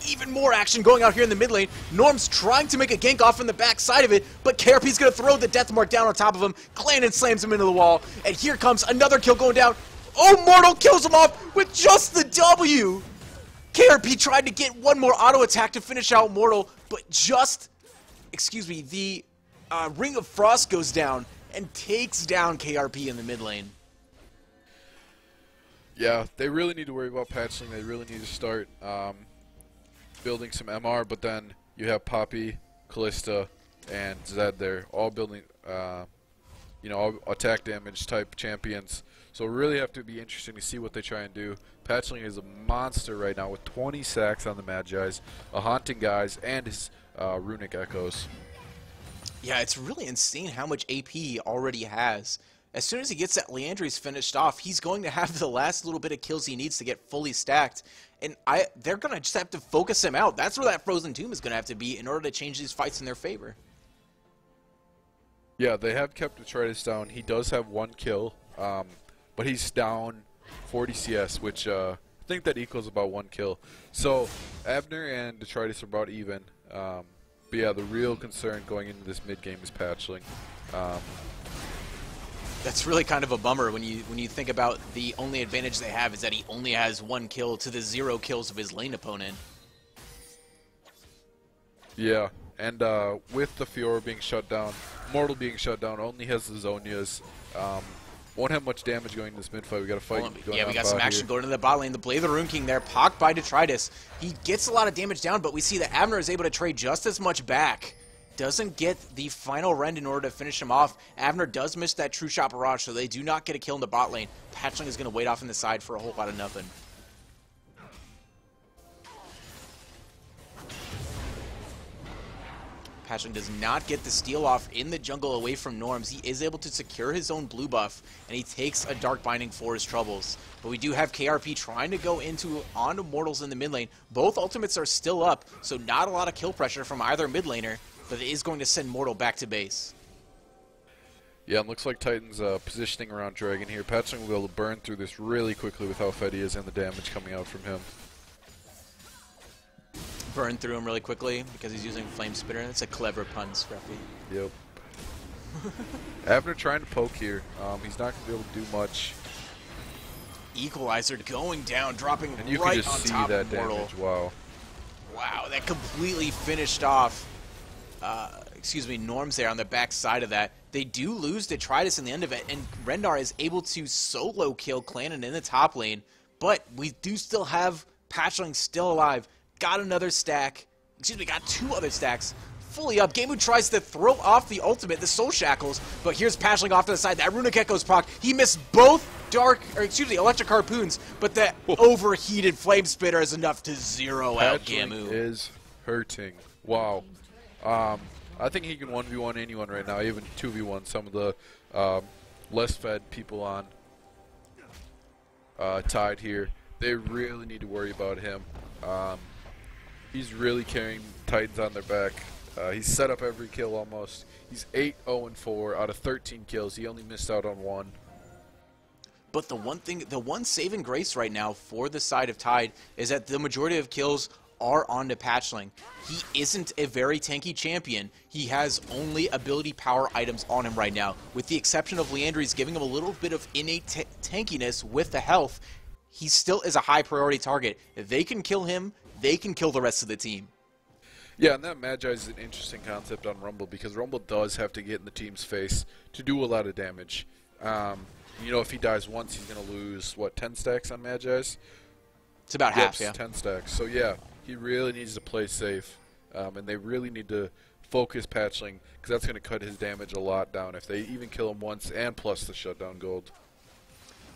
Even more action going out here in the mid lane. Norm's trying to make a gank off from the back side of it, but KRP's going to throw the Death Mark down on top of him. Clandon slams him into the wall, and here comes another kill going down. Oh, Mortal kills him off with just the W. KRP tried to get one more auto attack to finish out Mortal, but just, the Ring of Frost goes down and takes down KRP in the mid lane. Yeah, they really need to worry about patching. They really need to start building some MR, but then you have Poppy, Callista, and Zed there, all building, all attack damage type champions. So really have to be interesting to see what they try and do. Patchling is a monster right now with 20 sacks on the Magi's, a Haunting Guys, and his Runic Echoes. Yeah, it's really insane how much AP he already has. As soon as he gets that Leandry's finished off, he's going to have the last little bit of kills he needs to get fully stacked. And they're going to just have to focus him out. That's where that Frozen Tomb is going to have to be in order to change these fights in their favor. Yeah, they have kept Detritus down. He does have one kill, but he's down 40 CS, which I think that equals about one kill. So Abner and Detritus are about even. But yeah, the real concern going into this mid game is patchling. That's really kind of a bummer when you think about the only advantage they have is that he only has one kill to the 0 kills of his lane opponent. Yeah, and with the Fiora being shut down, Mortal being shut down, only has the Zonias. Won't have much damage going into this mid fight. We got a fight. Yeah, we got some action going into the bot lane. The Blade of the Rune King there, pocked by Detritus. He gets a lot of damage down, but we see that Abner is able to trade just as much back. Doesn't get the final rend in order to finish him off. Abner does miss that True Shot Barrage, so they do not get a kill in the bot lane. Patchling is going to wait off in the side for a whole lot of nothing. Patchling does not get the steal off in the jungle away from Norms. He is able to secure his own blue buff, and he takes a Dark Binding for his troubles. But we do have KRP trying to go onto Mortals in the mid lane. Both ultimates are still up, so not a lot of kill pressure from either mid laner, but it is going to send Mortal back to base. Yeah, it looks like Titan's positioning around Dragon here. Patchling will be able to burn through this really quickly with how fed he is and the damage coming out from him. Burn through him really quickly because he's using Flame Spitter. That's a clever pun, Scruffy. Yep. Abner trying to poke here. He's not going to be able to do much. Equalizer going down, dropping and you right can just on see top that of Mortal. damage. Wow. Wow, that completely finished off, Norms there on the back side of that. They do lose Detritus in the end of it, and Rendar is able to solo kill Clandon in the top lane, but we do still have Patchling still alive. Got another stack, got 2 other stacks, fully up. Gameu tries to throw off the ultimate, the Soul Shackles, but here's Patchling off to the side. That Runic Echo's proc. He missed both electric harpoons, but that overheated Flame Spitter is enough to zero out Gameu. Is hurting. Wow. I think he can 1v1 anyone right now, even 2v1 some of the less fed people on Tide here. They really need to worry about him. He's really carrying Titans on their back. He's set up every kill almost. He's 8-0-4 out of 13 kills. He only missed out on 1. But the one saving grace right now for the side of Tide is that the majority of kills are on to Patchling. He isn't a very tanky champion. He has only ability power items on him right now. With the exception of Leandry's giving him a little bit of innate tankiness with the health, he still is a high priority target. If they can kill him, they can kill the rest of the team. Yeah, and that Magi is an interesting concept on Rumble because Rumble does have to get in the team's face to do a lot of damage. You know, if he dies once, he's going to lose, what, 10 stacks on Magi's? It's about half, yeah. 10 stacks. So, yeah, he really needs to play safe. And they really need to focus Patchling because that's going to cut his damage a lot down if they even kill him once and plus the shutdown gold.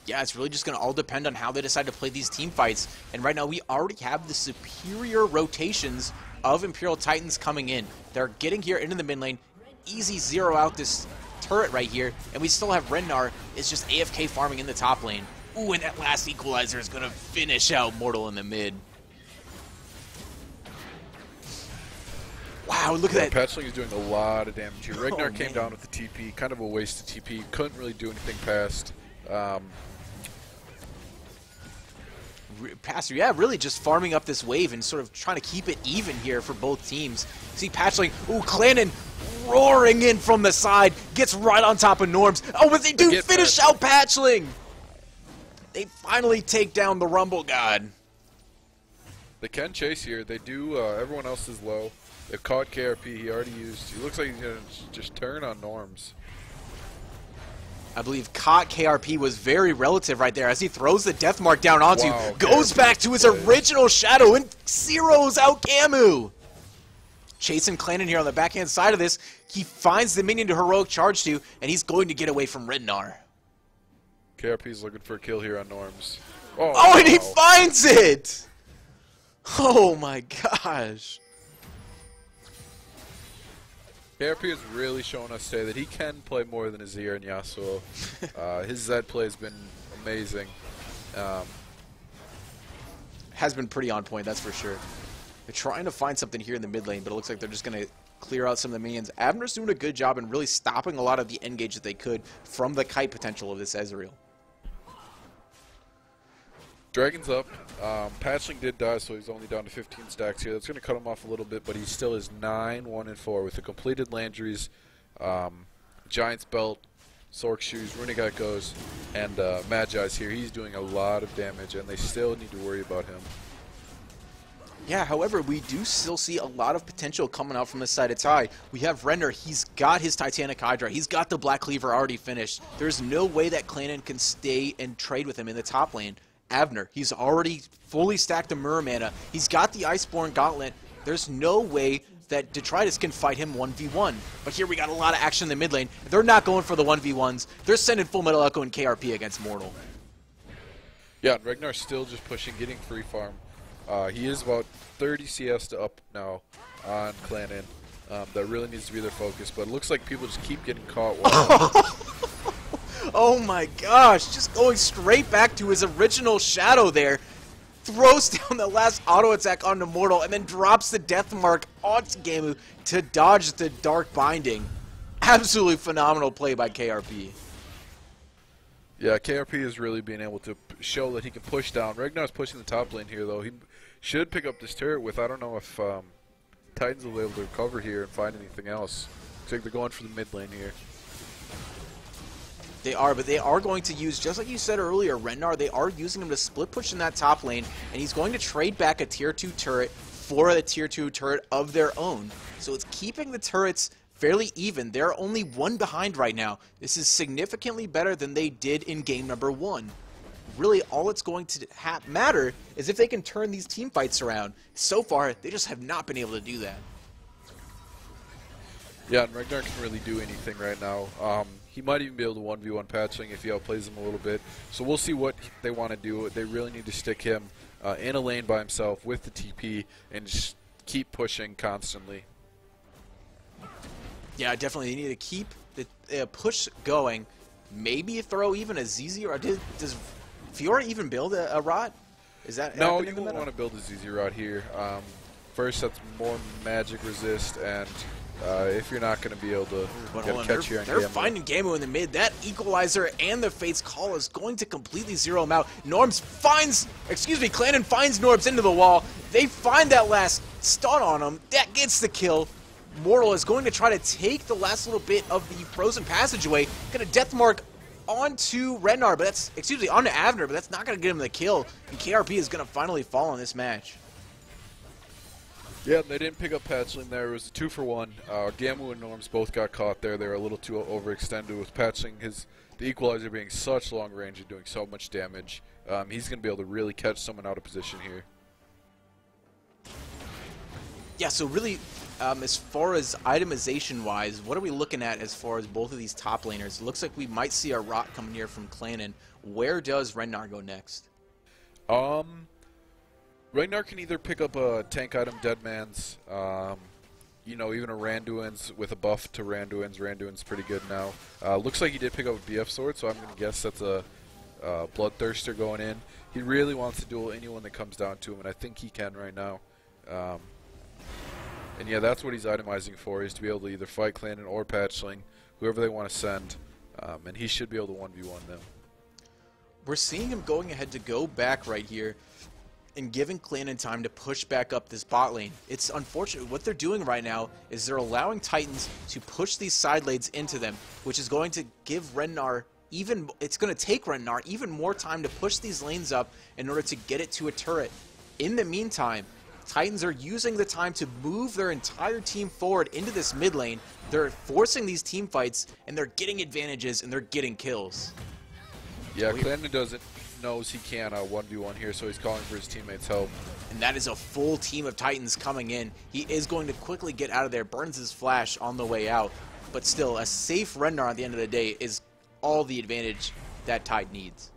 Yeah, it's really just going to all depend on how they decide to play these team fights. And right now, we already have the superior rotations of Imperial Titans coming in. They're getting here into the mid lane. Easy zero out this turret right here. And we still have Rennar is just AFK farming in the top lane. Ooh, and that last equalizer is going to finish out Mortal in the mid. Wow, look at that. Patchling is doing a lot of damage here. Ragnar came man. down with the TP. Kind of a waste of TP. Couldn't really do anything past. Pastor, yeah, really just farming up this wave and sort of trying to keep it even here for both teams. See Patchling, ooh, Clannon roaring in from the side, gets right on top of Norms. Oh, but they do finish out Patchling! They finally take down the Rumble God. They can chase here. They do. Everyone else is low. They've caught KRP. He already used. He looks like he's going to just turn on Norms. I believe caught KRP was very relative right there as he throws the death mark down onto, goes KRP back to his original shadow and zeroes out Camu. Chasing Clannon here on the backhand side of this. He finds the minion to heroic charge to, and he's going to get away from Rednar. KRP's looking for a kill here on Norms. Oh, and he finds it! Oh my gosh. KRP has really shown us today that he can play more than Azir and Yasuo. His Zed play has been amazing. Has been pretty on point, that's for sure. They're trying to find something here in the mid lane, but it looks like they're just going to clear out some of the minions. Abner's doing a good job in really stopping a lot of the engage that they could from the kite potential of this Ezreal. Dragon's up. Patchling did die, so he's only down to 15 stacks here. That's going to cut him off a little bit, but he still is 9-1-4 with the completed Landry's, Giant's Belt, Sork Shoes, Runic Echoes, and Magi's here. He's doing a lot of damage, and they still need to worry about him. Yeah, however, we do still see a lot of potential coming out from this side of Ty. We have Renner, he's got his Titanic Hydra, he's got the Black Cleaver already finished. There's no way that Clannon can stay and trade with him in the top lane. Abner, he's already fully stacked the Mirror Mana. He's got the Iceborne Gauntlet. There's no way that Detritus can fight him 1v1. But here we got a lot of action in the mid lane. They're not going for the 1v1s. They're sending Full Metal Echo and KRP against Mortal. Yeah, and Ragnar's still just pushing, getting free farm. He is about 30 CS to up now on Clannon. That really needs to be their focus, but it looks like people just keep getting caught. Oh my gosh, just going straight back to his original shadow there. Throws down the last auto attack onto Mortal and then drops the death mark onto Gamu to dodge the Dark Binding. Absolutely phenomenal play by KRP. Yeah, KRP is really being able to show that he can push down. Ragnar's pushing the top lane here, though. He should pick up this turret with, I don't know if Titans will be able to recover here and find anything else. Looks like they're going for the mid lane here. They are, but they are going to use, just like you said earlier, Rennar, they are using him to split push in that top lane, and he's going to trade back a tier 2 turret for a tier 2 turret of their own. So it's keeping the turrets fairly even. They're only one behind right now. This is significantly better than they did in game number 1. Really, all it's going to matter is if they can turn these team fights around. So far, they just have not been able to do that. Yeah, and Ragnar can really do anything right now. He might even be able to 1v1 Patchling if he outplays him a little bit. So we'll see what they want to do. They really need to stick him in a lane by himself with the TP and just keep pushing constantly. Yeah, definitely. They need to keep the push going. Maybe throw even a ZZ, or does Fiora even build a rod? Is that no? You won't want to build a ZZ rod here. First, that's more magic resist, and if you're not going to be able to But get hold a on, catch here on they're Gamble. finding Gamu in the mid. That equalizer and the Fate's Call is going to completely zero him out. Clannon finds Norbs into the wall. They find that last stun on him. That gets the kill. Mortal is going to try to take the last little bit of the frozen passageway. Going to death mark onto Rednar, but that's, onto Avner, but that's not going to get him the kill. And KRP is going to finally fall in this match. Yeah, they didn't pick up Patchling there. It was a 2-for-1. Gamu and Norms both got caught there. They were a little too overextended with Patchling. The equalizer being such long range and doing so much damage. He's going to be able to really catch someone out of position here. Yeah, so really, as far as itemization-wise, what are we looking at as far as both of these top laners? It looks like we might see a rot coming here from Clannon. Where does Rednar go next? Ragnar can either pick up a tank item, Deadman's, you know, even a Randuin's with a buff to Randuin's. Randuin's pretty good now. Looks like he did pick up a BF sword, so I'm going to guess that's a Bloodthirster going in. He really wants to duel anyone that comes down to him, and I think he can right now. And yeah, that's what he's itemizing for, is to be able to either fight Clannon or Patchling, whoever they want to send, and he should be able to 1v1 them. We're seeing him going ahead to go back right here and giving Clannon time to push back up this bot lane. It's unfortunate. What they're doing right now is they're allowing Titans to push these side lanes into them, which is going to give Rednar it's going to take Rednar even more time to push these lanes up in order to get it to a turret. In the meantime, Titans are using the time to move their entire team forward into this mid lane. They're forcing these team fights, and they're getting advantages, and they're getting kills. Yeah, Clannon knows he can 1v1 here, so he's calling for his teammates' help. And that is a full team of Titans coming in. He is going to quickly get out of there, burns his flash on the way out. But still, a safe Rednar at the end of the day is all the advantage that Tide needs.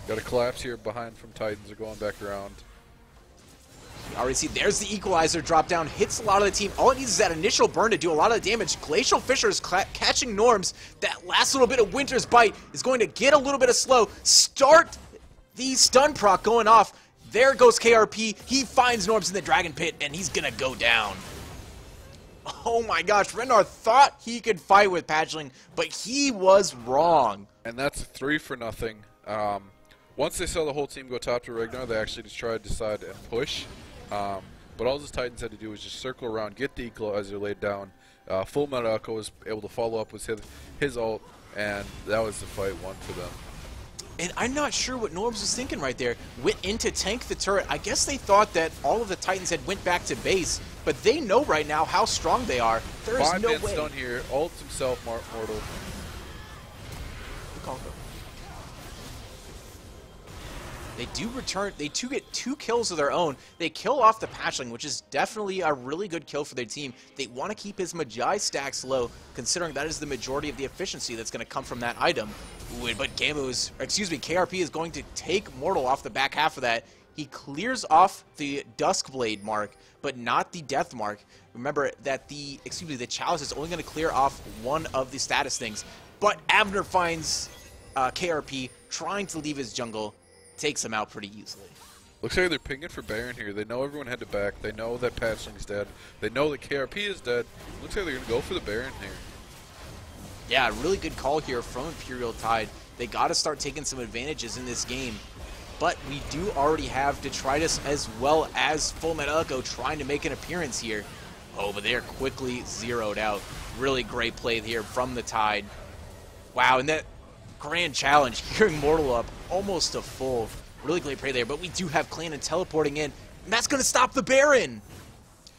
Got a collapse here behind from Titans. They're going back around. You already see, there's the equalizer drop down, hits a lot of the team. All it needs is that initial burn to do a lot of the damage. Glacial Fisher is catching Norms. That last little bit of Winter's Bite is going to get a little bit of slow. Start the stun proc going off. There goes KRP. He finds Norms in the Dragon Pit, and he's going to go down. Oh my gosh, Rednar thought he could fight with Patchling, but he was wrong. And that's 3-for-0. Once they saw the whole team go top to Ragnar, they actually just tried to decide and push. But all the Titans had to do was just circle around, get the equalizer laid down. Full Metal Echo was able to follow up with his ult, and that was the fight won for them. And I'm not sure what Norbs was thinking right there. Went in to tank the turret. I guess they thought that all of the Titans had went back to base, but they know right now how strong they are. There is no way. Stun here, ults himself, Mortal. They do return. They do get 2 kills of their own. They kill off the Patchling, which is definitely a really good kill for their team. They want to keep his Magi stacks low, considering that is the majority of the efficiency that's going to come from that item. But KRP is going to take Mortal off the back half of that. He clears off the Duskblade mark, but not the Death mark. Remember that the Chalice is only going to clear off one of the status things. But Avner finds KRP trying to leave his jungle. Takes him out pretty easily. Looks like they're pinging for Baron here. They know everyone had to back. They know that Patchling's dead. They know that KRP is dead. Looks like they're going to go for the Baron here. Yeah, really good call here from Imperial Tide. They got to start taking some advantages in this game. But we do already have Detritus as well as Full Metal Echo trying to make an appearance here. Oh, but they're quickly zeroed out. Really great play here from the Tide. Wow, and that grand challenge, gearing Mortal up almost to full. Really great play there, but we do have Clannon teleporting in, and that's going to stop the Baron.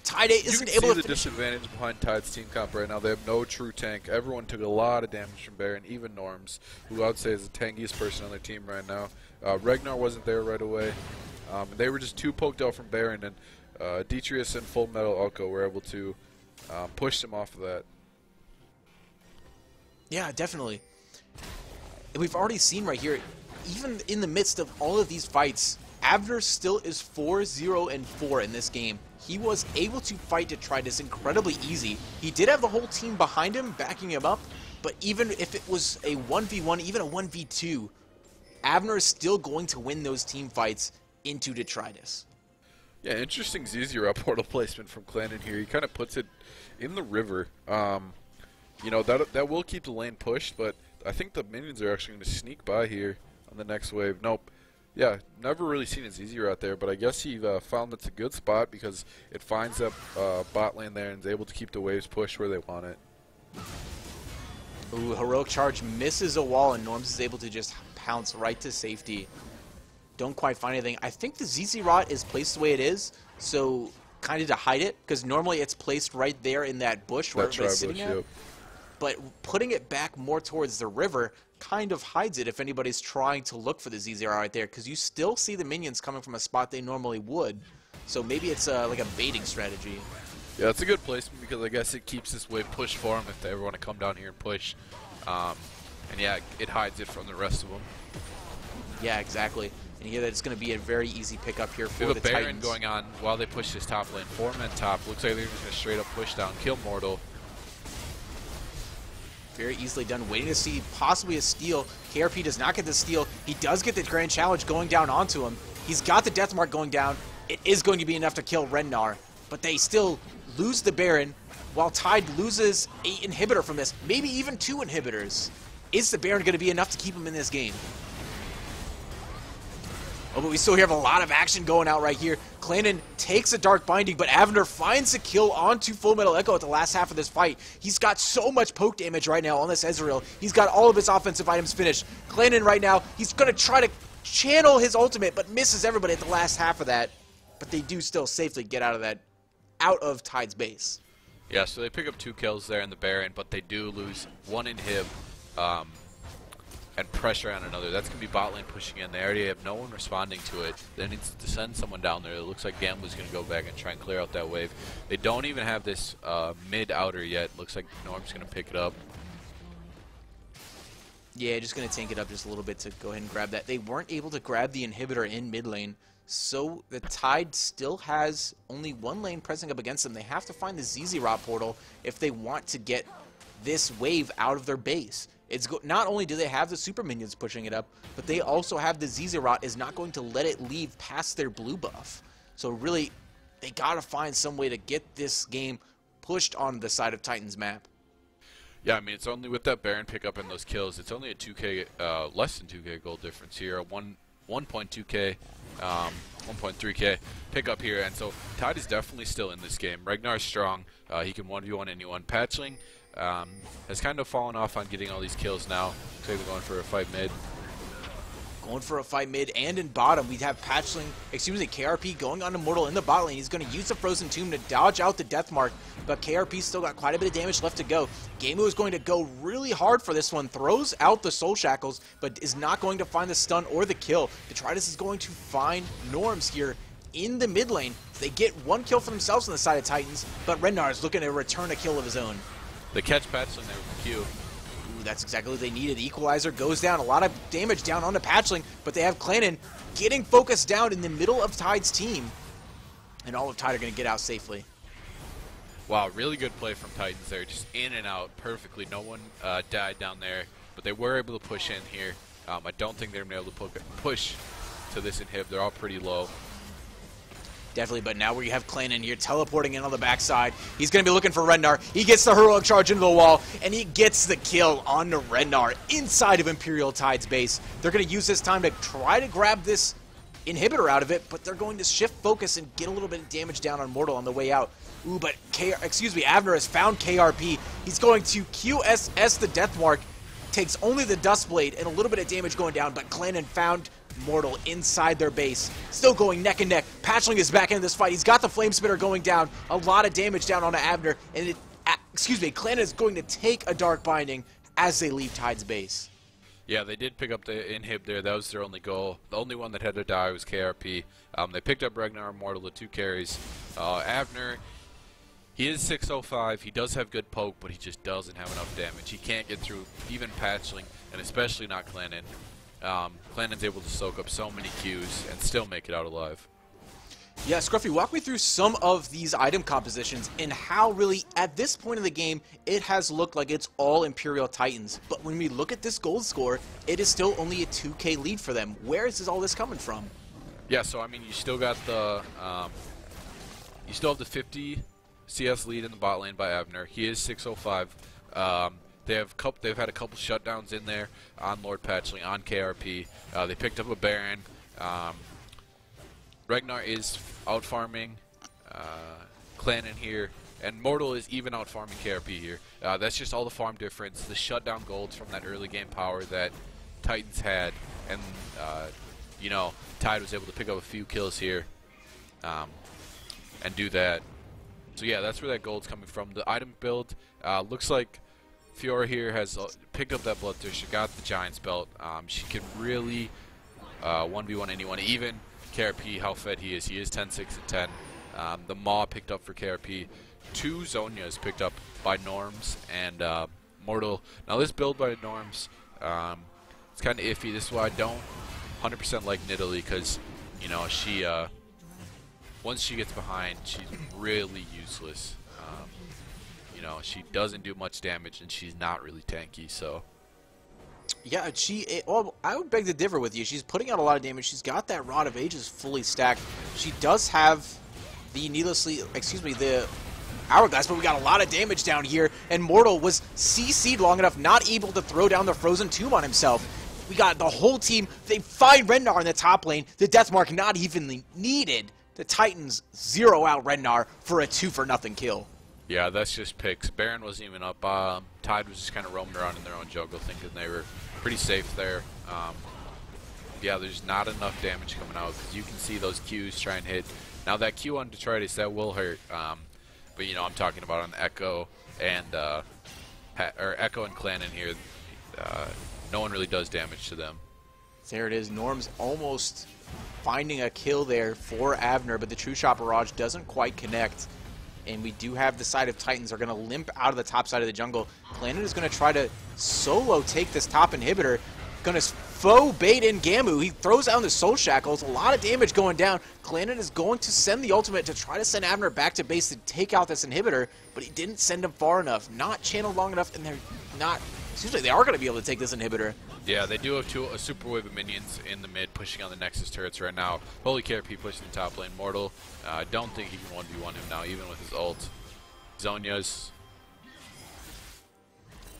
Tide isn't able to see the disadvantage behind Tide's team comp right now. They have no true tank. Everyone took a lot of damage from Baron, even Norms, who I would say is the tankiest person on their team right now. Ragnar wasn't there right away. They were just too poked out from Baron, and Detrius and Full Metal Echo were able to push them off of that. Yeah, definitely. And we've already seen right here, even in the midst of all of these fights, Avner still is 4-0-4 in this game. He was able to fight Detritus incredibly easy. He did have the whole team behind him, backing him up, but even if it was a 1v1, even a 1v2, Avner is still going to win those team fights into Detritus. Yeah, interesting ZZ Route portal placement from Clandon here. He kind of puts it in the river. You know, that will keep the lane pushed, but I think the minions are actually going to sneak by here on the next wave. Nope. Yeah, never really seen a ZZ Route there, but I guess he found it's a good spot because it finds that bot lane there and is able to keep the waves pushed where they want it. Ooh, Heroic Charge misses a wall, and Norms is able to just pounce right to safety. Don't quite find anything. I think the ZZ Rot is placed the way it is, so kind of to hide it, because normally it's placed right there in that bush where everybody's sitting at. Yep. But putting it back more towards the river kind of hides it if anybody's trying to look for the ZZ Rot right there, because you still see the minions coming from a spot they normally would. So maybe it's like a baiting strategy. Yeah, it's a good placement because I guess it keeps this wave pushed for them if they ever want to come down here and push. And yeah, it hides it from the rest of them. Yeah, exactly. And you hear that it's going to be a very easy pickup here for We have the a Baron Titans. going on while they push this top lane. 4-man top. Looks like they're just going to straight up push down, kill Mortal. Very easily done. Waiting to see possibly a steal. KRP does not get the steal. He does get the Grand Challenge going down onto him. He's got the Death Mark going down. It is going to be enough to kill Rennar, but they still lose the Baron, while Tide loses a inhibitor from this, maybe even 2 inhibitors. Is the Baron going to be enough to keep him in this game? Oh, but we still have a lot of action going out right here. Clandon takes a Dark Binding, but Avner finds a kill onto Full Metal Echo at the last half of this fight. He's got so much poke damage right now on this Ezreal. He's got all of his offensive items finished. Clandon right now, he's going to try to channel his ultimate, but misses everybody at the last half of that. But they do still safely get out of Tide's base. Yeah, so they pick up 2 kills there in the Baron, but they do lose 1 inhib and pressure on another. That's going to be bot lane pushing in. They already have no one responding to it. They need to send someone down there. It looks like Gambler's going to go back and try and clear out that wave. They don't even have this mid-outer yet. Looks like Norm's going to pick it up. Yeah, just going to tank it up just a little bit to go ahead and grab that. They weren't able to grab the inhibitor in mid lane, so the Tide still has only 1 lane pressing up against them. They have to find the ZZ Rot portal if they want to get this wave out of their base. Not only do they have the super minions pushing it up, but they also have the ZZ Rot is not going to let it leave past their blue buff. So really, they got to find some way to get this game pushed on the side of Titan's map. Yeah, I mean, it's only with that Baron pickup and those kills, it's only a 2k, less than 2k gold difference here, a 1.2k, 1.3k pickup here, and so Tide is definitely still in this game. Ragnar's strong, he can 1v1 anyone. Patchling has kind of fallen off on getting all these kills now. Looks like they're going for a fight mid. Going for a fight mid and in bottom. We have KRP going on Immortal in the bot lane. He's going to use the Frozen Tomb to dodge out the Death Mark, but KRP's still got quite a bit of damage left to go. Gameu is going to go really hard for this one, throws out the Soul Shackles, but is not going to find the stun or the kill. Detritus is going to find Norms here in the mid lane. They get 1 kill for themselves on the side of Titans, but Rennar is looking to return a kill of his own. They catch Patchling there with Q. Ooh, that's exactly what they needed. Equalizer goes down. A lot of damage down onto Patchling, but they have Clandon getting focused down in the middle of Tide's team. And all of Tide are going to get out safely. Wow, really good play from Titans there. Just in and out perfectly. No one died down there, but they were able to push in here. I don't think they're going to be able to push to this inhib. They're all pretty low. Definitely, but now we have Clandon here teleporting in on the backside. He's going to be looking for Rennar. He gets the heroic charge into the wall, and he gets the kill on Rennar inside of Imperial Tide's base. They're going to use this time to try to grab this inhibitor out of it, but they're going to shift focus and get a little bit of damage down on Mortal on the way out. Ooh, but Avner has found KRP. He's going to QSS the Death Mark. Takes only the Dust Blade and a little bit of damage going down, but Clandon found Mortal inside their base. Still going neck and neck. Patchling is back into this fight. He's got the Flame Spitter going down. A lot of damage down onto Avner. And Clandon is going to take a Dark Binding as they leave Tide's base. Yeah, they did pick up the inhib there. That was their only goal. The only one that had to die was KRP. They picked up Ragnar Immortal, the 2 carries. Avner, he is 605. He does have good poke, but he just doesn't have enough damage. He can't get through even Patchling, and especially not Clandon. Clandon's able to soak up so many Qs and still make it out alive. Yeah, Scruffy, walk me through some of these item compositions and how really, at this point in the game, it has looked like it's all Imperial Titans. But when we look at this gold score, it is still only a 2k lead for them. Where is all this coming from? Yeah, so I mean, you still got the you still have the 50 CS lead in the bot lane by Avner. He is 605. They've had a couple shutdowns in there on Lord Patchling, on KRP. They picked up a Baron. Ragnar is out farming Clan in here, and Mortal is even out farming KRP here. That's just all the farm difference, the shutdown golds from that early game power that Titans had, and you know, Tide was able to pick up a few kills here and do that. So yeah, that's where that gold's coming from. The item build looks like Fiora here has picked up that Bloodthirster, got the Giant's Belt. She can really 1v1 anyone, even KRP, how fed he is. He is 10, 6, and 10. The Maw picked up for KRP. 2 Zonias picked up by Norms and Mortal. Now this build by Norms, it's kind of iffy. This is why I don't 100% like Nidalee, because, you know, she once she gets behind, she's really useless. You know, she doesn't do much damage, and she's not really tanky, so... Yeah, well, I would beg to differ with you. She's putting out a lot of damage. She's got that Rod of Ages fully stacked. She does have the Hourglass, but we got a lot of damage down here, and Mortal was CC'd long enough, not able to throw down the Frozen Tomb on himself. We got the whole team. They find Rednar in the top lane. The Deathmark not even needed. The Titans zero out Rednar for a 2-for-0 kill. Yeah, that's just picks. Baron wasn't even up. Tide was just kind of roaming around in their own jungle, thinking they were pretty safe there. Yeah, there's not enough damage coming out, because you can see those Qs try and hit. Now that Q on Detritus, that will hurt. But you know, I'm talking about on Echo and Echo and Clan in here. No one really does damage to them. There it is. Norm's almost finding a kill there for Avner, but the True Shot Barrage doesn't quite connect. And we do have the side of Titans are going to limp out of the top side of the jungle. Planet is going to try to solo take this top inhibitor. Going to faux bait in Gamu. He throws down the Soul Shackles. A lot of damage going down. Clannad is going to send the ultimate to try to send Avner back to base to take out this inhibitor, but he didn't send him far enough. Not channeled long enough, and they're not... Seems like they are going to be able to take this inhibitor. Yeah, they do have a super wave of minions in the mid pushing on the Nexus turrets right now. Holy KRP pushing the top lane. Mortal, I don't think he can 1v1 him now, even with his ult. Zonia's...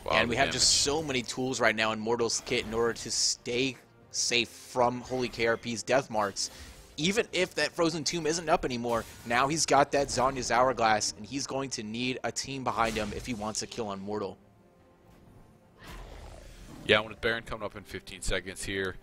Wow, and we have just so many tools right now in Mortal's kit in order to stay safe from Holy KRP's death marks. Even if that Frozen Tomb isn't up anymore, now he's got that Zonya's Hourglass, and he's going to need a team behind him if he wants a kill on Mortal. Yeah, with Baron coming up in 15 seconds here,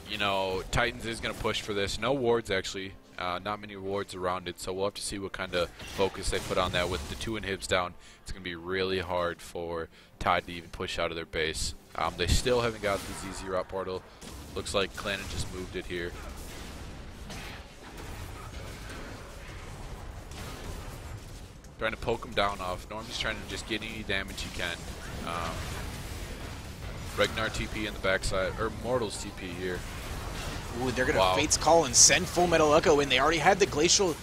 you know, Titans is going to push for this. No wards, actually. Not many wards around it, so we'll have to see what kind of focus they put on that. With the 2 inhibs down, it's going to be really hard for Tide to even push out of their base. They still haven't got the ZZ Rot portal. Looks like Clannad just moved it here. Trying to poke him down off. Norm's trying to just get any damage he can. Ragnar TP in the backside, or Mortal's TP here. Ooh, they're going to Fate's Call and send Full Metal Echo in. They already had the Glacial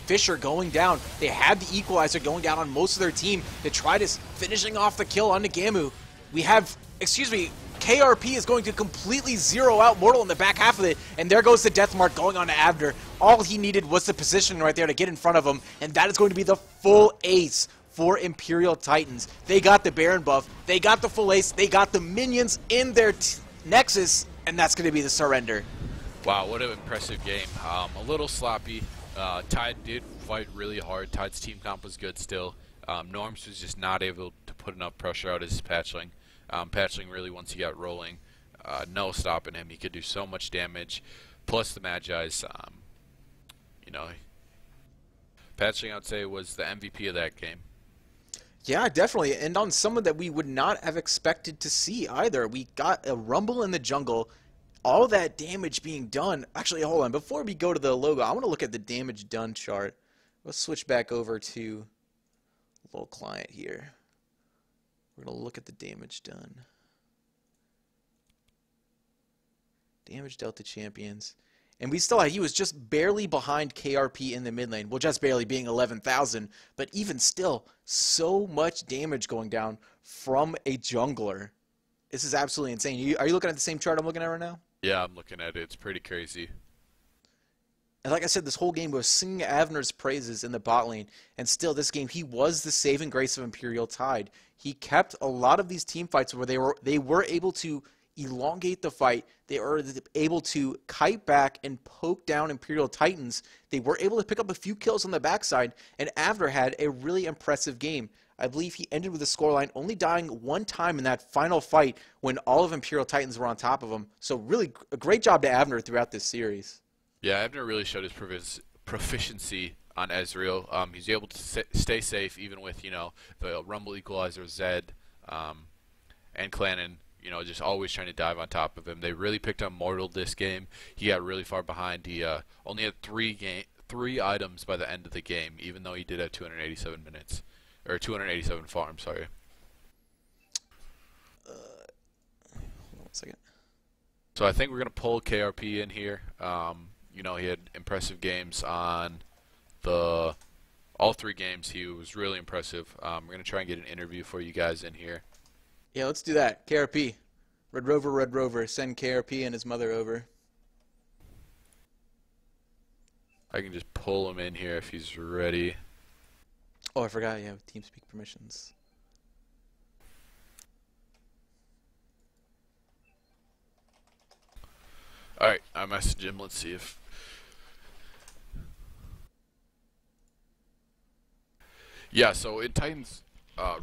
Fissure going down. They had the Equalizer going down on most of their team to try to finishing off the kill on Nagamu. We have, KRP is going to completely zero out Mortal in the back half of it, and there goes the Deathmark going on to Avner. All he needed was the position right there to get in front of him, and that is going to be the full ace for Imperial Titans. They got the Baron buff, they got the full ace, they got the minions in their Nexus, and that's going to be the surrender. Wow, what an impressive game. A little sloppy. Tide did fight really hard. Tide's team comp was good still. Norms was just not able to put enough pressure out as Patchling. Patchling really, once he got rolling, no stopping him. He could do so much damage. Plus the Magi's, you know, Patchling, I would say, was the MVP of that game. Yeah, definitely, and on someone that we would not have expected to see either. We got a Rumble in the jungle, all that damage being done. Actually, hold on, before we go to the logo, I want to look at the damage done chart. Let's switch back over to a little client here. We're going to look at the damage done. Damage dealt to champions. And we still had, he was just barely behind KRP in the mid lane. Well, just barely, being 11,000. But even still, so much damage going down from a jungler. This is absolutely insane. Are you looking at the same chart I'm looking at right now? Yeah, I'm looking at it. It's pretty crazy. And like I said, this whole game was singing Avner's praises in the bot lane, and still this game he was the saving grace of Imperial Tide. He kept a lot of these team fights where they were able to elongate the fight. They were able to kite back and poke down Imperial Titans. They were able to pick up a few kills on the backside, and Avner had a really impressive game. I believe he ended with a scoreline only dying one time in that final fight when all of Imperial Titans were on top of him. So really a great job to Avner throughout this series. Yeah, Abner really showed his proficiency on Ezreal. He's able to stay safe even with, the Rumble Equalizer, Zed, and Clannon, just always trying to dive on top of him. They really picked on Mortal this game. He got really far behind. He only had three items by the end of the game, even though he did have 287 minutes. Or 287 farms, sorry. Hold on 1 second. So I think we're going to pull KRP in here. He had impressive games on all 3 games. He was really impressive. We're going to try and get an interview for you guys in here. Yeah, let's do that. KRP. Red Rover, send KRP and his mother over. I can just pull him in here if he's ready. Oh, I forgot you have TeamSpeak permissions. Alright, I messaged him. Let's see if... Yeah, so Titans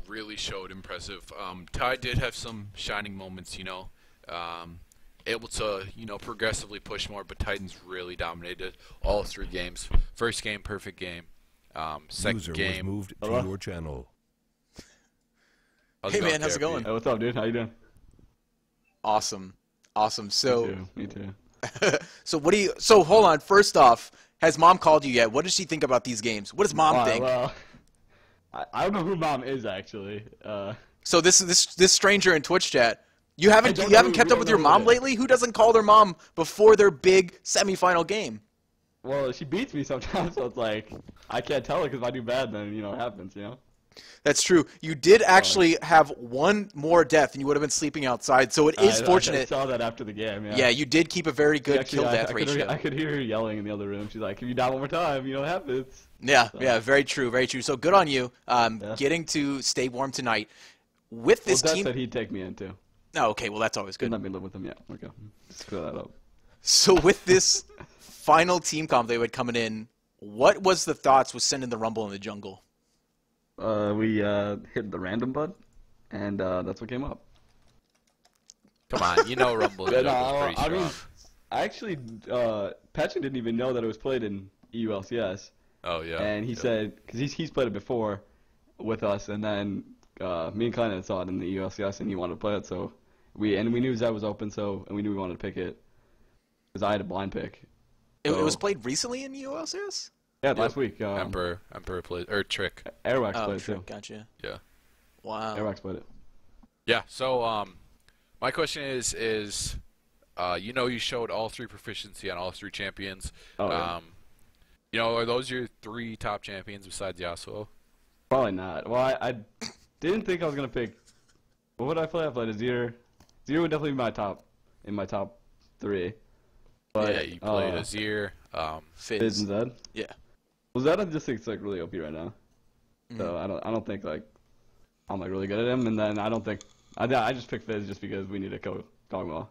really showed impressive. Ty did have some shining moments, able to, progressively push more, but Titans really dominated all 3 games. First game, perfect game. Second User game. was moved to your channel. Hey man, how's it going? Hey, what's up, dude? How you doing? Awesome. So Me too. so hold on. First off, has mom called you yet? What does she think about these games? What does mom think? Well, I don't know who mom is actually. So this stranger in Twitch chat, you haven't kept up with your who mom it is. lately? Who doesn't call their mom before their big semifinal game? Well, she beats me sometimes, so it's like I can't tell her because if I do bad, then it happens, That's true. You did actually have one more death, and you would have been sleeping outside. So it is I fortunate. saw that after the game. Yeah. Yeah, you did keep a very good Actually, kill-death I ratio. could hear her yelling in the other room. She's like, "If you die one more time, it happens." Yeah, yeah, very true, very true. So good on you, Yeah. getting to stay warm tonight. With Well, this Dad team. said he'd take me in too. Oh, okay, well that's always good. Couldn't let me live with him yet. Okay, just clear that up. So with this final team comp they would coming in, what was the thoughts with sending the Rumble in the jungle? We hit the random button, and that's what came up. Come on, Rumble Yeah, Jungle's pretty I strong. mean, I actually, Patrick didn't even know that it was played in EULCS, Oh, yeah. and he said, because he's played it before with us, and then me and Klein saw it in the EULCS, and he wanted to play it, so we knew Zed was open, and we knew we wanted to pick it, because I had a blind pick. It So- was played recently in ULCS? Yeah, last week. Emperor played, or Trick. Airwax Oh, played it sure, too. gotcha. Yeah. Wow. Airwax played it. Yeah, so my question is you showed all 3 proficiency on all 3 champions. Oh, yeah. Are those your 3 top champions besides Yasuo? Probably not. Well, I didn't think I was gonna pick. What would I play? I played Azir. Azir would definitely be in my top 3. But, Yeah, you played Azir, Fizz Fizz. and Zed. Yeah. Well, Zed I just think it's really OP right now. So I don't think I'm really good at him, and then I don't think I just picked Fizz just because we need to kill Dogma.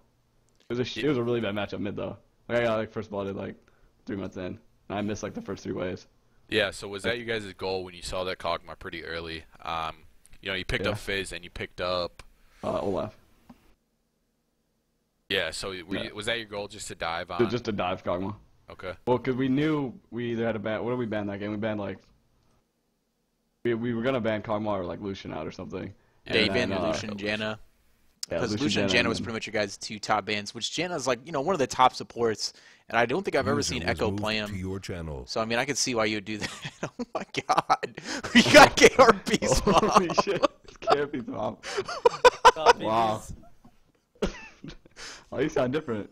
It was a really bad matchup mid though. I got first blooded 3 months in, and I missed the first 3 waves. Yeah, so was that you guys' goal when you saw that Kog'Maw pretty early? You picked Yeah. up Fizz and you picked up... Olaf. Yeah, so was that your goal, just to dive on? Just to dive Dogma. Okay. Well, because we knew we either had to ban. What did we ban that game? We banned we were gonna ban Kog'Maw or Lucian out or something. Dave And and then, Lucian, Janna. Yeah, Because Lucian and Janna and was pretty much your guys' 2 top bands, which Janna's one of the top supports, and I don't think I've ever User seen was Echo moved play to him. your channel. So, I mean, I could see why you would do that. Oh my god. We got KRP's mom. Holy shit! It's KFP's mom. Wow. Oh, you sound different.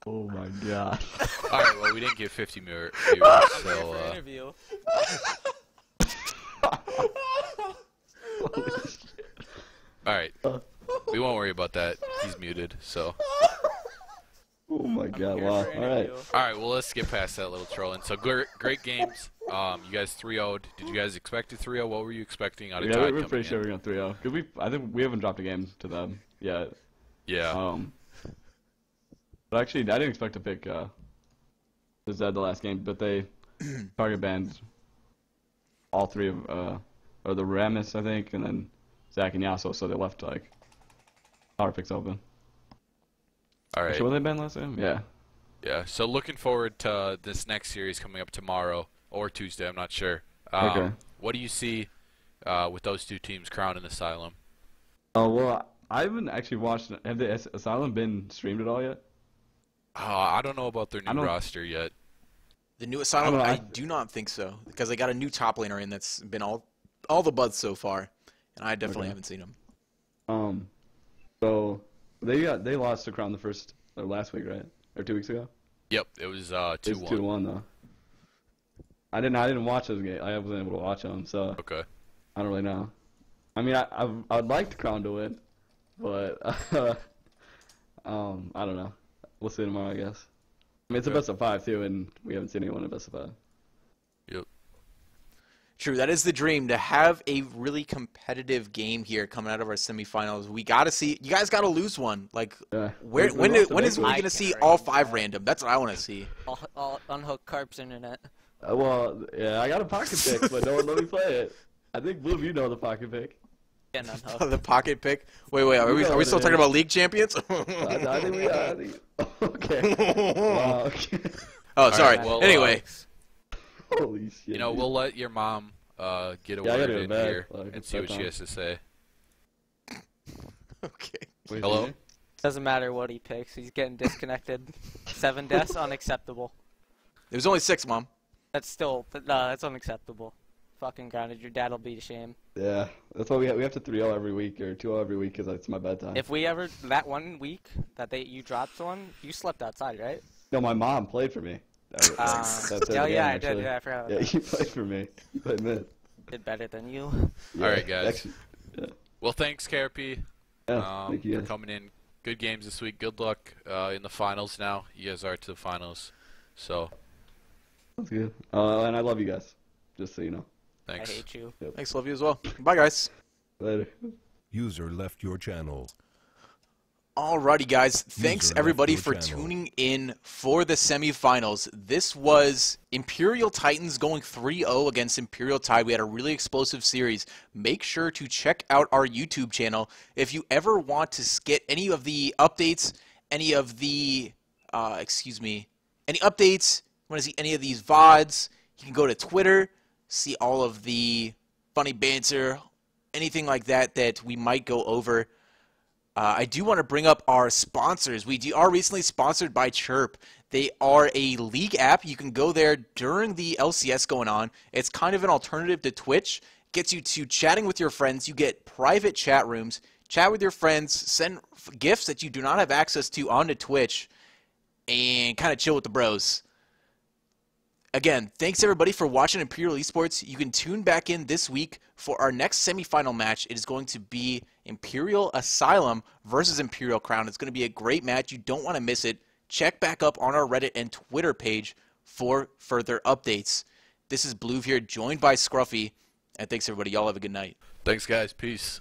Oh my god. Alright, well, we didn't get 50 viewers, so... interview. Alright. We won't worry about that. He's muted, so. Oh my God! here Wow. for All right. interview. All right, well, let's get past that little trolling. So, great games. You guys 3-0'd. Did you guys expect a 3-0? What were you expecting out of Yeah, Tide we're coming pretty sure in? we're going 3-0. Cause I think we haven't dropped a game to them yet. Yeah. But actually, I didn't expect to pick the Zed the last game, but they target banned all three of or the Ramis, I think, and then Zach and Yasso, so they left like power picks open. All right. Actually, were they banned last time? Yeah. Yeah. So, looking forward to this next series coming up tomorrow or Tuesday. I'm not sure. Okay. What do you see with those two teams, Crown and Asylum? Oh well, I haven't actually watched. Have the Asylum been streamed at all yet? I don't know about their I new don't- roster yet. The new Asylum, I I don't know, do not think so, because they got a new top laner in that's been all the buzz so far, and I definitely Okay. haven't seen him. So they lost to Crown the first last week, right? Or 2 weeks ago? Yep, it was It's 2-1. 2-1 though. I didn't watch those games. I wasn't able to watch them, so Okay. I don't really know. I mean, I'd like the Crown to win, but I don't know. We'll see tomorrow, I guess. I mean, it's a Okay. best of 5 too, and we haven't seen anyone in best of 5. Yep. True, that is the dream, to have a really competitive game here coming out of our semifinals. We got to see, you guys got to lose one. Like, Yeah. when We lost is the we big going to one. see I can't all rank 5 that. random? That's what I want to see. I'll unhook Carp's internet. Well, yeah, I got a pocket pick, but no one let me play it. I think Bloom, you know the pocket pick. Getting unhooked. The pocket pick. Wait, are You we know what still it talking is. about league champions? I think we are. Okay. Wow, okay. Oh, sorry. right, well, Anyway, Holy shit. You know, dude. we'll let your mom get a Yeah, I word gotta go in back, here like, and it's see what that she time. has to say. okay. Wait, Hello? CJ? Doesn't matter what he picks. He's getting disconnected. 7 deaths, unacceptable. It was only 6, Mom. That's still, that's unacceptable. Fucking grounded. Your dad'll be ashamed. Yeah, that's why we have to 3-0 every week or 2-0 every week because it's my bedtime. If we ever, that one week that you dropped one, you slept outside, right? No, my mom played for me. That's it Oh again, yeah, I actually. did. Yeah, I forgot. Yeah, About you played for me. You played mid. that. Did better than you. Yeah, All right, guys. Actually, yeah. Well, thanks, KRP, Thank you for guys. coming in. Good games this week. Good luck in the finals now. You guys are to the finals. So, That's good. And I love you guys. Just so you know. thanks. I hate you. Thanks, love you as well. Bye, guys. Later. User left your channel. Alrighty, guys. Thanks left everybody your for channel. tuning in for the semifinals. This was Imperial Titans going 3-0 against Imperial Tide. We had a really explosive series. Make sure to check out our YouTube channel. If you ever want to get any of the updates, any of the, any updates, want to see any of these VODs, you can go to Twitter, see all of the funny banter, anything like that that we might go over. I do want to bring up our sponsors. We are recently sponsored by Chirp. They are a league app. You can go there during the LCS going on. It's kind of an alternative to Twitch. Gets you to chatting with your friends. You get private chat rooms. Chat with your friends. Send gifts that you do not have access to onto Twitch. And kind of chill with the bros. Again, thanks everybody for watching Imperial Esports. You can tune back in this week for our next semifinal match. It is going to be Imperial Asylum versus Imperial Crown. It's going to be a great match. You don't want to miss it. Check back up on our Reddit and Twitter page for further updates. This is Blue here, joined by Scruffy. And thanks everybody. Y'all have a good night. Thanks, guys. Peace.